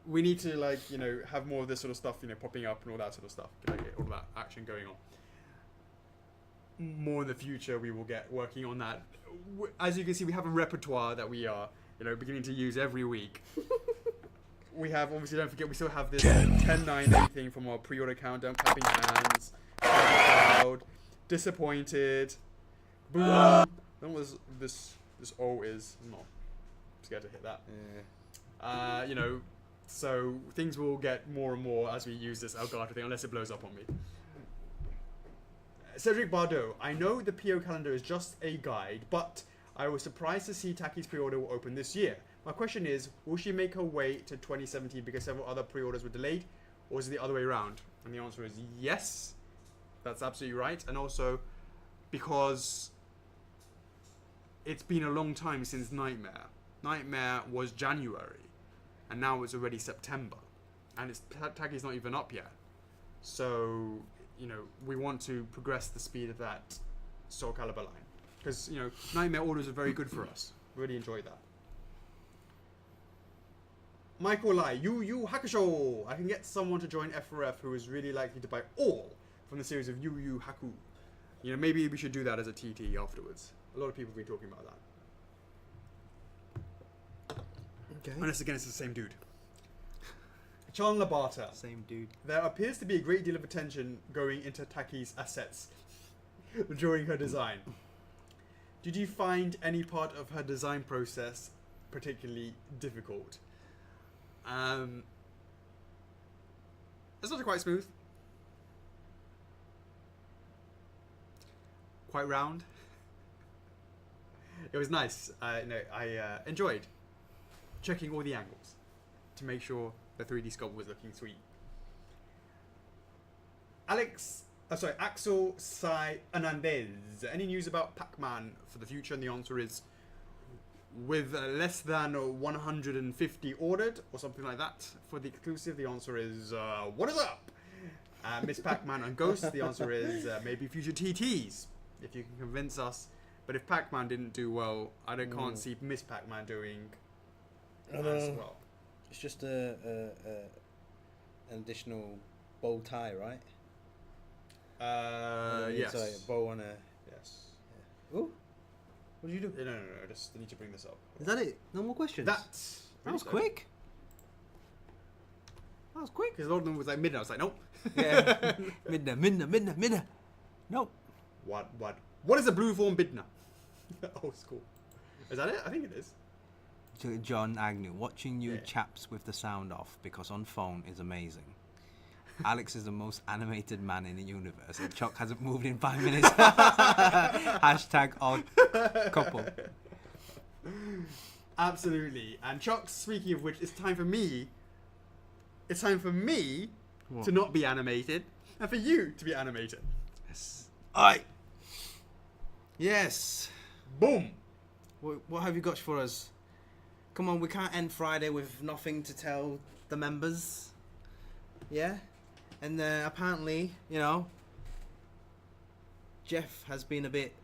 We need to, like, you know, have more of this sort of stuff, you know, popping up and all that sort of stuff. Like, all that action going on. More in the future, we will get working on that. As you can see, we have a repertoire that we are, you know, beginning to use every week. We have, obviously, don't forget, we still have this 10-9 thing from our pre-order countdown, clapping hands, proud, disappointed, boom. Then what this O is. I'm not scared to hit that. Yeah. You know, so things will get more and more as we use this Elgato thing, unless it blows up on me. Cedric Bardot, I know the PO calendar is just a guide, but I was surprised to see Taki's pre-order will open this year. My question is, will she make her way to 2017 because several other pre-orders were delayed, or is it the other way around? And the answer is yes, that's absolutely right, and also because it's been a long time since Nightmare. Nightmare was January, and now it's already September, and Taki's not even up yet. So, we want to progress the speed of that Soul Calibur line. Because, Nightmare orders are very good for us. Really enjoyed that. Michael Lai, Yu Hakusho! I can get someone to join F4F who is really likely to buy all from the series of Yu Yu Haku. Maybe we should do that as a TT afterwards. A lot of people have been talking about that. Okay. Unless again it's the same dude. Chan Labata. Same dude. There appears to be a great deal of attention going into Taki's assets during her design. Did you find any part of her design process particularly difficult? It's not quite smooth. Quite round. It was nice. I enjoyed checking all the angles to make sure the 3D sculpt was looking sweet. Axel Sai Anandez. Any news about Pac-Man for the future? And the answer is, with less than 150 ordered or something like that for the exclusive, the answer is what is up? Miss Pac-Man and Ghost, the answer is maybe future TTs, if you can convince us. But if Pac-Man didn't do well, I can't see Miss Pac-Man doing as well. It's just an additional bow tie, right? Yes. Sorry, a bow on a... Yes. Yeah. Ooh. What did you do? No, I just need to bring this up. Is that it? No more questions? That was quick. That was quick. Because a lot of them was like midnight. I was like, nope. Yeah. Midnight. Nope. What is a blue form bidna? Oh, it's cool. Is that it? I think it is. John Agnew, watching you Yeah. chaps with the sound off because on phone is amazing. Alex is the most animated man in the universe, and Chuck hasn't moved in 5 minutes. Hashtag odd couple. Absolutely. And Chuck, speaking of which, it's time for me What? to not be animated, and for you to be animated. Yes. Aye. Yes. Boom. What have you got for us? Come on, we can't end Friday with nothing to tell the members. Yeah? And apparently, Jeff has been a bit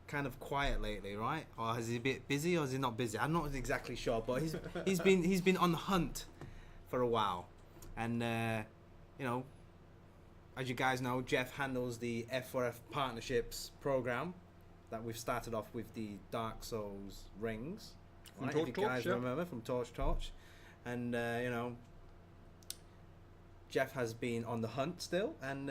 kind of quiet lately, right? Or is he a bit busy, or is he not busy? I'm not exactly sure, but he's been on the hunt for a while. And as you guys know, Jeff handles the F4F partnerships program that we've started off with the Dark Souls rings. From Right? Torch If you guys Torch, yeah. remember, from Torch. And Jeff has been on the hunt still, and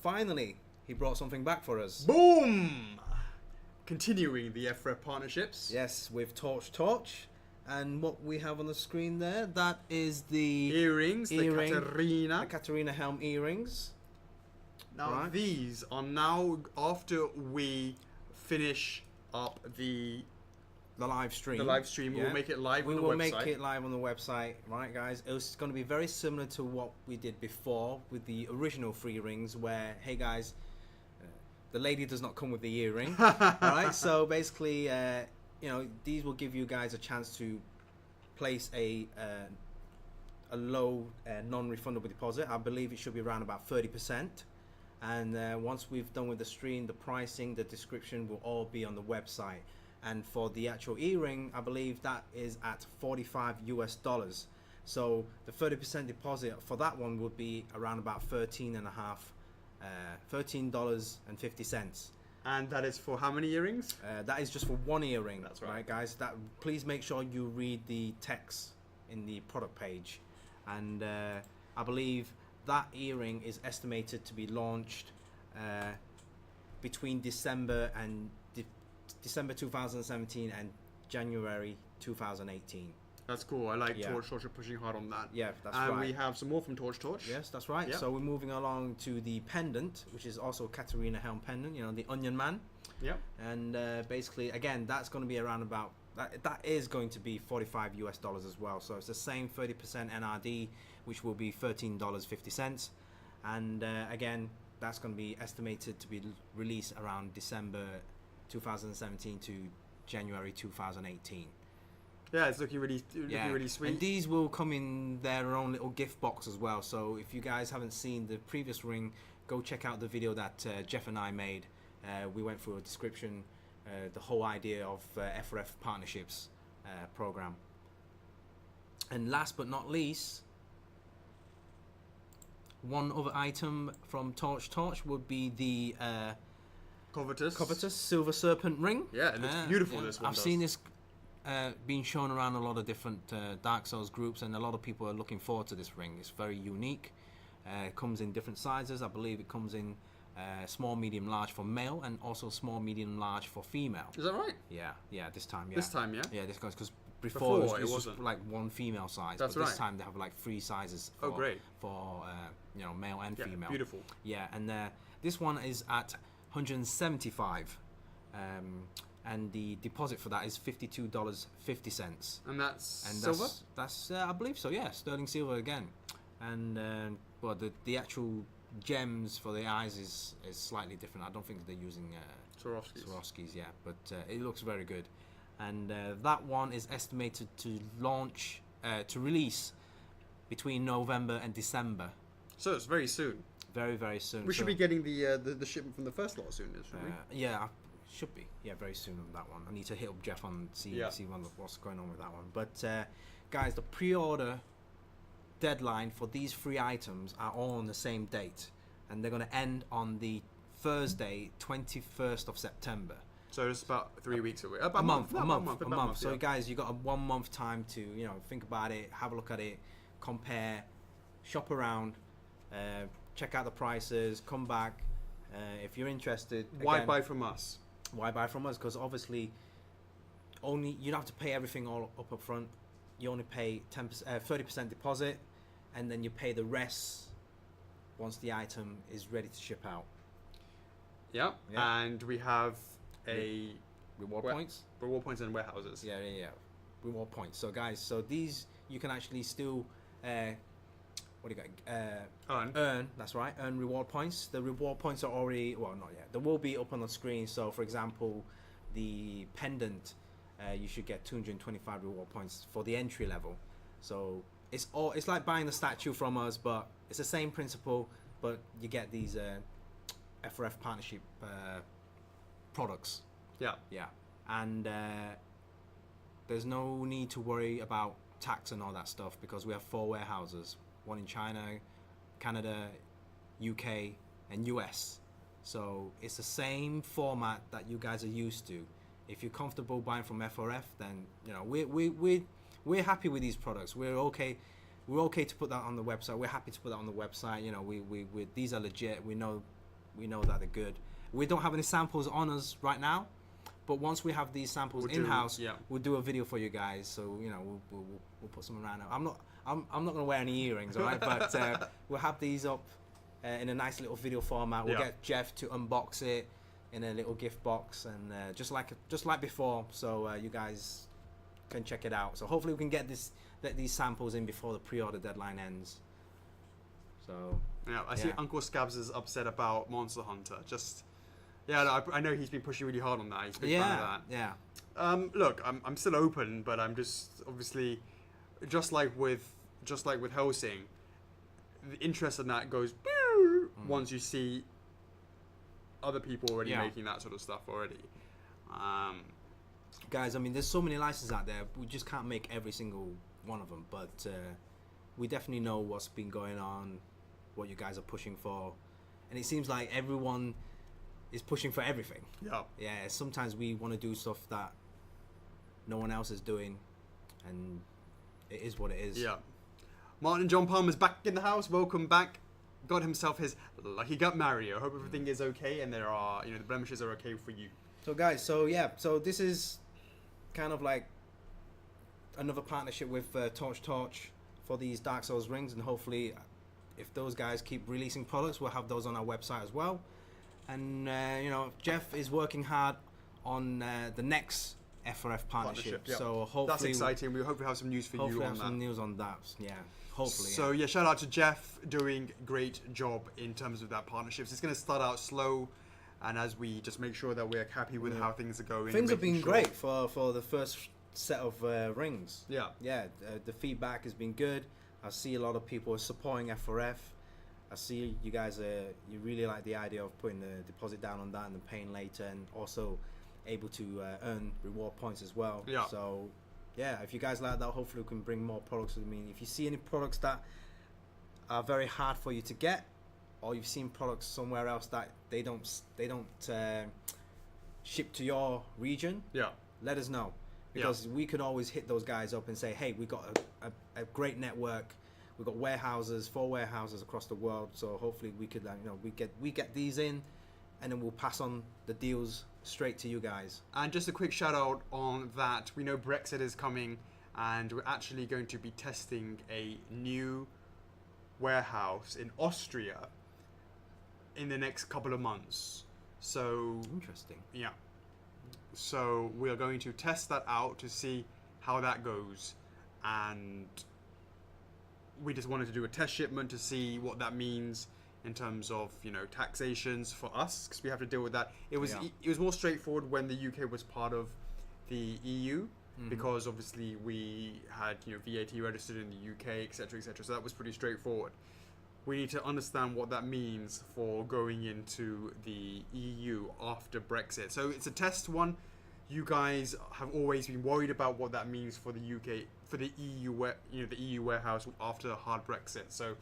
finally he brought something back for us. Boom. Continuing the F4F partnerships. Yes, with Torch. And what we have on the screen there, that is the Earrings, the Katarina. Katarina Helm earrings. Now Right. these are now, after we finish up the live stream. we'll make it live We on the will website. make it live on the website, right, guys? It's going to be very similar to what we did before with the original free rings, where, hey guys, the lady does not come with the earring. Alright, so basically, these will give you guys a chance to place a low non-refundable deposit. I believe it should be around about 30%. And once we've done with the stream, the pricing, the description will all be on the website. And for the actual earring, I believe that is at $45 US. So the 30% deposit for that one would be around about $13.50. And that is for how many earrings? That is just for one earring. That's right. Guys. Please make sure you read the text in the product page. And I believe that earring is estimated to be launched between December 2017 and January 2018. That's cool. I like Yeah. Torch are pushing hard on that. Yeah, that's and right. we have some more from Torch. Yes, that's right. Yep. So we're moving along to the pendant, which is also Katarina Helm pendant, the Onion Man. Yep. And basically, again, that's going to be around about, that is going to be $45 US as well. So it's the same 30% NRD, which will be $13.50. And again, that's going to be estimated to be released around December 2017 to January 2018. Yeah, it's looking really really sweet. And these will come in their own little gift box as well. So if you guys haven't seen the previous ring, go check out the video that Jeff and I made. We went through a description, the whole idea of F4F partnerships program. And last but not least, one other item from Torch would be the Covetous Silver Serpent ring. Yeah, it looks beautiful. This one. I've seen this being shown around a lot of different Dark Souls groups, and a lot of people are looking forward to this ring. It's very unique. It comes in different sizes. I believe it comes in small, medium, large for male, and also small, medium, large for female. Is that right? Yeah. This time, yeah. This time, yeah. Yeah, this goes because before it was wasn't. just like one female size. That's but right. This time they have like 3 sizes. For, great. For male and female. Beautiful. Yeah, and this one is at 175, and the deposit for that is $52.50. And that's silver. That's I believe so. Yeah, sterling silver again, and well, the actual gems for the eyes is slightly different. I don't think they're using Swarovskis, yeah, but it looks very good. And that one is estimated to launch to release between November and December. So it's very soon. Very, very soon. We should be getting the shipment from the first lot soon, shouldn't we? Yeah, should be. Yeah, very soon on that one. I need to hit up Jeff on see what's going on with that one. But guys, the pre-order deadline for these 3 items are all on the same date, and they're going to end on the Thursday, 21st of September. So it's about 3 weeks away. A month. So yeah. guys, you got a 1 month time to think about it, have a look at it, compare, shop around, check out the prices, come back. If you're interested, Why buy from us? Why buy from us? Because obviously, you don't have to pay everything all up front. You only pay 30% deposit, and then you pay the rest once the item is ready to ship out. Yeah. And we have reward points. Reward points and warehouses. Yeah. Reward points. So guys, these you can actually still what do you got? Earn. That's right. Earn reward points. The reward points are already not yet. They will be up on the screen. So for example, the pendant, you should get 225 reward points for the entry level. So it's like buying the statue from us, but it's the same principle. But you get these F4F partnership products. Yeah. And there's no need to worry about tax and all that stuff because we have 4 warehouses. One in China, Canada, UK, and US. So it's the same format that you guys are used to. If you're comfortable buying from F4F, then we're happy with these products. We're okay to put that on the website. We're happy to put that on the website. We these are legit. We know that they're good. We don't have any samples on us right now, but once we have these samples in-house, we'll do a video for you guys. So we'll put some around. I'm not gonna wear any earrings, all right? But we'll have these up in a nice little video format. We'll get Jeff to unbox it in a little gift box, and just like before, so you guys can check it out. So hopefully we can get these samples in before the pre-order deadline ends. So I see Uncle Scabs is upset about Monster Hunter. I know he's been pushing really hard on that. He's a big fan of that. Yeah. Look, I'm still open, but I'm just obviously just like with Helsing, the interest in that goes once you see other people already making that sort of stuff already. Guys, I mean, there's so many licenses out there. We just can't make every single one of them, but we definitely know what's been going on, what you guys are pushing for, and it seems like everyone is pushing for everything. Yeah. Sometimes we want to do stuff that no one else is doing, and it is what it is. Yeah. Martin John Palmer's back in the house. Welcome back. Got himself his lucky gut Mario. Hope everything is okay, and there are the blemishes are okay for you. So guys, so this is kind of like another partnership with Torch for these Dark Souls rings, and hopefully if those guys keep releasing products, we'll have those on our website as well. And Jeff is working hard on the next F4F partnership. So hopefully that's exciting. We hope we have some news for you on that. Hopefully have some news on that. Yeah. Hopefully. So shout out to Jeff, doing great job in terms of that partnerships. It's going to start out slow, and as we just make sure that we're happy with how things are going. Things have been great for the first set of rings. Yeah. Yeah, the feedback has been good. I see a lot of people supporting F4F. I see you guys you really like the idea of putting the deposit down on that and then paying later, and also able to earn reward points as well. Yeah. So yeah, if you guys like that, hopefully we can bring more products. I mean, if you see any products that are very hard for you to get, or you've seen products somewhere else that they don't ship to your region, Yeah. let us know, because we could always hit those guys up and say, hey, we got a great network. We've got warehouses, 4 warehouses across the world. So hopefully we could, we get these in, and then we'll pass on the deals straight to you guys. And just a quick shout out on that. We know Brexit is coming, and we're actually going to be testing a new warehouse in Austria in the next couple of months. So Interesting. yeah. So we are going to test that out to see how that goes, and we just wanted to do a test shipment to see what that means in terms of, taxations for us, because we have to deal with that. It was more straightforward when the UK was part of the EU, because obviously we had VAT registered in the UK, etc., etc. So that was pretty straightforward. We need to understand what that means for going into the EU after Brexit. So it's a test one. You guys have always been worried about what that means for the UK, for the EU, the EU warehouse after a hard Brexit. So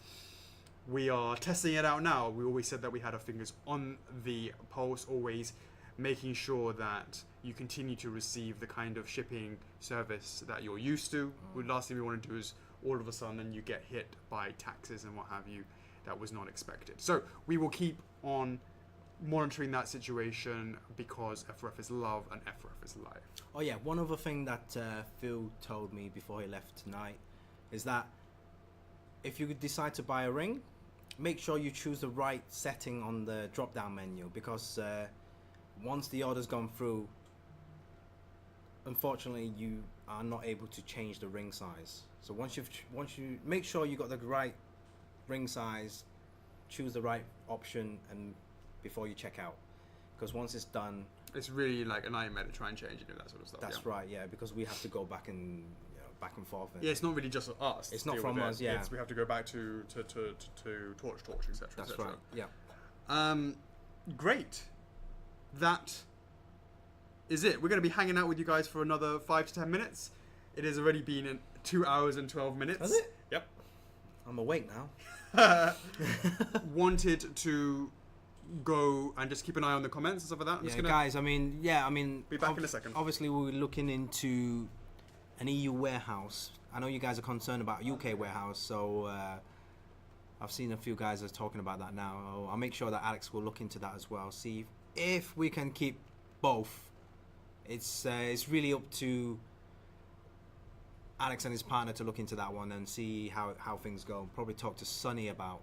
we are testing it out now. We always said that we had our fingers on the pulse, always making sure that you continue to receive the kind of shipping service that you're used to. The last thing we want to do is all of a sudden you get hit by taxes and what have you that was not expected. So we will keep on monitoring that situation, because F4F is love and F4F is life. Oh yeah, one other thing that Phil told me before he left tonight is that if you decide to buy a ring, make sure you choose the right setting on the drop-down menu, because once the order's gone through, unfortunately you are not able to change the ring size. So once you make sure you got the right ring size, choose the right option, and before you check out, because once it's done, it's really like a nightmare to try and change it and that sort of stuff. That's right, yeah, because we have to go back and back and forth. And it's not really just us. It's not from us, yeah. We have to go back to Torch, etc. That's et right, yeah. Great. That is it. We're going to be hanging out with you guys for another 5 to 10 minutes. It has already been 2 hours and 12 minutes. Has it? Yep. I'm awake now. Wanted to go and just keep an eye on the comments and stuff like that. Yeah, guys, I mean, be back in a second. Obviously, we're looking into an EU warehouse. I know you guys are concerned about UK warehouse, so I've seen a few guys are talking about that now. I'll make sure that Alex will look into that as well. See if we can keep both. It's really up to Alex and his partner to look into that one and see how things go. Probably talk to Sonny about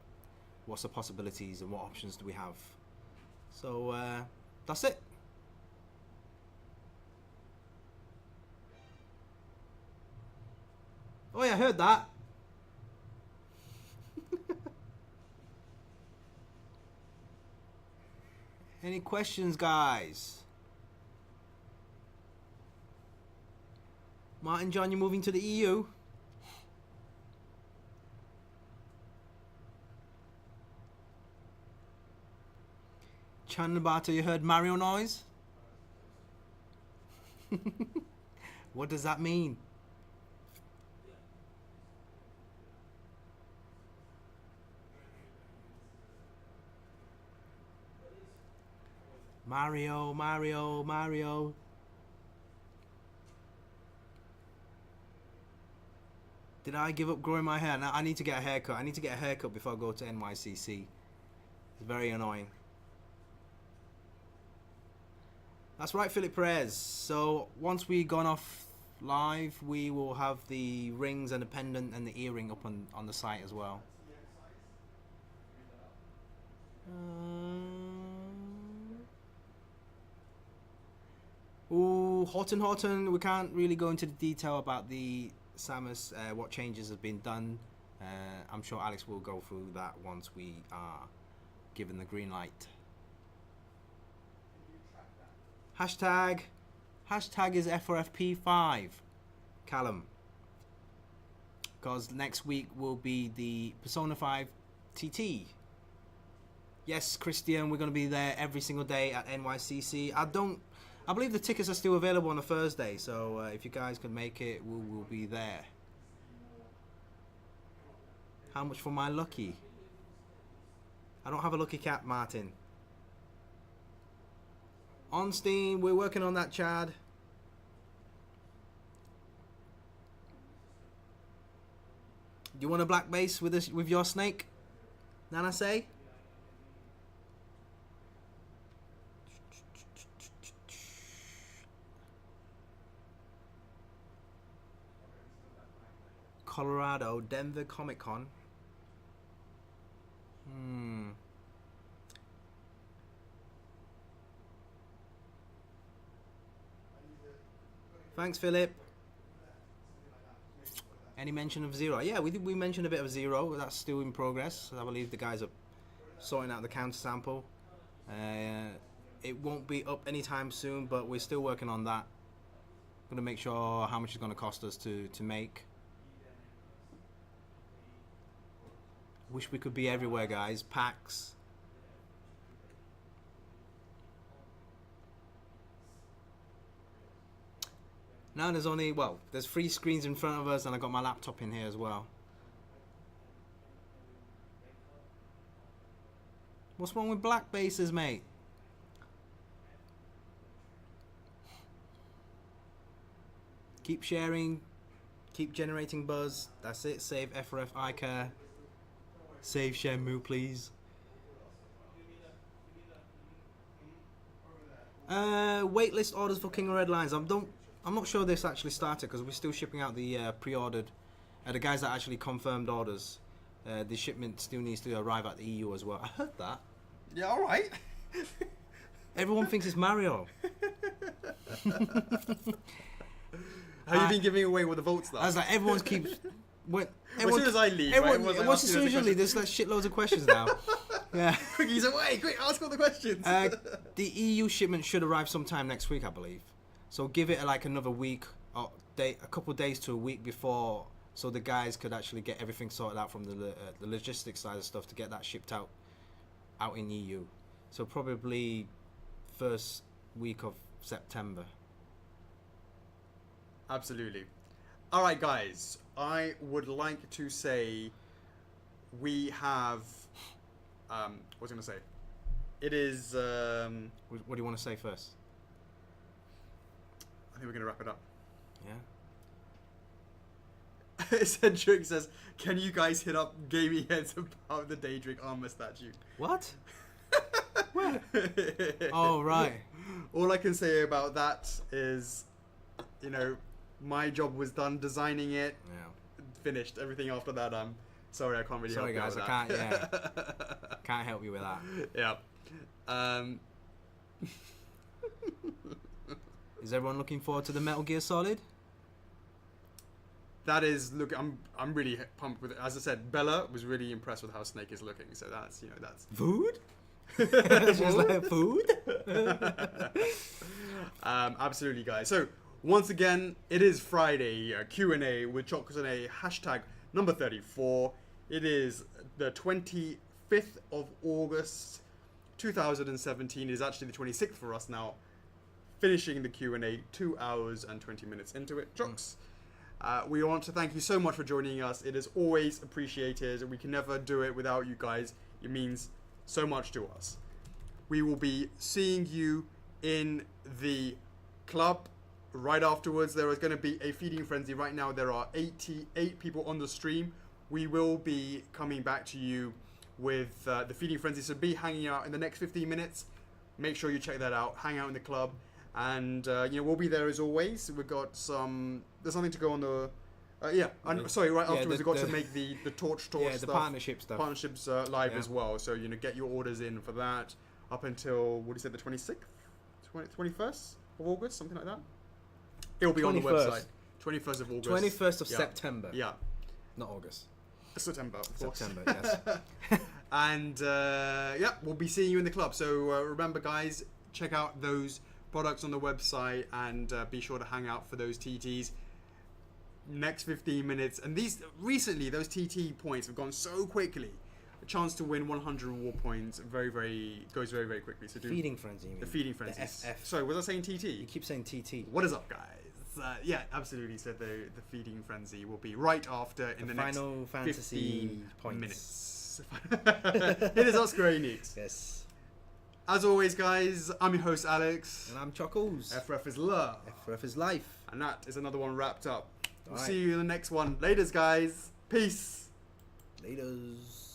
what's the possibilities and what options do we have. So that's it. Oh yeah, I heard that. Any questions, guys? Martin John, you're moving to the EU? Chanabata, you heard Mario noise? What does that mean? Mario, Mario, Mario. Did I give up growing my hair? Now I need to get a haircut. I need to get a haircut before I go to NYCC. It's very annoying. That's right, Philip Perez. So once we've gone off live, we will have the rings and the pendant and the earring up on the site as well. Horton, we can't really go into the detail about the Samus, what changes have been done. I'm sure Alex will go through that once we are given the green light. Hashtag is F4FP5. Callum. Because next week will be the Persona 5 TT. Yes, Christian, we're going to be there every single day at NYCC. I believe the tickets are still available on a Thursday, so if you guys can make it, we'll be there. How much for my lucky? I don't have a lucky cat, Martin. On Steam, we're working on that, Chad. Do you want a black base with your snake? Nana say? Colorado, Denver Comic Con. Thanks, Philip. Any mention of Zero? Yeah, we mentioned a bit of Zero. That's still in progress. I believe the guys are sorting out the counter sample. It won't be up anytime soon, but we're still working on that. Going to make sure how much it's going to cost us to make. Wish we could be everywhere, guys. PAX. Now there's only, well, there's 3 screens in front of us, and I got my laptop in here as well. What's wrong with black bases, mate? Keep sharing, keep generating buzz. That's it. Save F4F Eike. Save Shenmue, please. Waitlist orders for King of Red Lines. I'm not sure this actually started because we're still shipping out the pre-ordered. The guys that actually confirmed orders. The shipment still needs to arrive at the EU as well. I heard that. Yeah, all right. Everyone thinks it's Mario. Have you been giving away with the votes though? I was like, everyone keeps. As soon as I leave, as soon as you leave, there's like shitloads of questions now. Yeah. Quickies away! Quick, ask all the questions. The EU shipment should arrive sometime next week, I believe. So give it like another week or a couple of days to a week before, so the guys could actually get everything sorted out from the logistics side of stuff to get that shipped out in EU. So probably first week of September. Absolutely. All right, guys. I would like to say we have. What was I going to say? It is. What do you want to say first? I think we're going to wrap it up. Yeah. Cedric says, "Can you guys hit up gaming heads about the Daedric armor statue?" What? Where? Oh, right. All I can say about that is, you know, my job was done designing it. Yeah. Finished. Everything after that, I'm sorry, I can't really help you guys, with I that. can't. Yeah, can't help you with that. Yeah. Is everyone looking forward to the Metal Gear Solid? That is, look, I'm really pumped with it. As I said, Bella was really impressed with how Snake is looking. So that's, you know, that's food. She's like food. Absolutely, guys. So once again, it is Friday Q&A with Chocks A hashtag number 34. It is the 25th of August 2017. It is actually the 26th for us now. Finishing the Q&A 2 hours and 20 minutes into it. Chocks, we want to thank you so much for joining us. It is always appreciated. We can never do it without you guys. It means so much to us. We will be seeing you in the club right afterwards. There is going to be a feeding frenzy. Right now there are 88 people on the stream. We will be coming back to you with the feeding frenzy. So be hanging out in the next 15 minutes. Make sure you check that out. Hang out in the club. And, you know, we'll be there as always. We've got there's something to go on the, sorry, right afterwards we've got to make the Torch stuff. Yeah, the partnership stuff. Partnerships live as well. So, you know, get your orders in for that up until, what do you say, the 26th? 21st of August, something like that? It'll be 21st. On the website. 21st of August. 21st of September. Yeah. Not August. September, of course. September, yes. And, we'll be seeing you in the club. So, remember, guys, check out those products on the website and be sure to hang out for those TTs. next 15 minutes. And these recently, those TT points have gone so quickly. A chance to win 100 reward points goes very, very quickly. So Feeding frenzy. You mean? the feeding frenzy. The FF. Sorry, was I saying TT? You keep saying TT. What is up, guys? Yeah, absolutely. So the feeding frenzy will be right after in the next Final Fantasy 15 points. minutes. It is Oscar News. Yes. As always, guys, I'm your host Alex. And I'm Chocks. F4F is love. F4F is life. And that is another one wrapped up. We'll Alright. see you in the next one. Laters, guys. Peace. Laters.